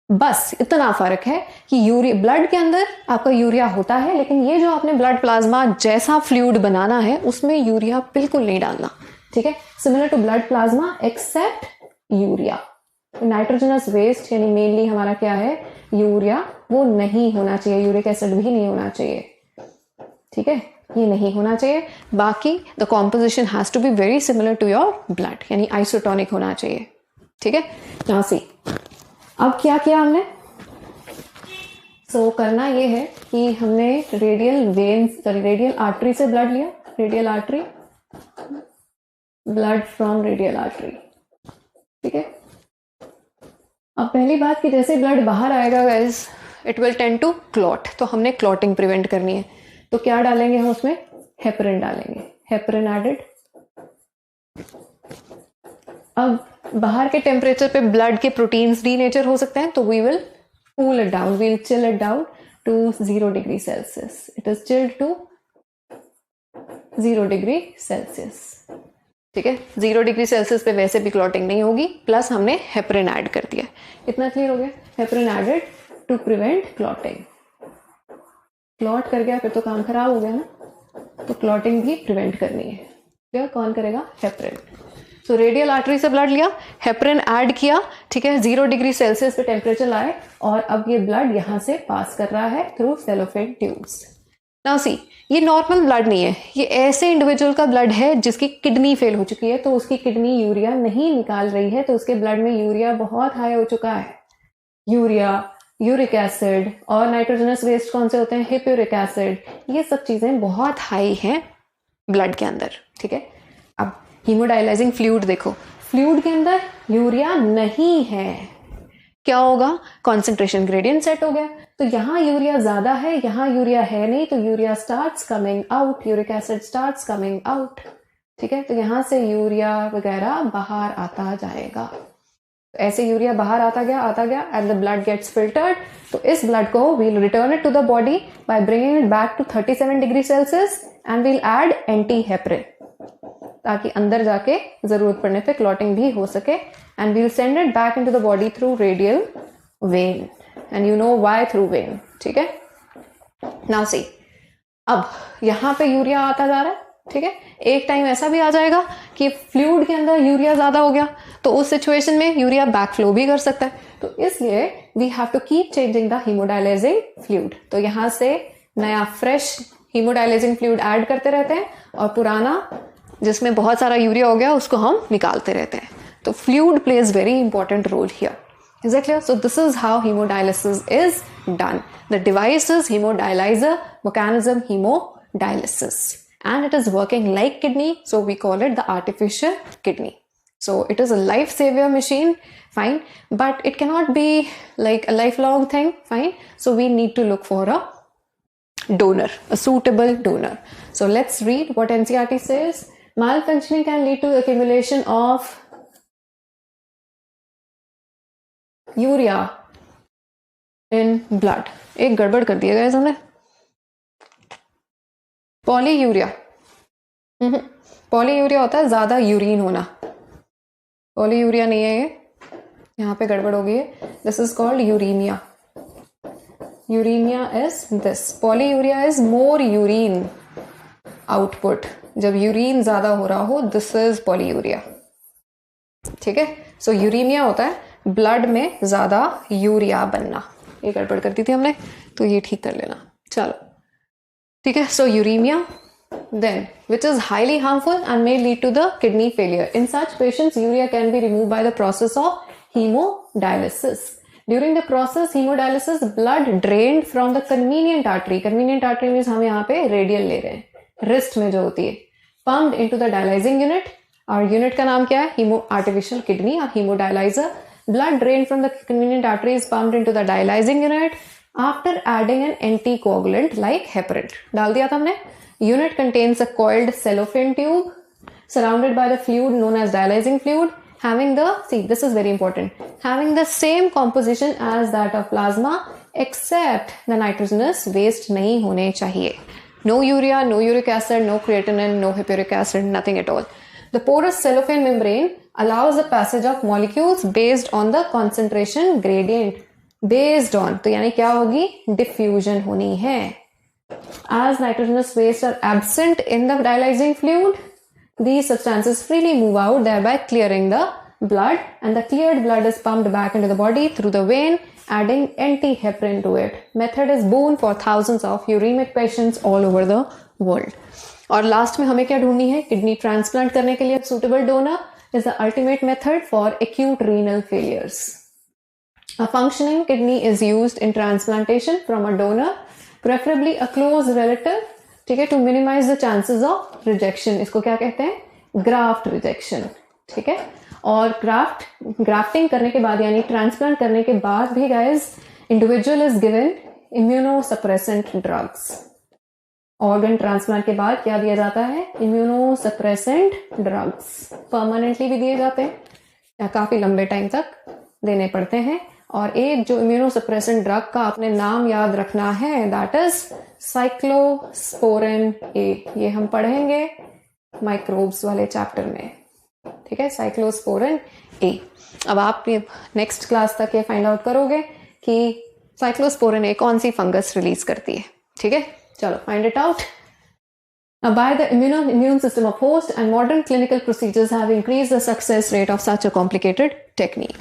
बस इतना फर्क है कि यूरिया ब्लड के अंदर आपका यूरिया होता है, लेकिन ये जो आपने ब्लड प्लाज्मा जैसा फ्लूइड बनाना है उसमें यूरिया बिल्कुल नहीं डालना. ठीक है, similar to blood plasma except urea. Nitrogenous waste यानी मेनली हमारा क्या है, यूरिया, वो नहीं होना चाहिए. यूरिक एसिड भी नहीं होना चाहिए. ठीक है, ये नहीं होना चाहिए. बाकी the composition has to be very similar to your blood, यानी आइसोटोनिक होना चाहिए. ठीक है, यहाँ से अब क्या किया हमने. सो करना ये है कि हमने रेडियल आर्टरी से ब्लड लिया. Radial artery, blood from radial artery. ठीक है, अब पहली बात कि जैसे ब्लड बाहर आएगा guys, it will tend to clot. तो हमने क्लॉटिंग प्रिवेंट करनी है. तो क्या डालेंगे हम उसमें, हेपरिन डालेंगे. Heparin added. अब बाहर के टेम्परेचर पे ब्लड के प्रोटीन्स डीनेचर हो सकते हैं, तो we will cool it down, we will chill it down to 0 degree celsius. It is chilled to 0 degree celsius. ठीक है, 0 डिग्री सेल्सियस पे वैसे भी क्लॉटिंग नहीं होगी, प्लस हमने हेपरिन ऐड कर दिया. इतना क्लियर हो गया. Heparin added to prevent clotting. Clot कर गया फिर तो काम खराब हो गया ना, तो क्लॉटिंग भी प्रिवेंट करनी है. क्या कौन करेगा, हेपरिन. सो रेडियल आर्टरी से ब्लड लिया, हेपरिन ऐड किया. ठीक है, 0 डिग्री सेल्सियस पे टेम्परेचर लाए, और अब ये ब्लड यहां से पास कर रहा है through cellophane tubes. Now see, ये नॉर्मल ब्लड नहीं है. ये ऐसे इंडिविजुअल का ब्लड है जिसकी किडनी फेल हो चुकी है, तो उसकी किडनी यूरिया नहीं निकाल रही है, तो उसके ब्लड में यूरिया बहुत हाई हो चुका है. यूरिया, यूरिक एसिड और नाइट्रोजनस वेस्ट कौन से होते हैं, हिप्यूरिक एसिड, ये सब चीजें बहुत हाई हैं ब्लड के अंदर. ठीक है, अब हीमोडायलाइजिंग फ्लूइड देखो, फ्लूइड के अंदर यूरिया नहीं है. क्या होगा, कॉन्सेंट्रेशन ग्रेडियंट सेट हो गया. तो यहाँ यूरिया ज्यादा है, यहाँ यूरिया है नहीं, तो urea starts coming out, uric acid starts coming out. ठीक है, तो यहाँ से यूरिया वगैरह बाहर आता जाएगा. ऐसे यूरिया बाहर आता गया and the blood gets filtered. तो इस ब्लड को we'll return it to the body by bringing it back to 37 degree celsius and we'll add anti heparin, ताकि अंदर जाके जरूरत पड़ने पे क्लॉटिंग भी हो सके. And we'll send it back into the body through radial vein, and you know why through vein. ठीक है, नाउ सी, अब यहां पे यूरिया आता जा रहा है. ठीक है, एक टाइम ऐसा भी आ जाएगा कि फ्लूइड के अंदर यूरिया ज्यादा हो गया, तो उस सिचुएशन में यूरिया बैकफ्लो भी कर सकता है. तो इसलिए we have to keep changing the haemodialysing fluid. तो यहां से नया फ्रेश हीमोडायलाइजिंग फ्लूइड ऐड करते रहते हैं, और पुराना जिसमें बहुत सारा यूरिया हो गया उसको हम निकालते रहते हैं. तो fluid plays very important role here. Is that clear? So this is how hemodialysis is done. The device is hemodialyzer, mechanism hemodialysis. And it is working like kidney, so we call it the artificial kidney. So it is a life saver machine, fine, but it cannot be like a lifelong thing, fine. So we need to look for a donor, a suitable donor. So let's read what NCERT says. Malfunctioning can lead to accumulation of urea in blood. एक गड़बड़ कर दिया गया हमने, polyuria. Polyuria होता है ज्यादा urine होना, पॉलीयूरिया नहीं है ये, यहाँ पे गड़बड़ हो गई है. This is called uremia. Uremia is this, polyuria is more urine output, जब यूरिन ज्यादा हो रहा हो, दिस इज पॉलीयूरिया, ठीक है। सो यूरीमिया होता है ब्लड में ज्यादा यूरिया बनना, ये गड़बड़ कर दी थी हमने, तो ये ठीक कर लेना, चलो ठीक है। सो uraemia then which is highly harmful and may lead to the kidney failure. In such patients, urea can be removed by the process of hemodialysis. During the process hemodialysis, blood drained from the convenient artery, convenient artery means हम यहाँ पे radial ले रहे हैं, wrist में जो होती है, pumped into the dialyzing unit, और unit का नाम क्या है, artificial kidney or hemodialyzer. Blood drained from the convenient artery is pumped into the dialyzing unit after adding an anticoagulant like heparin. डाल दिया था हमने. Unit contains a coiled cellophane tube surrounded by the fluid known as dialyzing fluid, having the, see this is very important, having the same composition as that of plasma except the nitrogenous waste नहीं होने चाहिए. No urea, no uric acid, no creatinine, no hippuric acid, nothing at all. The porous cellophane membrane allows the passage of molecules based on the concentration gradient. Based on, तो यानी क्या होगी, diffusion होनी है. As nitrogenous wastes are absent in the dialyzing fluid, these substances freely move out, thereby clearing the blood, and the cleared blood is pumped back into the body through the vein, adding anti-heparin to it. Method is boon for thousands of uremic patients all over the world. और last में हमें क्या ढूंढनी है, kidney transplant करने के लिए suitable donor is the ultimate method for acute renal failures. A functioning kidney is used in transplantation from a donor, preferably a close relative, ठीक है, to minimize the chances of rejection. इसको क्या कहते हैं, graft rejection, ठीक है। और grafting करने के बाद यानी ट्रांसप्लांट करने के बाद भी guys, individual is given immunosuppressant drugs. Organ transplant के बाद क्या दिया जाता है, इम्यूनोसप्रेसेंट ड्रग्स, परमानेंटली भी दिए जाते हैं या काफी लंबे टाइम तक देने पड़ते हैं। और एक जो इम्यूनोसप्रेसेंट ड्रग का आपने नाम याद रखना है, दैट इज साइक्लोस्पोरिन ए, ये हम पढ़ेंगे माइक्रोब्स वाले चैप्टर में, ठीक है, साइक्लोस्पोरिन ए। अब आप नेक्स्ट क्लास तक ये फाइंड आउट करोगे कि साइक्लोस्पोरिन ए कौन सी फंगस रिलीज करती है, ठीक है। चलो find it out. Now, by the immune system of host and modern clinical procedures have increased the success rate of such a complicated technique.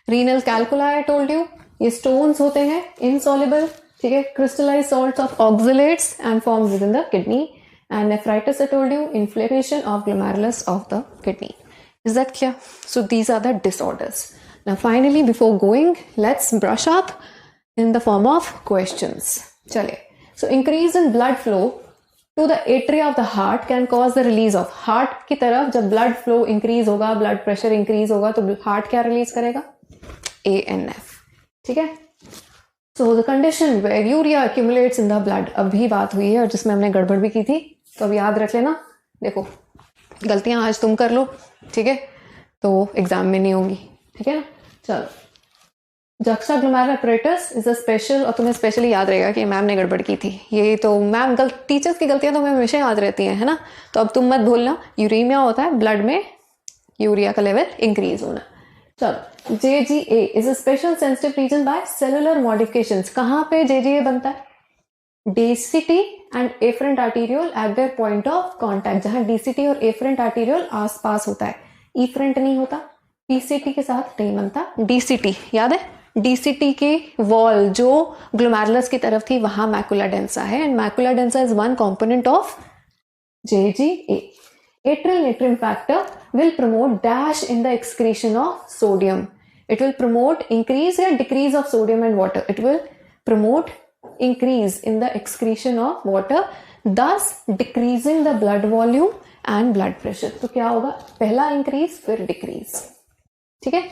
Renal calculi, I told you, ये stones होते हैं insoluble, ठीक है, crystallized salts of oxalates and formed within the kidney. And nephritis, I told you, inflammation of glomerulus of the kidney. Is that clear? So these are the disorders. Now finally, before going, let's brush up in the form of questions. चलिए. So increase in blood flow to the atria of the heart can cause the release of, heart की तरफ जब blood flow increase होगा, blood pressure increase होगा, तो heart क्या release करेगा, ANF, ठीक है। So the condition where urea accumulates in the blood, अभी बात हुई है और जिसमें हमने गड़बड़ भी की थी, तो अब याद रख लेना, देखो गलतियां आज तुम कर लो, ठीक है, तो एग्जाम में नहीं होंगी, ठीक है ना। चलो, जक्साग्लोमेरुलर apparatus इज अ स्पेशल, और तुम्हें स्पेशली याद रहेगा कि मैम ने गड़बड़ की थी, ये तो मैम टीचर्स की गलतियां तो हमें हमेशा याद रहती हैं, है ना। तो अब तुम मत भूलना, यूरीमिया होता है ब्लड में यूरिया का लेवल इंक्रीज होना। चलो, JGA is a special sensitive region by cellular modifications. कहाँ पे JGA बनता है, DCT and afferent arteriole at their point of contact, जहां DCT और एफरेंट आर्टीरियोल आसपास होता है, इफरेंट नहीं होता, PCT के साथ नहीं बनता। DCT याद है, DCT के वॉल जो ग्लोमेरुलस की तरफ थी वहां मैकुला डेंसा है, and macula densa is one component of JGA. Atrial natrium factor will promote dash in the excretion of sodium. It will promote increase or decrease of sodium and water. It will promote increase in the excretion of water, thus decreasing the blood volume and blood pressure. तो क्या होगा, पहला increase फिर decrease, ठीक है।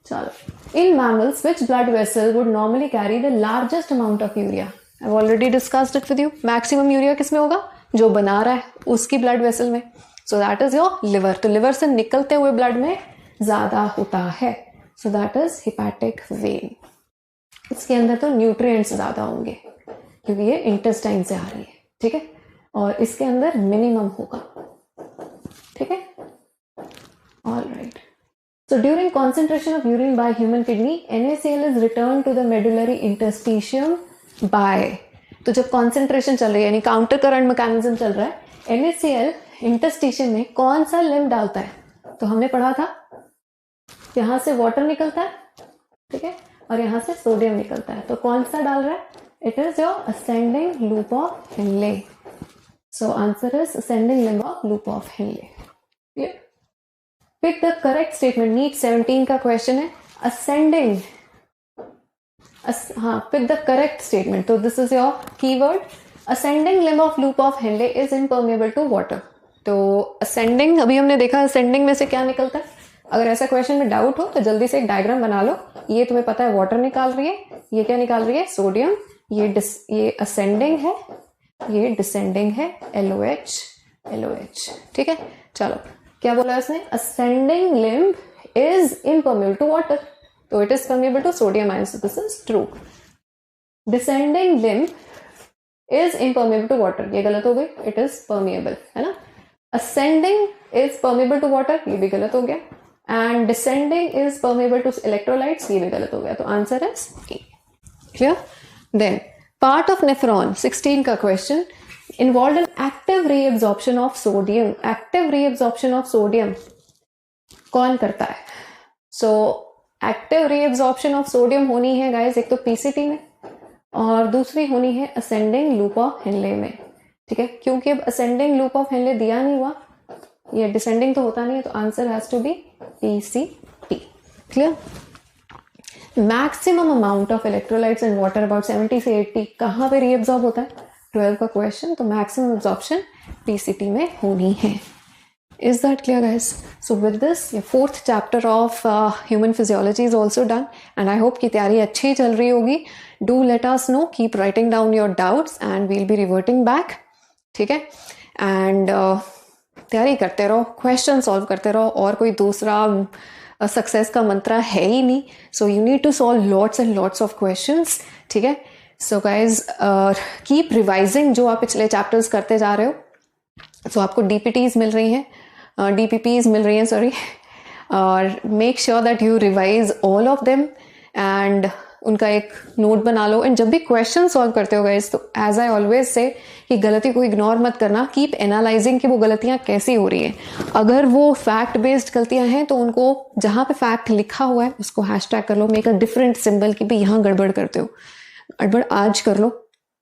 चलो, in mammals which blood vessel would normally carry the largest amount of urea? I've already discussed it with you. Maximum urea किसमें होगा, जो बना रहा है उसकी blood vessel में, so that is your liver. तो liver से निकलते हुए blood में ज्यादा होता है, so that is hepatic vein. इसके अंदर तो nutrients ज्यादा होंगे क्योंकि ये intestine से आ रही है, ठीक है, और इसके अंदर minimum होगा, ठीक है। All right. So during concentration of urine by human kidney, NaCl is returned to the medullary interstitium by, तो जब कॉन्सेंट्रेशन चल रही है यानी काउंटर करंट मैकेनिज्म चल रहा है, NaCl इंटरस्टिशियम में कौन सा लिम्ब डालता है? तो हमने पढ़ा था यहां से वाटर निकलता है, ठीक है, और यहां से सोडियम निकलता है, तो कौन सा डाल रहा है? It is your ascending loop of Henle. So answer is ascending limb of loop of Henle. Clear? Pick the correct statement. NEET 17 का क्वेश्चन है असेंडिंग. हाँ, पिक द करेक्ट स्टेटमेंट. तो this is your keyword. Ascending limb of loop of Henle is impermeable to water. तो ascending, अभी हमने देखा ascending में से क्या निकलता है. अगर ऐसा क्वेश्चन में डाउट हो तो जल्दी से एक डायग्राम बना लो. ये तुम्हें पता है वाटर निकाल रही है, ये क्या निकाल रही है? सोडियम. ये असेंडिंग है, ये डिसेंडिंग है, LOH LOH. ठीक है, चलो क्या बोला इसने? Ascending limb is impermeable to water, तो it is permeable to sodium ions. This is true. Descending limb is impermeable to water, ये गलत हो गई. इट इज परमिएबल, है ना. Ascending is permeable to water, ये भी गलत हो गया. And descending is permeable to electrolytes, ये भी गलत हो गया. तो answer is E. Clear? Then part of nephron 16 का question involve in active reabsorption of sodium. Active reabsorption of sodium कौन करता है? So active reabsorption of sodium होनी है गाइस एक तो PCT में, और दूसरी होनी है असेंडिंग लूप ऑफ हेनले में. ठीक है, क्योंकि अब असेंडिंग लूप ऑफ हेनले दिया नहीं हुआ, ये डिसेंडिंग तो होता नहीं है, तो answer has to be PCT. क्लियर? Maximum amount of electrolytes in water about 70 से 80 कहाँ पे रीअब्सॉर्ब होता है? 12 का क्वेश्चन. तो मैक्सिमम एब्जॉर्प्शन PCT में होनी है. Is that clear, guys? So with this, your fourth chapter of human physiology is also done, and I hope कि तैयारी अच्छी चल रही होगी. Do let us know. Keep writing down your doubts, and we'll be reverting back. ठीक है? And तैयारी करते रहो, क्वेश्चन सॉल्व करते रहो, और कोई दूसरा सक्सेस का मंत्रा है ही नहीं. So you need to solve lots and lots of questions. ठीक है? So guys keep revising. जो आप पिछले चैप्टर्स करते जा रहे हो, सो आपको DPTs मिल रही हैं, DPPs मिल रही हैं, सॉरी, और make sure that you revise all of them and उनका एक नोट बना लो. एंड जब भी क्वेश्चन सॉल्व करते हो गाइस, तो एज आई ऑलवेज से कि गलती को इग्नोर मत करना. कीप एनालाइजिंग कि वो गलतियां कैसी हो रही हैं. अगर वो फैक्ट बेस्ड गलतियां हैं तो उनको जहां पे फैक्ट लिखा हुआ है उसको हैशटैग कर लो, मेक अ डिफरेंट सिंबल कि भाई यहाँ गड़बड़ करते हो. गड़बड़ आज कर लो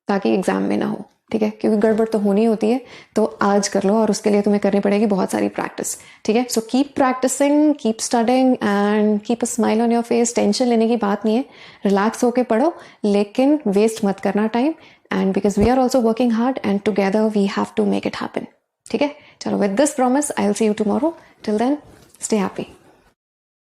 ताकि एग्जाम में ना हो. ठीक है, क्योंकि गड़बड़ तो होनी होती है, तो आज कर लो, और उसके लिए तुम्हें करनी पड़ेगी बहुत सारी प्रैक्टिस. ठीक है, so keep practising, keep studying and keep a smile on your face. Tension लेने की बात नहीं है, रिलैक्स होके पढ़ो, लेकिन वेस्ट मत करना time. And because we are also working hard and together we have to make it happen. ठीक है, चलो, with this promise I will see you tomorrow. Till then, stay happy.